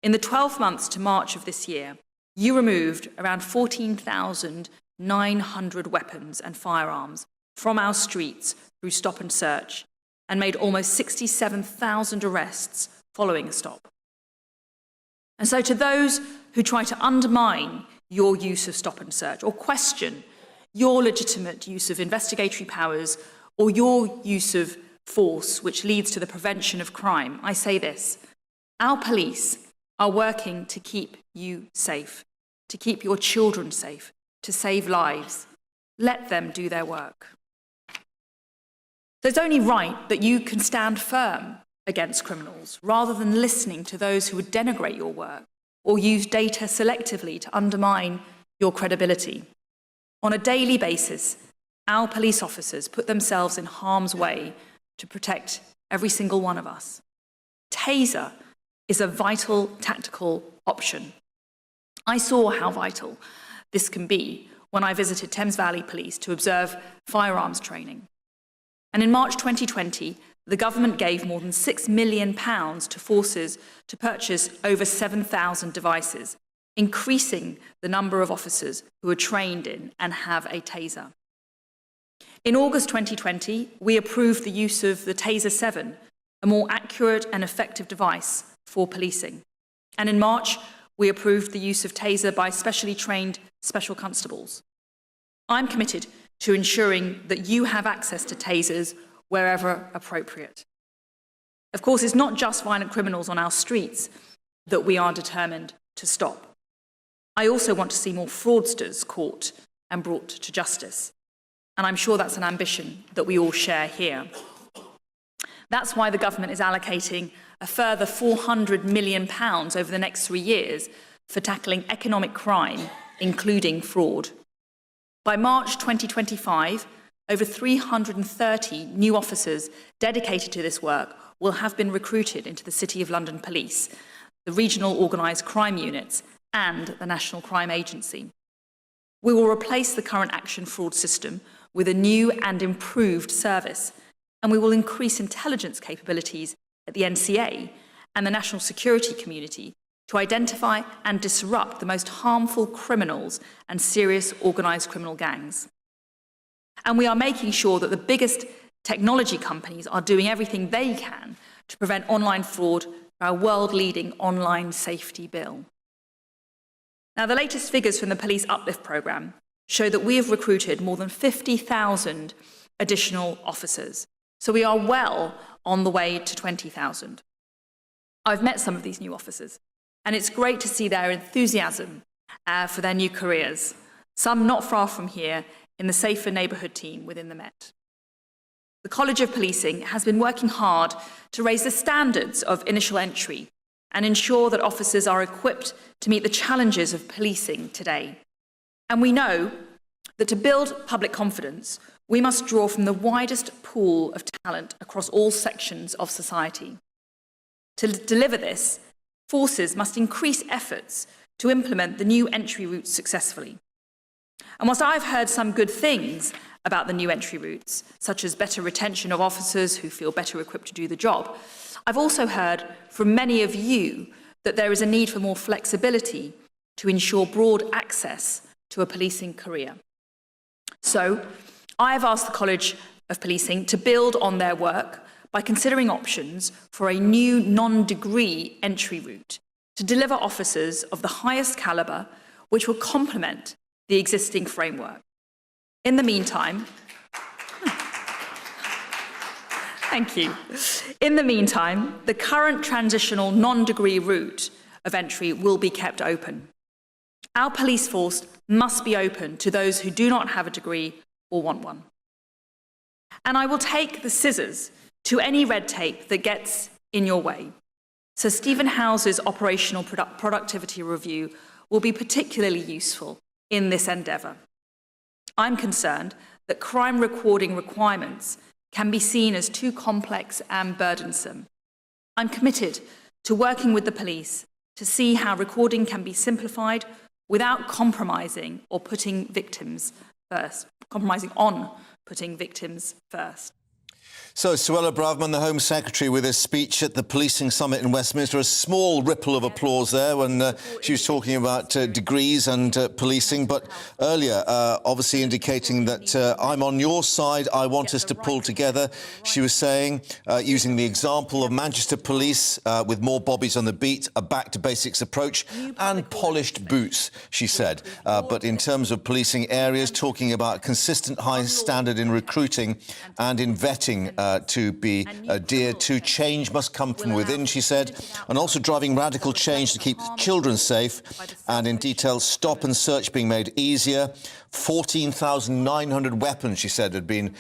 In the 12 months to March of this year, you removed around 14,900 weapons and firearms from our streets through stop and search and made almost 67,000 arrests following a stop. And so to those who try to undermine your use of stop and search or question your legitimate use of investigatory powers or your use of force which leads to the prevention of crime, I say this: our police are working to keep you safe, to keep your children safe, to save lives. Let them do their work. So it's only right that you can stand firm against criminals rather than listening to those who would denigrate your work or use data selectively to undermine your credibility. On a daily basis, our police officers put themselves in harm's way to protect every single one of us. Taser is a vital tactical option. I saw how vital this can be when I visited Thames Valley Police to observe firearms training. And in March 2020, the government gave more than £6 million to forces to purchase over 7,000 devices, increasing the number of officers who are trained in and have a taser. In August 2020, we approved the use of the Taser 7, a more accurate and effective device for policing. And in March, we approved the use of Taser by specially trained special constables. I'm committed to ensuring that you have access to Tasers wherever appropriate. Of course, it's not just violent criminals on our streets that we are determined to stop. I also want to see more fraudsters caught and brought to justice. And I'm sure that's an ambition that we all share here. That's why the government is allocating a further £400 million over the next 3 years for tackling economic crime, including fraud. By March 2025, over 330 new officers dedicated to this work will have been recruited into the City of London Police, the regional organised crime units, and the National Crime Agency. We will replace the current action fraud system with a new and improved service, and we will increase intelligence capabilities at the NCA and the national security community to identify and disrupt the most harmful criminals and serious organised criminal gangs. And we are making sure that the biggest technology companies are doing everything they can to prevent online fraud through our world-leading online safety bill. Now, the latest figures from the Police Uplift programme show that we have recruited more than 50,000 additional officers. So we are well on the way to 20,000. I've met some of these new officers, and it's great to see their enthusiasm for their new careers, some not far from here in the Safer Neighbourhood team within the Met. The College of Policing has been working hard to raise the standards of initial entry and ensure that officers are equipped to meet the challenges of policing today. And we know that to build public confidence, we must draw from the widest pool of talent across all sections of society. To deliver this, forces must increase efforts to implement the new entry routes successfully. And whilst I've heard some good things about the new entry routes, such as better retention of officers who feel better equipped to do the job, I've also heard from many of you that there is a need for more flexibility to ensure broad access to a policing career. So, I have asked the College of Policing to build on their work by considering options for a new non-degree entry route to deliver officers of the highest calibre, which will complement the existing framework. In the meantime, thank you. In the meantime, the current transitional non-degree route of entry will be kept open. Our police force must be open to those who do not have a degree or want one. And I will take the scissors to any red tape that gets in your way. So Stephen House's operational productivity review will be particularly useful in this endeavour. I'm concerned that crime recording requirements can be seen as too complex and burdensome. I'm committed to working with the police to see how recording can be simplified without compromising on putting victims first. So, Suella Braverman, the Home Secretary, with a speech at the Policing Summit in Westminster. A small ripple of applause there when she was talking about degrees and policing. But earlier, obviously indicating that I'm on your side, I want us to pull together. She was saying, using the example of Manchester Police with more bobbies on the beat, a back-to-basics approach and polished boots, she said. But in terms of policing areas, talking about consistent high standard in recruiting and in vetting to be adhered to. Change must come from within, she said, and also driving radical change to keep children safe, and in detail, stop and search being made easier. 14,900 weapons, she said, had been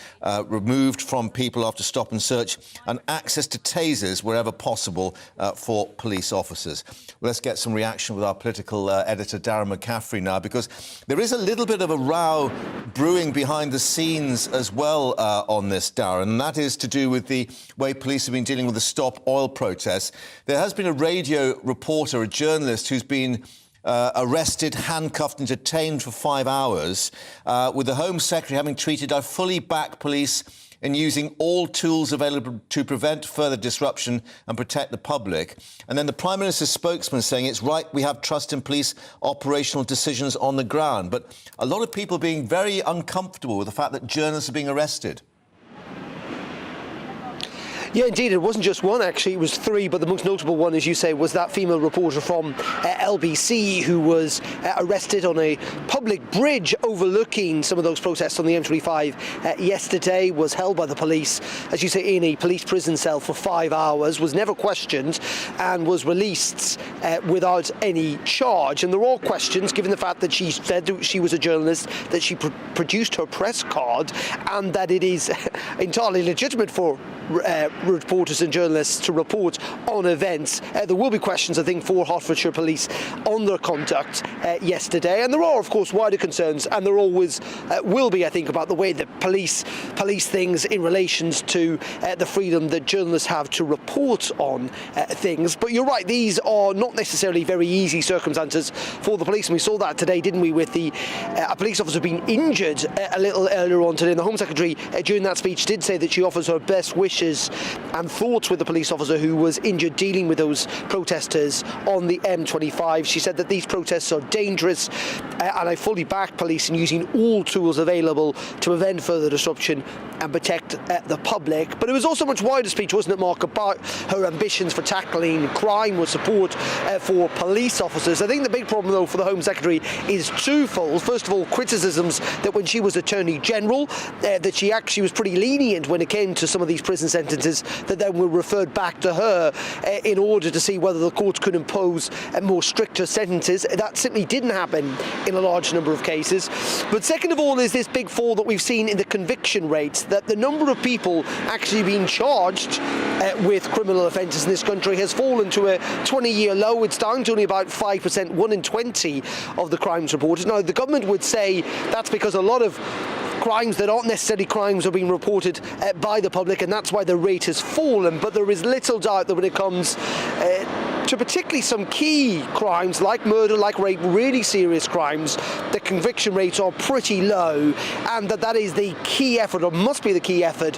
removed from people after stop and search, and access to tasers wherever possible for police officers. Well, let's get some reaction with our political editor, Darren McCaffrey, now, because there is a little bit of a row brewing behind the scenes as well on this, Darren, and that is to do with the way police have been dealing with the Stop Oil protests. There has been a radio reporter, a journalist, who's been arrested, handcuffed and detained for 5 hours, with the Home Secretary having tweeted, "I fully back police in using all tools available to prevent further disruption and protect the public." And then the Prime Minister's spokesman saying it's right, we have trust in police operational decisions on the ground. But a lot of people being very uncomfortable with the fact that journalists are being arrested. Yeah, indeed. It wasn't just one, actually. It was three, but the most notable one, as you say, was that female reporter from LBC who was arrested on a public bridge overlooking some of those protests on the M25 yesterday, was held by the police, as you say, in a police prison cell for 5 hours, was never questioned, and was released without any charge. And there are questions, given the fact that she said that she was a journalist, that she produced her press card, and that it is entirely legitimate for reporters and journalists to report on events. There will be questions, I think, for Hertfordshire Police on their conduct yesterday, and there are, of course, wider concerns, and there always will be, I think, about the way that police things in relation to the freedom that journalists have to report on things. But you're right, these are not necessarily very easy circumstances for the police, and we saw that today, didn't we, with a police officer being injured a little earlier on today. And the Home Secretary, during that speech, did say that she offers her best wishes and thoughts with the police officer who was injured dealing with those protesters on the M25. She said that these protests are dangerous, and I fully back police in using all tools available to prevent further disruption and protect the public. But it was also a much wider speech, wasn't it, Mark, about her ambitions for tackling crime with support for police officers. I think the big problem, though, for the Home Secretary is twofold. First of all, criticisms that when she was Attorney General, that she actually was pretty lenient when it came to some of these prison sentences that then were referred back to her in order to see whether the courts could impose more stricter sentences. That simply didn't happen in a large number of cases. But second of all is this big fall that we've seen in the conviction rates, that the number of people actually being charged with criminal offences in this country has fallen to a 20-year low. It's down to only about 5%, 1 in 20 of the crimes reported. Now, the government would say that's because a lot of crimes that aren't necessarily crimes are being reported by the public, and that's why the rate has fallen. But there is little doubt that when it comes to particularly some key crimes like murder, like rape, really serious crimes, the conviction rates are pretty low, and that is the key effort, or must be the key effort,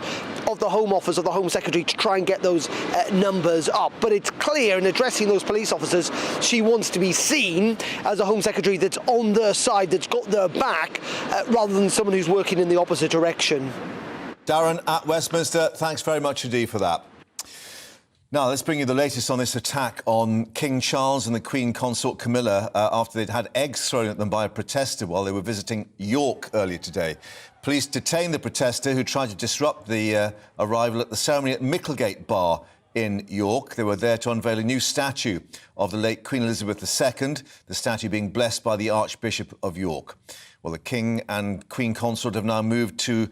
of the Home Office, of the Home Secretary, to try and get those numbers up. But it's clear in addressing those police officers, she wants to be seen as a Home Secretary that's on their side, that's got their back, rather than someone who's working in the opposite direction. Darren at Westminster, thanks very much indeed for that. Now, let's bring you the latest on this attack on King Charles and the Queen Consort Camilla after they'd had eggs thrown at them by a protester while they were visiting York earlier today. Police detained the protester who tried to disrupt the arrival at the ceremony at Micklegate Bar in York. They were there to unveil a new statue of the late Queen Elizabeth II, the statue being blessed by the Archbishop of York. Well, the King and Queen Consort have now moved to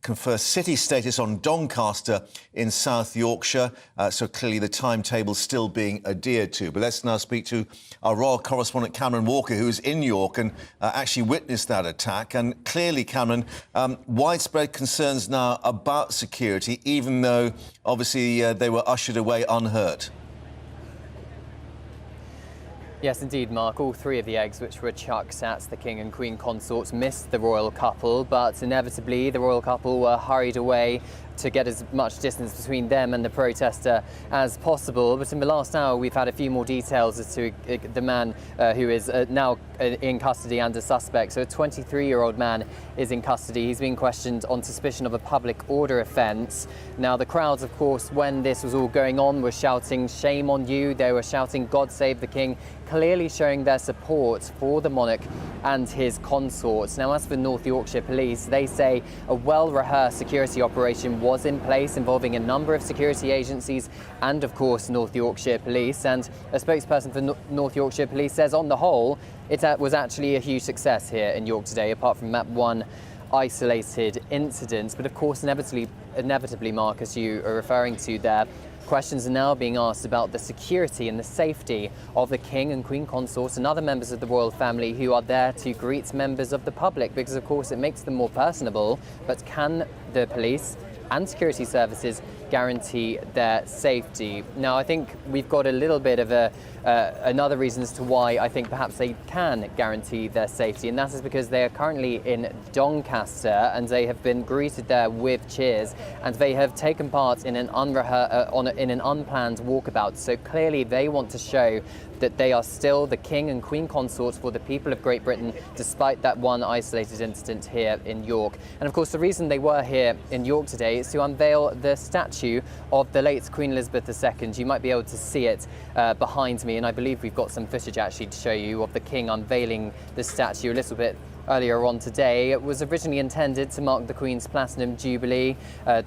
confer city status on Doncaster in South Yorkshire, so clearly the timetable's still being adhered to. But let's now speak to our royal correspondent Cameron Walker, who is in York and actually witnessed that attack. And clearly, Cameron, widespread concerns now about security, even though obviously they were ushered away unhurt. Yes, indeed, Mark. All three of the eggs which were chucked at the King and Queen consorts missed the royal couple, but inevitably the royal couple were hurried away to get as much distance between them and the protester as possible. But in the last hour, we've had a few more details as to the man who is now in custody and a suspect. So a 23-year-old man is in custody. He's being questioned on suspicion of a public order offence. Now, the crowds, of course, when this was all going on, were shouting, "Shame on you." They were shouting, "God save the King," clearly showing their support for the monarch and his consorts. Now, as for North Yorkshire Police, they say a well-rehearsed security operation was in place involving a number of security agencies and, of course, North Yorkshire Police. And a spokesperson for North Yorkshire Police says, on the whole, it was actually a huge success here in York today, apart from that one isolated incident. But, of course, inevitably, Mark, as you are referring to there, questions are now being asked about the security and the safety of the King and Queen consorts and other members of the royal family who are there to greet members of the public, because, of course, it makes them more personable. But can the police and security services guarantee their safety? Now, I think we've got a little bit of another reason as to why I think perhaps they can guarantee their safety, and that is because they are currently in Doncaster and they have been greeted there with cheers, and they have taken part in an unplanned walkabout. So clearly they want to show that they are still the King and Queen consorts for the people of Great Britain, despite that one isolated incident here in York. And of course, the reason they were here in York today is to unveil the statue of the late Queen Elizabeth II. You might be able to see it behind me, and I believe we've got some footage actually to show you of the King unveiling the statue a little bit earlier on today. It was originally intended to mark the Queen's Platinum Jubilee,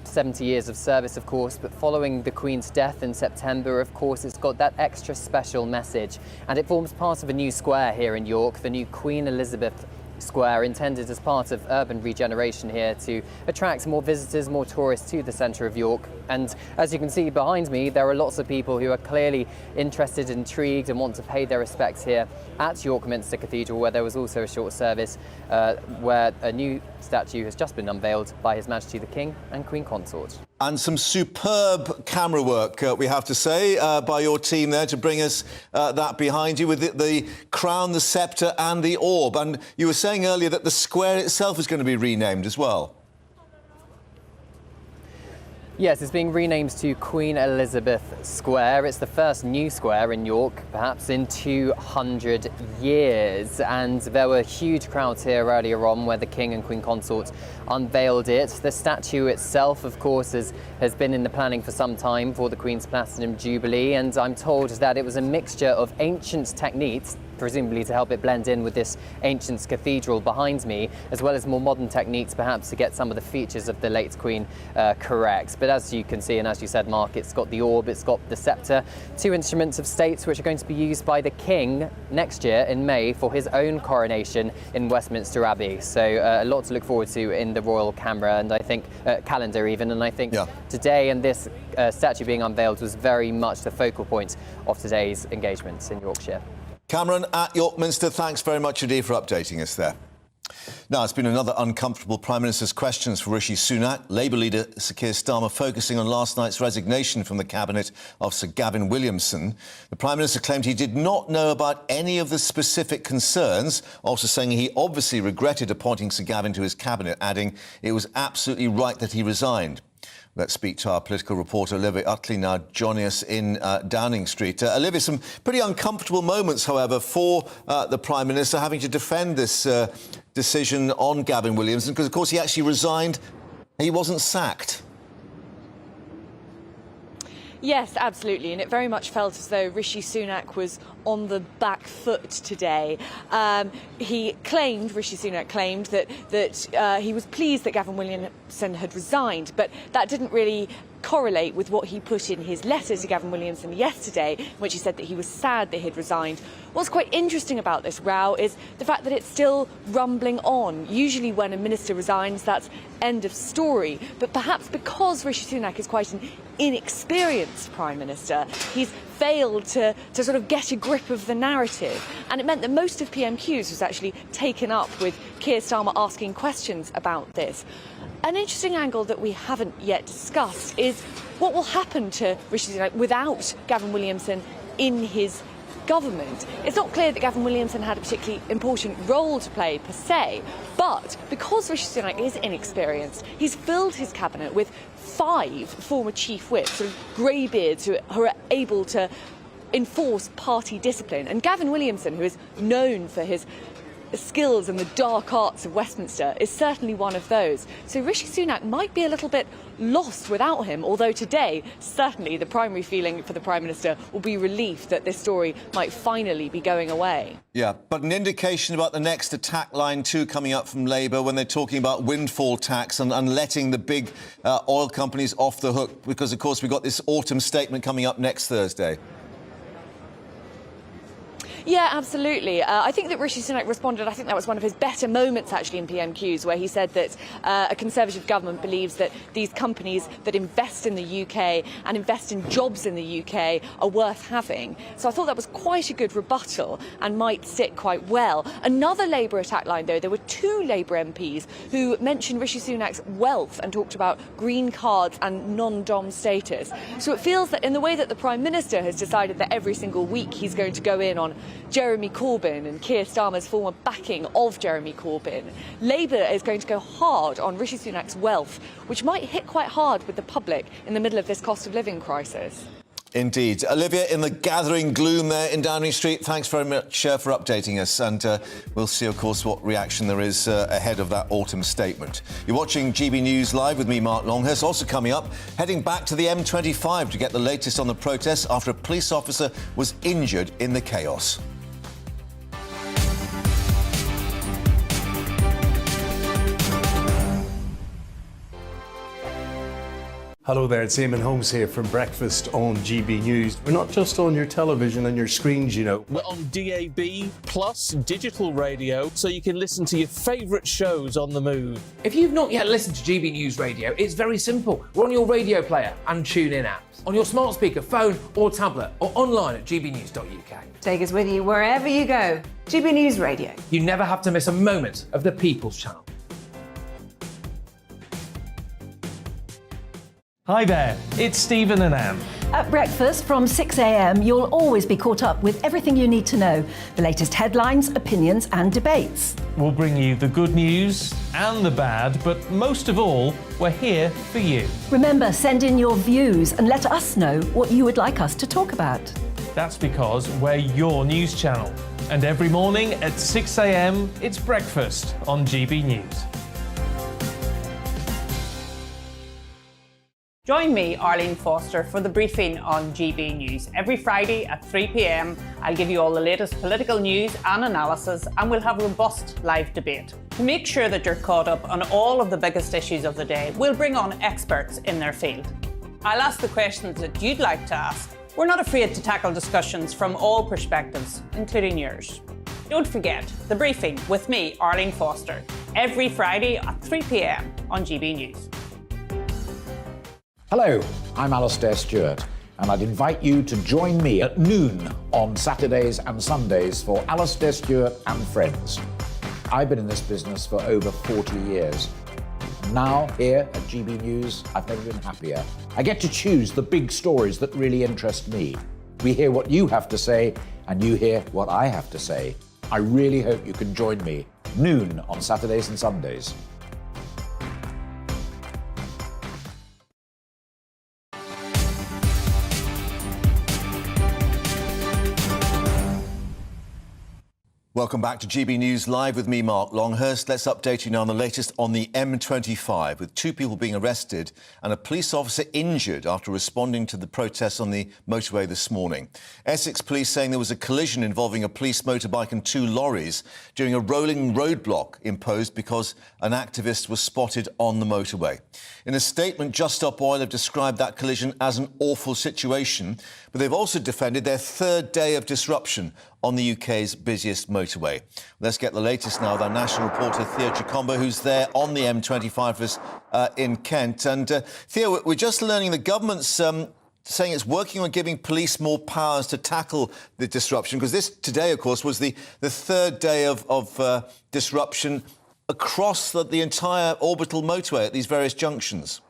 70 years of service, of course, but following the Queen's death in September, of course, it's got that extra special message. And it forms part of a new square here in York, the new Queen Elizabeth Square, intended as part of urban regeneration here to attract more visitors, more tourists to the centre of York. And as you can see behind me, there are lots of people who are clearly interested, intrigued, and want to pay their respects here at York Minster Cathedral, where there was also a short service where a new statue has just been unveiled by His Majesty the King and Queen Consort. And some superb camera work, we have to say, by your team there to bring us that behind you with the crown, the sceptre and the orb. And you were saying earlier that the square itself is going to be renamed as well. Yes, it's being renamed to Queen Elizabeth Square. It's the first new square in York, perhaps in 200 years. And there were huge crowds here earlier on where the King and Queen Consort unveiled it. The statue itself, of course, has been in the planning for some time for the Queen's Platinum Jubilee. And I'm told that it was a mixture of ancient techniques, presumably to help it blend in with this ancient cathedral behind me, as well as more modern techniques perhaps to get some of the features of the late Queen correct. But as you can see, and as you said, Mark, it's got the orb, it's got the sceptre, two instruments of state which are going to be used by the King next year in May for his own coronation in Westminster Abbey. So a lot to look forward to in the royal camera, and I think calendar even, and I think today and this statue being unveiled was very much the focal point of today's engagements in Yorkshire. Cameron at York Minster, thanks very much indeed for updating us there. Now, it's been another uncomfortable Prime Minister's questions for Rishi Sunak. Labour leader Sir Keir Starmer focusing on last night's resignation from the cabinet of Sir Gavin Williamson. The Prime Minister claimed he did not know about any of the specific concerns, also saying he obviously regretted appointing Sir Gavin to his cabinet, adding it was absolutely right that he resigned. Let's speak to our political reporter, Olivia Utley, now joining us in Downing Street. Olivia, some pretty uncomfortable moments, however, for the Prime Minister having to defend this decision on Gavin Williamson, because, of course, he actually resigned. He wasn't sacked. Yes, absolutely, and it very much felt as though Rishi Sunak was on the back foot today. Rishi Sunak claimed that he was pleased that Gavin Williamson had resigned, but that didn't really correlate with what he put in his letter to Gavin Williamson yesterday, in which he said that he was sad that he'd resigned. What's quite interesting about this row is the fact that it's still rumbling on. Usually when a minister resigns, that's end of story. But perhaps because Rishi Sunak is quite an inexperienced Prime Minister, he's failed to sort of get a grip of the narrative. And it meant that most of PMQs was actually taken up with Keir Starmer asking questions about this. An interesting angle that we haven't yet discussed is what will happen to Rishi Sunak without Gavin Williamson in his government. It's not clear that Gavin Williamson had a particularly important role to play per se, but because Rishi Sunak is inexperienced, he's filled his cabinet with 5 former chief whips, sort of greybeards who are able to enforce party discipline. And Gavin Williamson, who is known for his skills in the dark arts of Westminster, is certainly one of those. So Rishi Sunak might be a little bit lost without him, although today, certainly the primary feeling for the Prime Minister will be relief that this story might finally be going away. Yeah, but an indication about the next attack line too coming up from Labour when they're talking about windfall tax and letting the big oil companies off the hook, because, of course, we've got this autumn statement coming up next Thursday. Yeah, absolutely. I think that Rishi Sunak responded, I think that was one of his better moments actually in PMQs, where he said that a Conservative government believes that these companies that invest in the UK and invest in jobs in the UK are worth having. So I thought that was quite a good rebuttal and might sit quite well. Another Labour attack line, though, there were 2 Labour MPs who mentioned Rishi Sunak's wealth and talked about green cards and non-dom status. So it feels that in the way that the Prime Minister has decided that every single week he's going to go in on Jeremy Corbyn and Keir Starmer's former backing of Jeremy Corbyn, Labour is going to go hard on Rishi Sunak's wealth, which might hit quite hard with the public in the middle of this cost of living crisis. Indeed. Olivia, in the gathering gloom there in Downing Street, thanks very much for updating us, and we'll see, of course, what reaction there is ahead of that autumn statement. You're watching GB News Live with me, Mark Longhurst. Also coming up, heading back to the M25 to get the latest on the protests after a police officer was injured in the chaos. Hello there, it's Eamon Holmes here from Breakfast on GB News. We're not just on your television and your screens, you know. We're on DAB plus digital radio, so you can listen to your favourite shows on the move. If you've not yet listened to GB News Radio, it's very simple. We're on your radio player and TuneIn apps, on your smart speaker, phone or tablet, or online at gbnews.uk. Take us with you wherever you go. GB News Radio. You never have to miss a moment of the People's Channel. Hi there, it's Stephen and Anne. At breakfast from 6 a.m, you'll always be caught up with everything you need to know, the latest headlines, opinions and debates. We'll bring you the good news and the bad, but most of all, we're here for you. Remember, send in your views and let us know what you would like us to talk about. That's because we're your news channel. And every morning at 6 a.m, it's breakfast on GB News. Join me, Arlene Foster, for the briefing on GB News. Every Friday at 3 p.m, I'll give you all the latest political news and analysis, and we'll have robust live debate. To make sure that you're caught up on all of the biggest issues of the day, we'll bring on experts in their field. I'll ask the questions that you'd like to ask. We're not afraid to tackle discussions from all perspectives, including yours. Don't forget, the briefing with me, Arlene Foster, every Friday at 3 p.m. on GB News. Hello, I'm Alastair Stewart, and I'd invite you to join me at noon on Saturdays and Sundays for Alastair Stewart and Friends. I've been in this business for over 40 years. Now, here at GB News, I've never been happier. I get to choose the big stories that really interest me. We hear what you have to say, and you hear what I have to say. I really hope you can join me, noon on Saturdays and Sundays. Welcome back to GB News Live with me, Mark Longhurst. Let's update you now on the latest on the M25, with 2 people being arrested and a police officer injured after responding to the protests on the motorway this morning. Essex police saying there was a collision involving a police motorbike and 2 lorries during a rolling roadblock imposed because an activist was spotted on the motorway. In a statement, Just Stop Oil have described that collision as an awful situation, but they've also defended their 3rd day of disruption on the UK's busiest motorway. Let's get the latest now with our national reporter, Theo Chicombo, who's there on the M25 for us in Kent. And Theo, we're just learning the government's saying it's working on giving police more powers to tackle the disruption, because this today, of course, was the 3rd day of disruption across the entire orbital motorway at these various junctions.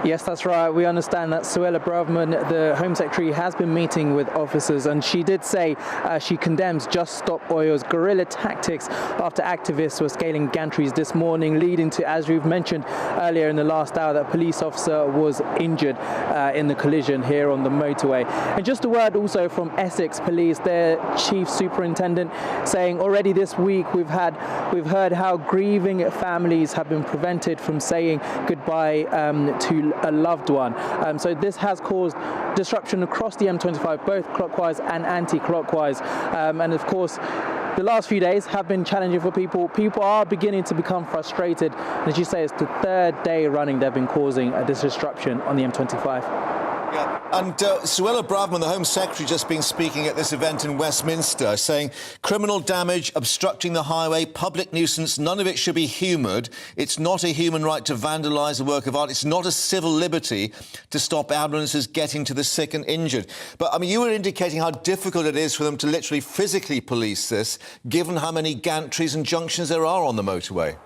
Yes, that's right. We understand that Suella Braverman, the Home Secretary, has been meeting with officers, and she did say she condemns Just Stop Oil's guerrilla tactics after activists were scaling gantries this morning, leading to, as we've mentioned earlier in the last hour, that a police officer was injured in the collision here on the motorway. And just a word also from Essex Police, their Chief Superintendent, saying already this week we've heard how grieving families have been prevented from saying goodbye to a loved one. So this has caused disruption across the M25, both clockwise and anti-clockwise. And of course, the last few days have been challenging for people. People are beginning to become frustrated. And as you say, it's the 3rd day running they've been causing this disruption on the M25. Yeah. And Suella Braverman, the Home Secretary, just been speaking at this event in Westminster, saying criminal damage, obstructing the highway, public nuisance, none of it should be humoured. It's not a human right to vandalise a work of art. It's not a civil liberty to stop ambulances getting to the sick and injured. But, I mean, you were indicating how difficult it is for them to literally physically police this, given how many gantries and junctions there are on the motorway.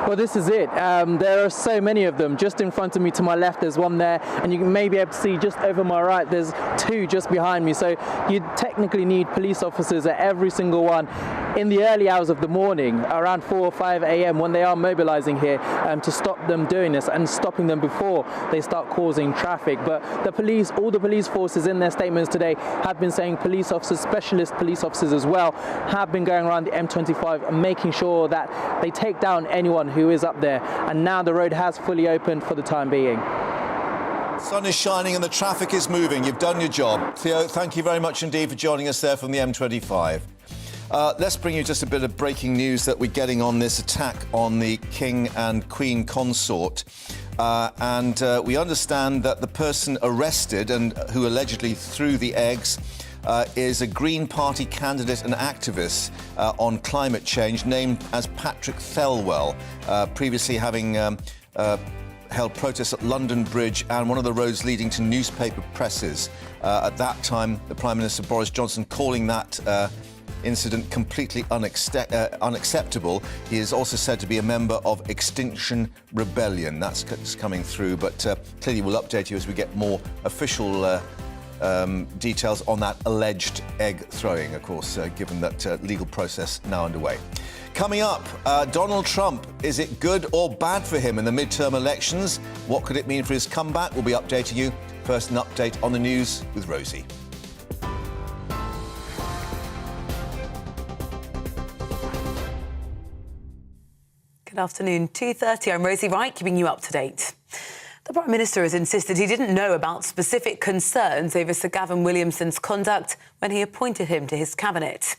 Well, this is it. There are so many of them. Just in front of me to my left, there's one there, and you can maybe able to see just over my right, there's 2 just behind me. So you technically need police officers at every single one. in the early hours of the morning, around 4 or 5 a.m. when they are mobilising here to stop them doing this and stopping them before they start causing traffic. But the police, all the police forces in their statements today have been saying police officers, specialist police officers as well, have been going around the M25 and making sure that they take down anyone who is up there. And now the road has fully opened for the time being. The sun is shining and the traffic is moving. You've done your job. Theo, thank you very much indeed for joining us there from the M25. Let's bring you just a bit of breaking news that we're getting on this attack on the King and Queen Consort. We understand that the person arrested and who allegedly threw the eggs is a Green Party candidate and activist on climate change named as Patrick Thelwell, previously having held protests at London Bridge and one of the roads leading to newspaper presses. At that time, the Prime Minister Boris Johnson calling that incident completely unacceptable. He is also said to be a member of Extinction Rebellion. That's coming through, but clearly we'll update you as we get more official details on that alleged egg throwing, of course, given that legal process now underway. Coming up, Donald Trump, is it good or bad for him in the midterm elections? What could it mean for his comeback? We'll be updating you. First, an update on the news with Rosie. Good afternoon, 2:30. I'm Rosie Wright, keeping you up to date. The Prime Minister has insisted he didn't know about specific concerns over Sir Gavin Williamson's conduct when he appointed him to his cabinet.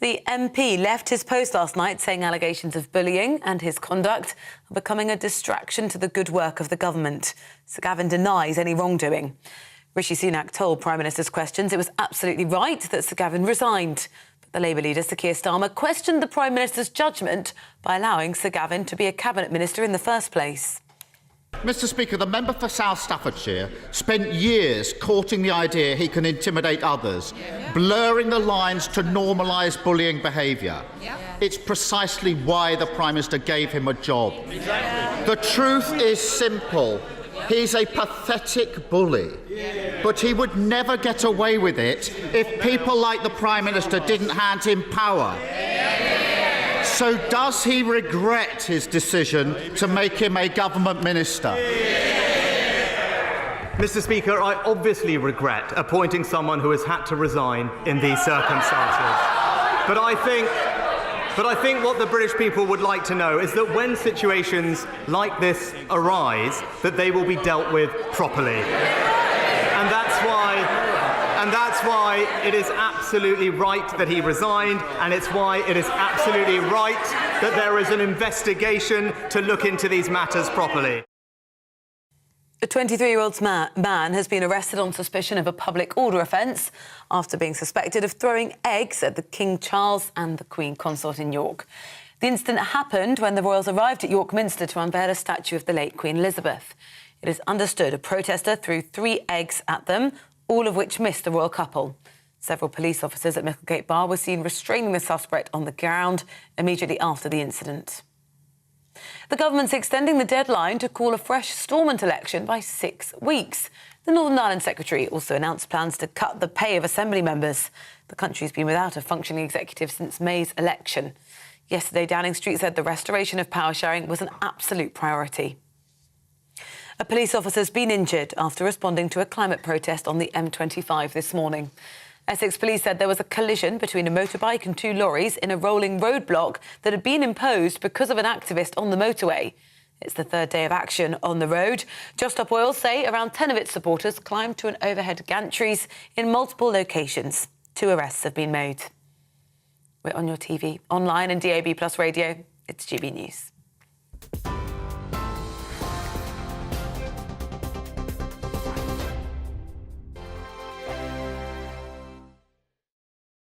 The MP left his post last night saying allegations of bullying and his conduct are becoming a distraction to the good work of the government. Sir Gavin denies any wrongdoing. Rishi Sunak told Prime Minister's questions it was absolutely right that Sir Gavin resigned. But the Labour leader, Sir Keir Starmer, questioned the Prime Minister's judgment by allowing Sir Gavin to be a cabinet minister in the first place. Mr Speaker, the member for South Staffordshire spent years courting the idea he can intimidate others, blurring the lines to normalise bullying behaviour. It's precisely why the Prime Minister gave him a job. The truth is simple. He's a pathetic bully, but he would never get away with it if people like the Prime Minister didn't hand him power. So does he regret his decision to make him a government minister? Mr. Speaker, I obviously regret appointing someone who has had to resign in these circumstances. But I think what the British people would like to know is that when situations like this arise, that they will be dealt with properly. And that's why it is absolutely right that he resigned, and it's why it is absolutely right that there is an investigation to look into these matters properly. A 23-year-old man has been arrested on suspicion of a public order offence after being suspected of throwing eggs at the King Charles and the Queen Consort in York. The incident happened when the royals arrived at York Minster to unveil a statue of the late Queen Elizabeth. It is understood a protester threw 3 eggs at them, all of which missed the royal couple. Several police officers at Micklegate Bar were seen restraining the suspect on the ground immediately after the incident. The government's extending the deadline to call a fresh Stormont election by 6 weeks. The Northern Ireland Secretary also announced plans to cut the pay of Assembly members. The country's been without a functioning executive since May's election. Yesterday, Downing Street said the restoration of power sharing was an absolute priority. A police officer's been injured after responding to a climate protest on the M25 this morning. Essex Police said there was a collision between a motorbike and 2 lorries in a rolling roadblock that had been imposed because of an activist on the motorway. It's the 3rd day of action on the road. Just Stop Oil say around 10 of its supporters climbed to an overhead gantries in multiple locations. 2 arrests have been made. We're on your TV, online and DAB+ radio. It's GB News.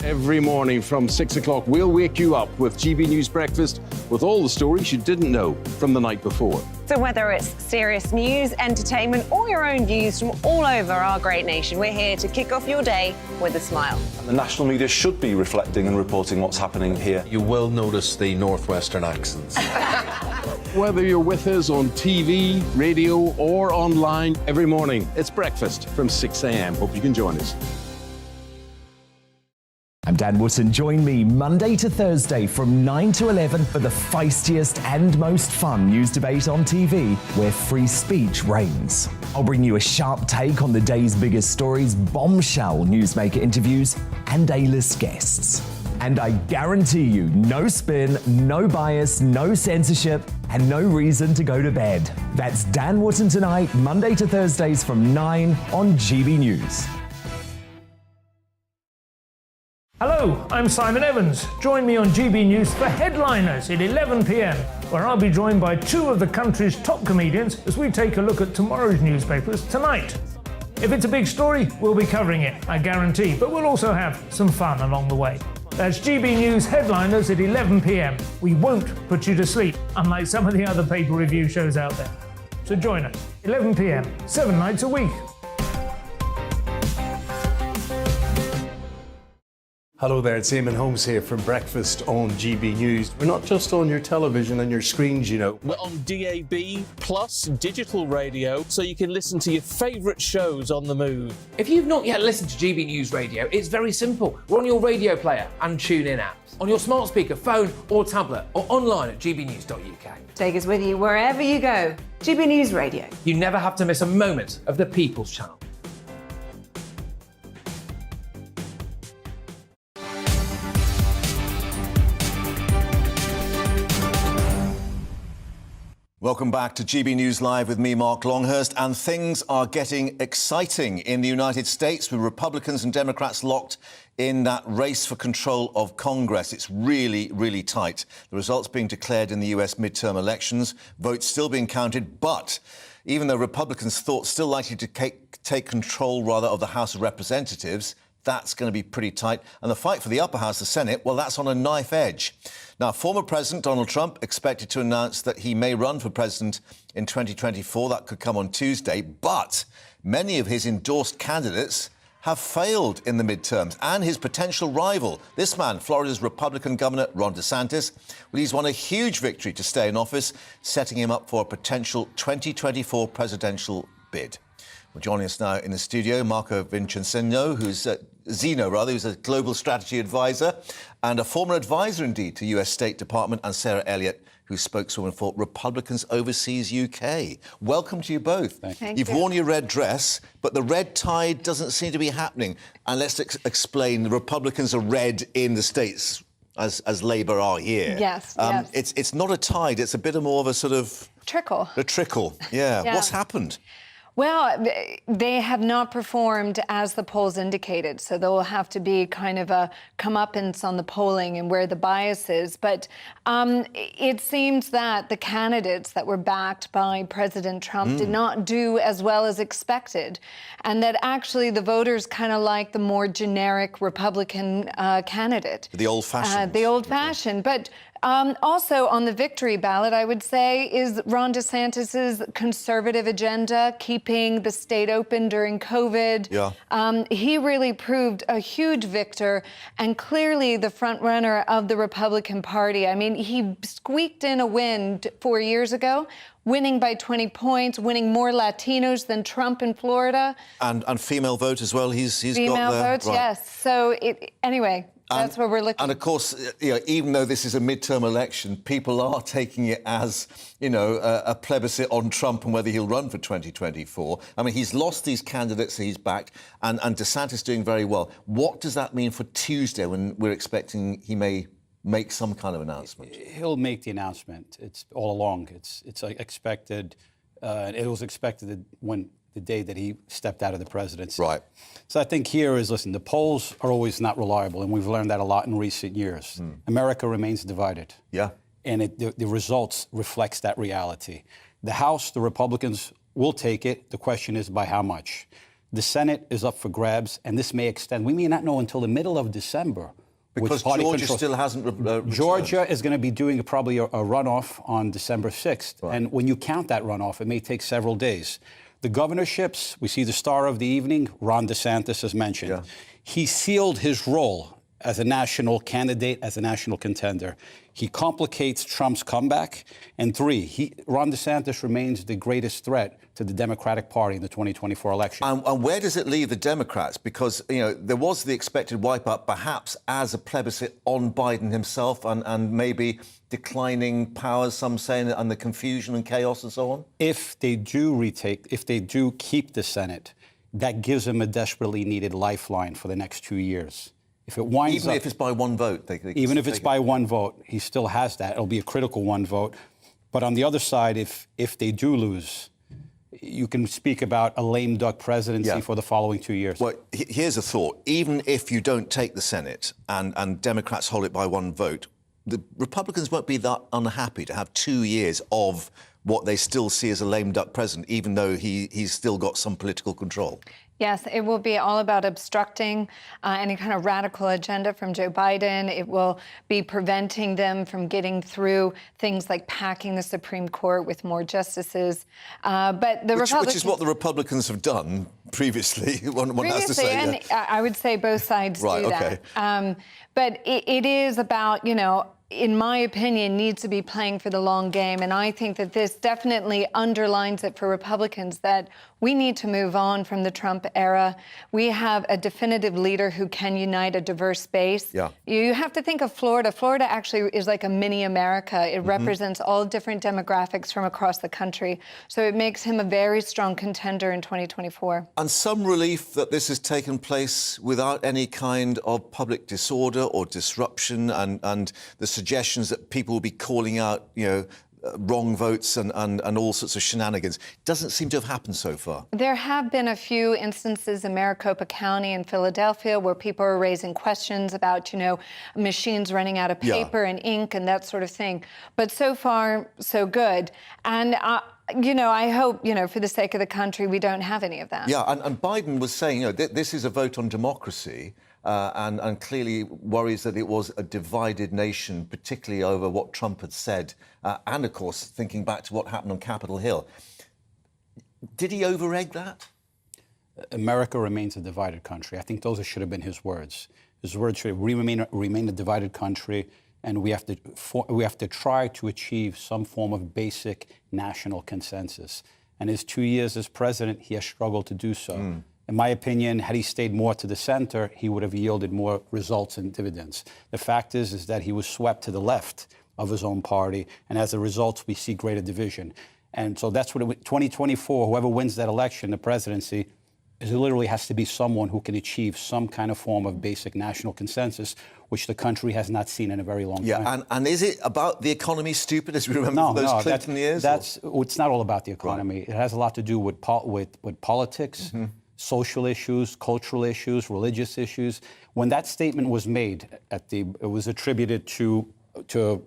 Every morning from 6 o'clock, we'll wake you up with GB News Breakfast with all the stories you didn't know from the night before. So whether it's serious news, entertainment, or your own views from all over our great nation, we're here to kick off your day with a smile. The national media should be reflecting and reporting what's happening here. You will notice the northwestern accents. Whether you're with us on TV, radio, or online, every morning, it's breakfast from 6 a.m. Hope you can join us. I'm Dan Wootton. Join me Monday to Thursday from 9 to 11 for the feistiest and most fun news debate on TV, where free speech reigns. I'll bring you a sharp take on the day's biggest stories, bombshell newsmaker interviews, and A-list guests. And I guarantee you, no spin, no bias, no censorship, and no reason to go to bed. That's Dan Wootton tonight, Monday to Thursdays from 9 on GB News. Hello, I'm Simon Evans. Join me on GB News for Headliners at 11 p.m, where I'll be joined by two of the country's top comedians as we take a look at tomorrow's newspapers tonight. If it's a big story, we'll be covering it, I guarantee, but we'll also have some fun along the way. That's GB News Headliners at 11 p.m. We won't put you to sleep, unlike some of the other pay-per-review shows out there. So join us, 11 p.m, 7 nights a week. Hello there, it's Eamon Holmes here from Breakfast on GB News. We're not just on your television and your screens, you know. We're on DAB plus digital radio, so you can listen to your favourite shows on the move. If you've not yet listened to GB News Radio, it's very simple. We're on your radio player and TuneIn apps, on your smart speaker, phone or tablet, or online at gbnews.uk. Take us with you wherever you go. GB News Radio. You never have to miss a moment of the People's Channel. Welcome back to GB News Live with me, Mark Longhurst. And things are getting exciting in the United States with Republicans and Democrats locked in that race for control of Congress. It's really, really tight. The results being declared in the US midterm elections, votes still being counted. But even though Republicans thought still likely to take control, rather, of the House of Representatives, that's going to be pretty tight. And the fight for the upper house, the Senate, well, that's on a knife edge. Now, former President Donald Trump expected to announce that he may run for president in 2024. That could come on Tuesday. But many of his endorsed candidates have failed in the midterms. And his potential rival, this man, Florida's Republican Governor Ron DeSantis, well, he's won a huge victory to stay in office, setting him up for a potential 2024 presidential bid. Well, joining us now in the studio, Marco Vincenzino, who's a global strategy advisor and a former advisor, indeed, to US State Department, and Sarah Elliott, who's spokeswoman for Republicans Overseas UK. Welcome to you both. Thank You've you. worn your red dress, but the red tide doesn't seem to be happening. And let's explain, the Republicans are red in the States, as Labour are here. Yes, yes. It's not a tide, it's a bit more of a sort of... Trickle. A trickle, yeah. What's happened? Well, they have not performed as the polls indicated, so there will have to be kind of a comeuppance on the polling and where the bias is. But it seems that the candidates that were backed by President Trump did not do as well as expected, and that actually the voters kind of like the more generic Republican candidate. The old-fashioned. The old-fashioned. But also on the victory ballot, I would say, is Ron DeSantis's conservative agenda, keeping the state open during COVID. Yeah. He really proved a huge victor and clearly the front runner of the Republican Party. I mean, he squeaked in a win 4 years ago, winning by 20 points, winning more Latinos than Trump in Florida. And female vote as well. He's female got there. votes, Right. yes. So anyway. That's where we're looking. And of course, even though this is a midterm election, people are taking it as, a plebiscite on Trump and whether he'll run for 2024. I mean, he's lost these candidates that he's backed, and DeSantis doing very well. What does that mean for Tuesday when we're expecting he may make some kind of announcement? He'll make the announcement. It's all along. It's expected. It was expected when the day that he stepped out of the presidency. Right. So I think here is, listen, the polls are always not reliable, and we've learned that a lot in recent years. America remains divided. Yeah. And the results reflects that reality. The House, the Republicans will take it. The question is by how much. The Senate is up for grabs, and this may extend. We may not know until the middle of December. Because Georgia still hasn't returned. Georgia is going to be doing probably a runoff on December 6th. Right. And when you count that runoff, it may take several days. The governorships, we see the star of the evening, Ron DeSantis, as mentioned. Yeah. He sealed his role as a national candidate, as a national contender. He complicates Trump's comeback. And 3, Ron DeSantis remains the greatest threat to the Democratic Party in the 2024 election. And where does it leave the Democrats? Because, you know, there was the expected wipeout, perhaps as a plebiscite on Biden himself and maybe declining powers, some saying, and the confusion and chaos and so on? If they do keep the Senate, that gives them a desperately needed lifeline for the next 2 years. If it winds even if it's by one vote, even if it's by one vote, he still has that. It'll be a critical one vote. But on the other side, if they do lose, you can speak about a lame duck presidency for the following 2 years. Well, here's a thought. Even if you don't take the Senate and Democrats hold it by one vote, the Republicans won't be that unhappy to have 2 years of what they still see as a lame duck president, even though he's still got some political control. Yes, it will be all about obstructing any kind of radical agenda from Joe Biden. It will be preventing them from getting through things like packing the Supreme Court with more justices. But the Republicans... Which is what the Republicans have done previously, one has to say. And I would say both sides do okay. that. But it is about, you know, in my opinion, needs to be playing for the long game. And I think that this definitely underlines it for Republicans that we need to move on from the Trump era. We have a definitive leader who can unite a diverse base. Yeah. You have to think of Florida. Florida actually is like a mini America. It represents all different demographics from across the country. So it makes him a very strong contender in 2024. And some relief that this has taken place without any kind of public disorder or disruption and the suggestions that people will be calling out, you know, wrong votes and all sorts of shenanigans. Doesn't seem to have happened so far. There have been a few instances in Maricopa County and Philadelphia where people are raising questions about, you know, machines running out of paper and ink and that sort of thing. But so far, so good. And you know, I hope, you know, for the sake of the country, we don't have any of that. Yeah, and Biden was saying, you know, this is a vote on democracy. And clearly worries that it was a divided nation, particularly over what Trump had said, and, of course, thinking back to what happened on Capitol Hill. Did he over-egg that? America remains a divided country. I think those should have been his words. His words should remain a divided country, and we have to try to achieve some form of basic national consensus. And his 2 years as president, he has struggled to do so. In my opinion, had he stayed more to the center, he would have yielded more results and dividends. The fact is that he was swept to the left of his own party, and as a result, we see greater division. And so that's what 2024, whoever wins that election, the presidency, it literally has to be someone who can achieve some kind of form of basic national consensus, which the country has not seen in a very long time. Yeah, and is it about the economy, stupid, as we remember those Clinton years? It's not all about the economy. Right. It has a lot to do with politics, social issues, cultural issues, religious issues. When that statement was made, it was attributed to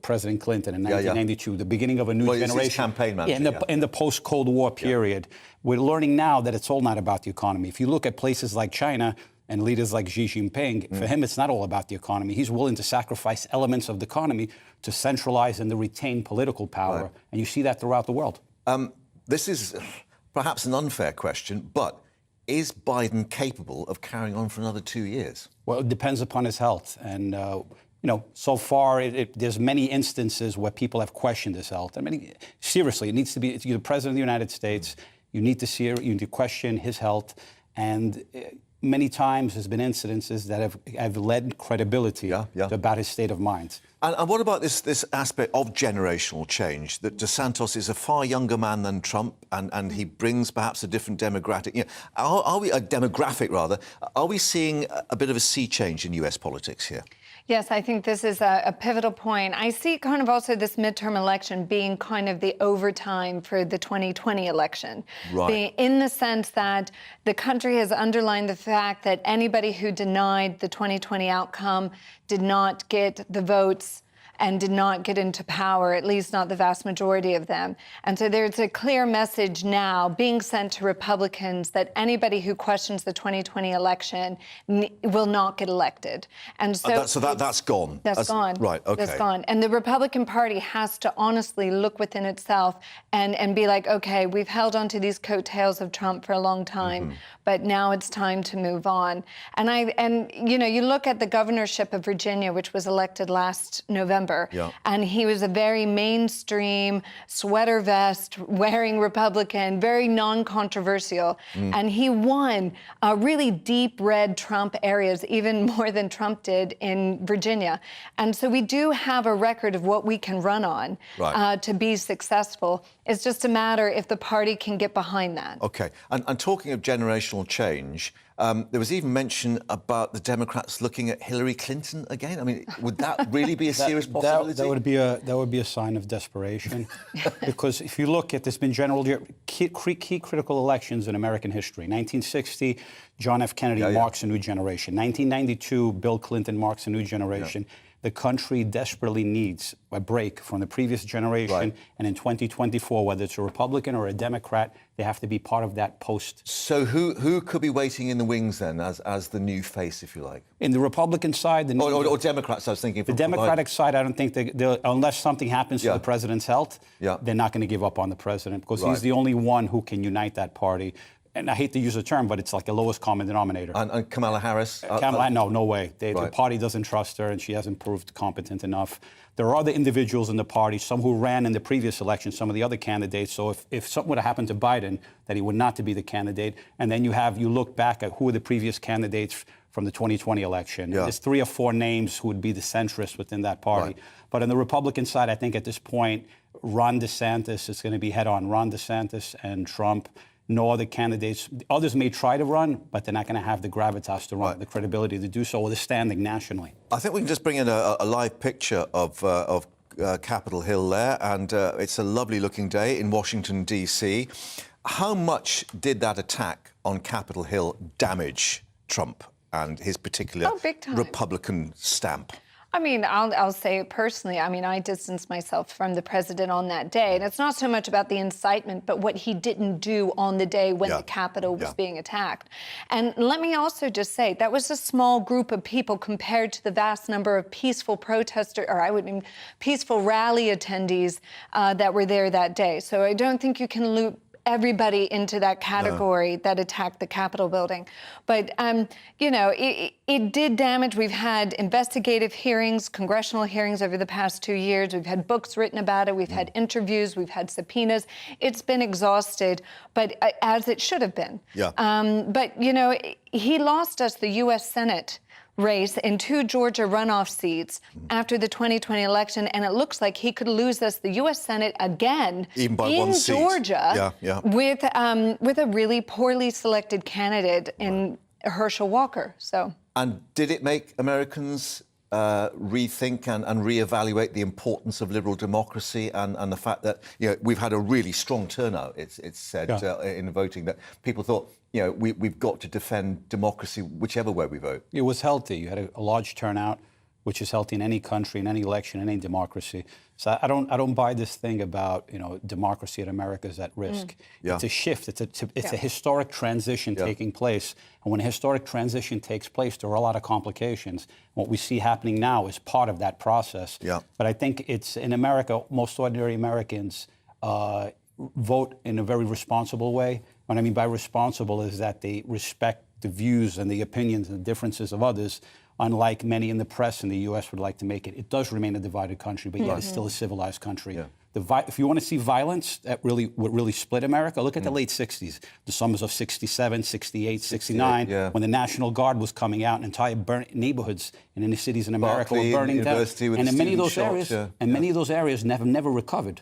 President Clinton in 1992, the beginning of a new generation. His campaign manager, in the post-Cold War period. We're learning now that it's all not about the economy. If you look at places like China and leaders like Xi Jinping, for him, it's not all about the economy. He's willing to sacrifice elements of the economy to centralize and to retain political power. Right. And you see that throughout the world. This is perhaps an unfair question, but is Biden capable of carrying on for another 2 years? Well, it depends upon his health. And, you know, so far, there's many instances where people have questioned his health. I mean, seriously, it needs to be, you're the president of the United States, you need to question his health. And many times there's been incidences that have led credibility about his state of mind. And what about this aspect of generational change, that DeSantis is a far younger man than Trump, and he brings perhaps a different demographic? You know, are we seeing a bit of a sea change in US politics here? Yes, I think this is a pivotal point. I see kind of also this midterm election being kind of the overtime for the 2020 election. Right. In the sense that the country has underlined the fact that anybody who denied the 2020 outcome did not get the votes and did not get into power, at least not the vast majority of them. And so there's a clear message now being sent to Republicans that anybody who questions the 2020 election will not get elected. And so that's gone. That's gone. Right, OK. That's gone. And the Republican Party has to honestly look within itself and be like, OK, we've held on to these coattails of Trump for a long time, but now it's time to move on. And you know, you look at the governorship of Virginia, which was elected last November, and he was a very mainstream, sweater vest wearing Republican, very non-controversial, and he won really deep red Trump areas, even more than Trump did in Virginia. And so we do have a record of what we can run on to be successful. It's just a matter if the party can get behind that. OK. And talking of generational change, there was even mention about the Democrats looking at Hillary Clinton again. I mean, would that really be a serious possibility? That would be a sign of desperation, because if you look at, there's been key critical elections in American history. 1960, John F. Kennedy marks a new generation. 1992, Bill Clinton marks a new generation. The country desperately needs a break from the previous generation. And in 2024, whether it's a Republican or a Democrat, they have to be part of that post. So who could be waiting in the wings then as the new face, if you like? In the Republican side... Or Democrats, I was thinking. The Democratic side, I don't think, unless something happens to the president's health, they're not going to give up on the president, because he's the only one who can unite that party. And I hate to use the term, but it's like the lowest common denominator. And Kamala Harris? No way. The party doesn't trust her, and she hasn't proved competent enough. There are other individuals in the party, some who ran in the previous election, some of the other candidates. So if something would have happened to Biden, that he would not to be the candidate. And then you look back at who are the previous candidates from the 2020 election. There's 3 or 4 names who would be the centrists within that party. But on the Republican side, I think at this point, Ron DeSantis is going to be head-on. Ron DeSantis and Trump. No other candidates. Others may try to run, but they're not going to have the gravitas to run, the credibility to do so, or the standing nationally. I think we can just bring in a live picture of Capitol Hill there, and it's a lovely-looking day in Washington, D.C. How much did that attack on Capitol Hill damage Trump and his particular Republican stamp? I mean, I'll say it personally. I mean, I distanced myself from the president on that day. And it's not so much about the incitement, but what he didn't do on the day when the Capitol was being attacked. And let me also just say, that was a small group of people compared to the vast number of peaceful protesters, or I would mean peaceful rally attendees that were there that day. So I don't think you can loop everybody into that category that attacked the Capitol building. But, you know, it did damage. We've had investigative hearings, congressional hearings over the past 2 years. We've had books written about it. We've had interviews. We've had subpoenas. It's been exhausted, but as it should have been. But, you know, he lost us the U.S. Senate race in 2 Georgia runoff seats after the 2020 election, and it looks like he could lose us the U.S. Senate again even by in Georgia with a really poorly selected candidate in Herschel Walker. So, and did it make Americans rethink and reevaluate the importance of liberal democracy and the fact that we've had a really strong turnout? It's said in voting that people thought we've got to defend democracy whichever way we vote. It was healthy. You had a large turnout, which is healthy in any country, in any election, in any democracy. So I don't buy this thing about democracy in America is at risk. It's a shift. It's a historic transition taking place. And when a historic transition takes place, there are a lot of complications. What we see happening now is part of that process. But I think it's in America, most ordinary Americans vote in a very responsible way. What I mean by responsible is that they respect the views and the opinions and the differences of others, unlike many in the press in the U.S. would like to make it. It does remain a divided country, but yet it's still a civilized country. If you want to see violence that would really split America, look at the late 60s, the summers of 67, 68, 69, when the National Guard was coming out and entire neighborhoods in inner cities in America were burning down. And in many of those areas, many of those areas never recovered.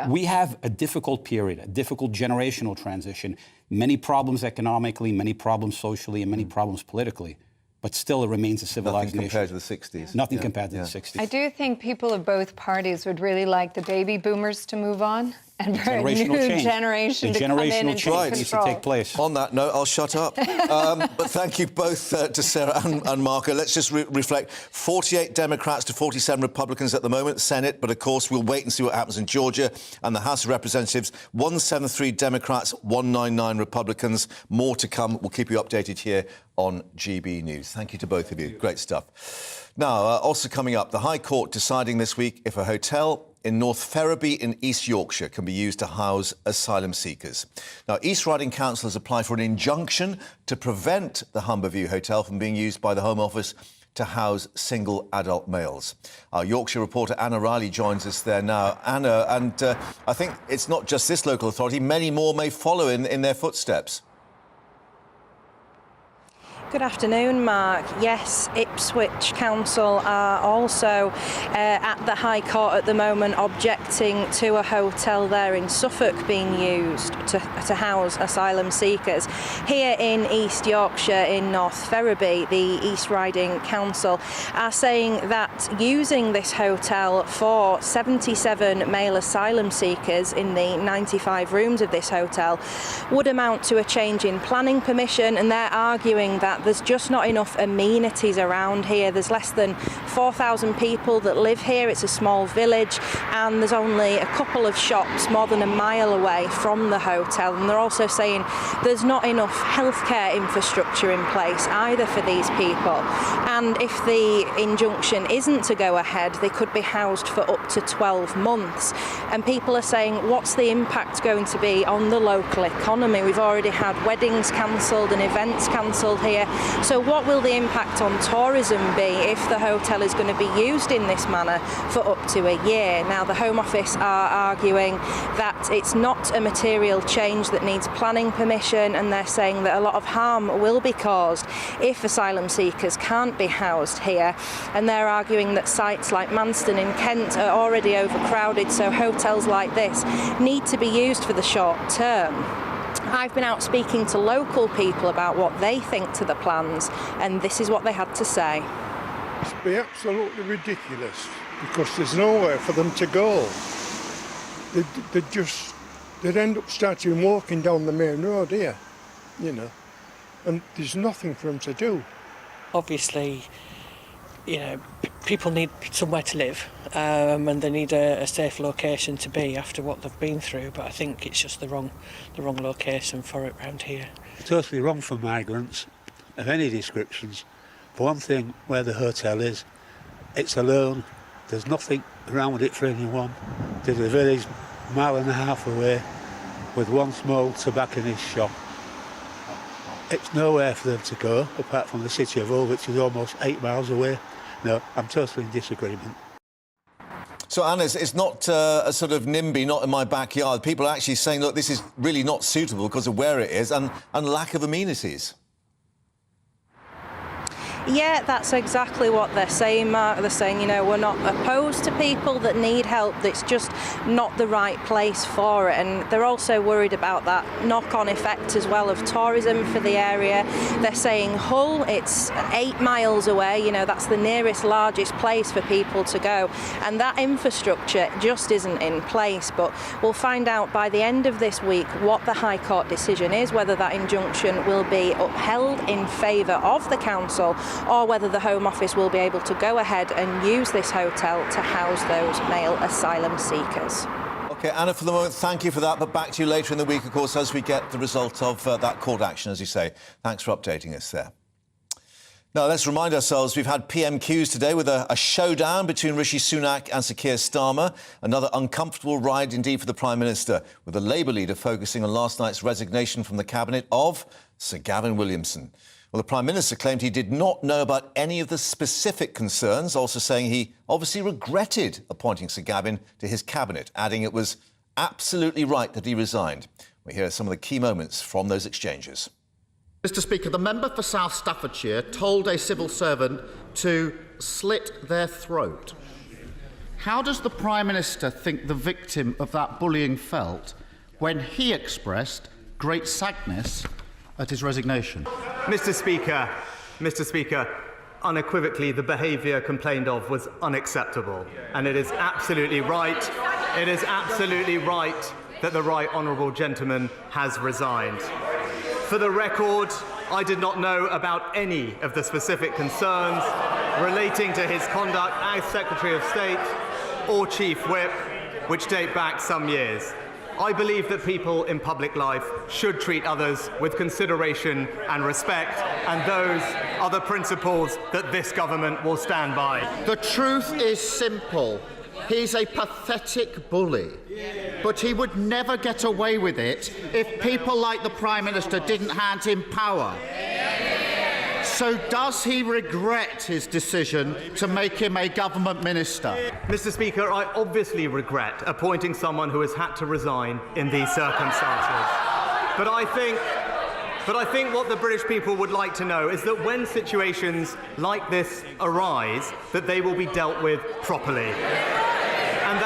We have a difficult period, a difficult generational transition, many problems economically, many problems socially, and many problems politically. But still, it remains a civilized nation. Nothing compared to the 60s. Compared to the 60s. I do think people of both parties would really like the baby boomers to move on and for a new generation to come in and take control. On that note, I'll shut up. But thank you both to Sarah and Marco. Let's just reflect. 48 Democrats to 47 Republicans at the moment, Senate, but of course we'll wait and see what happens in Georgia and the House of Representatives. 173 Democrats, 199 Republicans. More to come. We'll keep you updated here on GB News. Thank you to both of you. Great stuff. Now, also coming up, the High Court deciding this week if a hotel in North Ferriby in East Yorkshire can be used to house asylum seekers. Now, East Riding Council has applied for an injunction to prevent the Humberview Hotel from being used by the Home Office to house single adult males. Our Yorkshire reporter Anna Riley joins us there now. Anna, and I think it's not just this local authority, many more may follow in their footsteps. Good afternoon, Mark. Yes, Ipswich Council are also at the High Court at the moment objecting to a hotel there in Suffolk being used to house asylum seekers. Here in East Yorkshire, in North Ferriby, the East Riding Council are saying that using this hotel for 77 male asylum seekers in the 95 rooms of this hotel would amount to a change in planning permission, and they're arguing that there's just not enough amenities around here. There's less than 4,000 people that live here. It's a small village, and there's only a couple of shops more than a mile away from the hotel. And they're also saying there's not enough healthcare infrastructure in place either for these people. And if the injunction isn't to go ahead, they could be housed for up to 12 months. And people are saying, what's the impact going to be on the local economy? We've already had weddings cancelled and events cancelled here. So what will the impact on tourism be if the hotel is going to be used in this manner for up to a year? Now, the Home Office are arguing that it's not a material change that needs planning permission, and they're saying that a lot of harm will be caused if asylum seekers can't be housed here. And they're arguing that sites like Manston in Kent are already overcrowded, so hotels like this need to be used for the short term. I've been out speaking to local people about what they think to the plans, and this is what they had to say. It's be absolutely ridiculous because there's nowhere for them to go. They'd end up starting walking down the main road here, you know, and there's nothing for them to do. Obviously, you know, people need somewhere to live, and they need a safe location to be after what they've been through. But I think it's just the wrong location for it around here. Totally wrong for migrants of any descriptions. For one thing, where the hotel is, it's alone. There's nothing around with it for anyone. There's a village a mile and a half away with one small tobacconist shop. It's nowhere for them to go apart from the city of Hull, which is almost 8 miles away. No, I'm totally in disagreement. So, Anna, it's not a sort of NIMBY, not in my backyard. People are actually saying, look, this is really not suitable because of where it is and lack of amenities. Yeah, that's exactly what they're saying, Mark. They're saying, you know, we're not opposed to people that need help. It's just not the right place for it. And they're also worried about that knock-on effect as well of tourism for the area. They're saying Hull, it's 8 miles away. You know, that's the nearest, largest place for people to go. And that infrastructure just isn't in place. But we'll find out by the end of this week what the High Court decision is, whether that injunction will be upheld in favour of the council, or whether the Home Office will be able to go ahead and use this hotel to house those male asylum seekers. OK, Anna, for the moment, thank you for that. But back to you later in the week, of course, as we get the result of that court action, as you say. Thanks for updating us there. Now, let's remind ourselves we've had PMQs today with a showdown between Rishi Sunak and Sir Keir Starmer. Another uncomfortable ride indeed for the Prime Minister, with the Labour leader focusing on last night's resignation from the cabinet of Sir Gavin Williamson. Well, the Prime Minister claimed he did not know about any of the specific concerns, also saying he obviously regretted appointing Sir Gavin to his cabinet, adding it was absolutely right that he resigned. We hear some of the key moments from those exchanges. Mr Speaker, the member for South Staffordshire told a civil servant to slit their throat. How does the Prime Minister think the victim of that bullying felt when he expressed great sadness at his resignation? Mr Speaker, unequivocally the behaviour complained of was unacceptable, and it is absolutely right that the right honourable gentleman has resigned. For the record, I did not know about any of the specific concerns relating to his conduct as Secretary of State or Chief Whip, which date back some years. I believe that people in public life should treat others with consideration and respect, and those are the principles that this government will stand by. The truth is simple. He's a pathetic bully, but he would never get away with it if people like the Prime Minister didn't hand him power. So does he regret his decision to make him a government minister? Mr. Speaker, I obviously regret appointing someone who has had to resign in these circumstances. But I think what the British people would like to know is that when situations like this arise, that they will be dealt with properly. And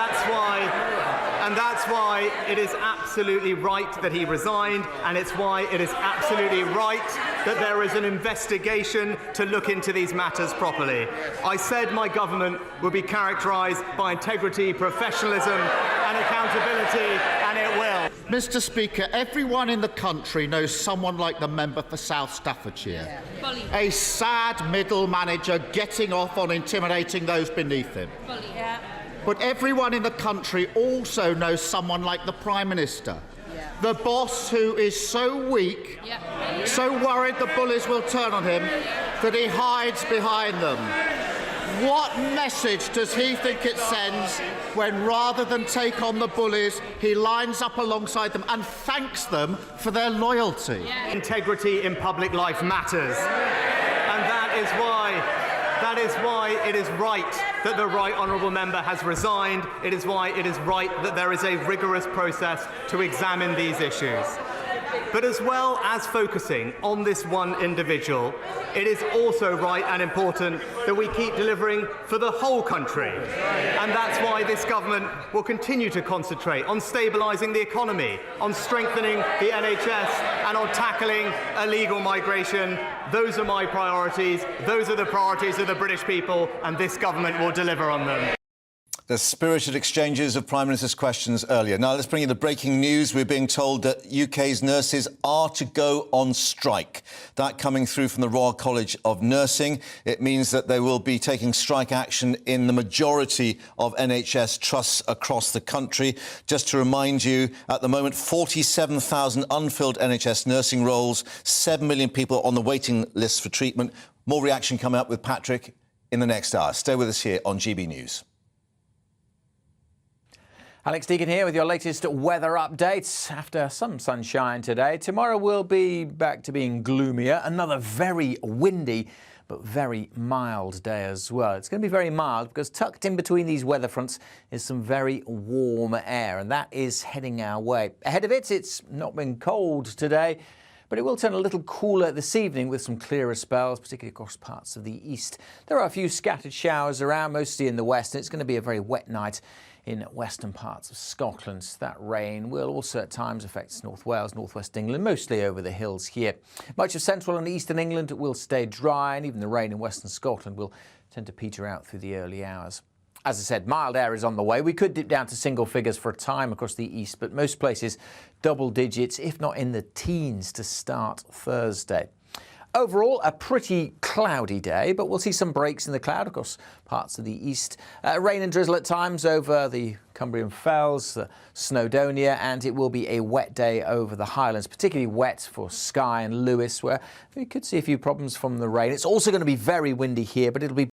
that's why it is absolutely right that he resigned, and it's why it is absolutely right that there is an investigation to look into these matters properly. I said my government would be characterised by integrity, professionalism and accountability, and it will. Mr. Speaker, everyone in the country knows someone like the member for South Staffordshire. A sad middle manager getting off on intimidating those beneath him. But everyone in the country also knows someone like the Prime Minister. The boss who is so weak, so worried the bullies will turn on him, that he hides behind them. What message does he think it sends when, rather than take on the bullies, he lines up alongside them and thanks them for their loyalty? Integrity in public life matters, and that is why it is right that the right honourable member has resigned. It is why it is right that there is a rigorous process to examine these issues. But as well as focusing on this one individual, it is also right and important that we keep delivering for the whole country. And that's why this government will continue to concentrate on stabilising the economy, on strengthening the NHS and on tackling illegal migration. Those are my priorities. Those are the priorities of the British people, and this government will deliver on them. The spirited exchanges of Prime Minister's questions earlier. Now, let's bring you the breaking news. We're being told that UK's nurses are to go on strike. That coming through from the Royal College of Nursing. It means that they will be taking strike action in the majority of NHS trusts across the country. Just to remind you, at the moment, 47,000 unfilled NHS nursing roles, 7 million people on the waiting list for treatment. More reaction coming up with Patrick in the next hour. Stay with us here on GB News. Alex Deacon here with your latest weather updates. After some sunshine today, tomorrow will be back to being gloomier. Another very windy but very mild day as well. It's going to be very mild because tucked in between these weather fronts is some very warm air, and that is heading our way. Ahead of it, it's not been cold today, but it will turn a little cooler this evening with some clearer spells, particularly across parts of the east. There are a few scattered showers around, mostly in the west, and it's going to be a very wet night in western parts of Scotland. That rain will also at times affect North Wales, North West England, mostly over the hills here. Much of central and eastern England will stay dry, and even the rain in western Scotland will tend to peter out through the early hours. As I said, mild air is on the way. We could dip down to single figures for a time across the east, but most places double digits, if not in the teens, to start Thursday. Overall, a pretty cloudy day, but we'll see some breaks in the cloud across parts of the east. Rain and drizzle at times over the Cumbrian Fells, Snowdonia, and it will be a wet day over the Highlands, particularly wet for Skye and Lewis, where we could see a few problems from the rain. It's also going to be very windy here, but it'll be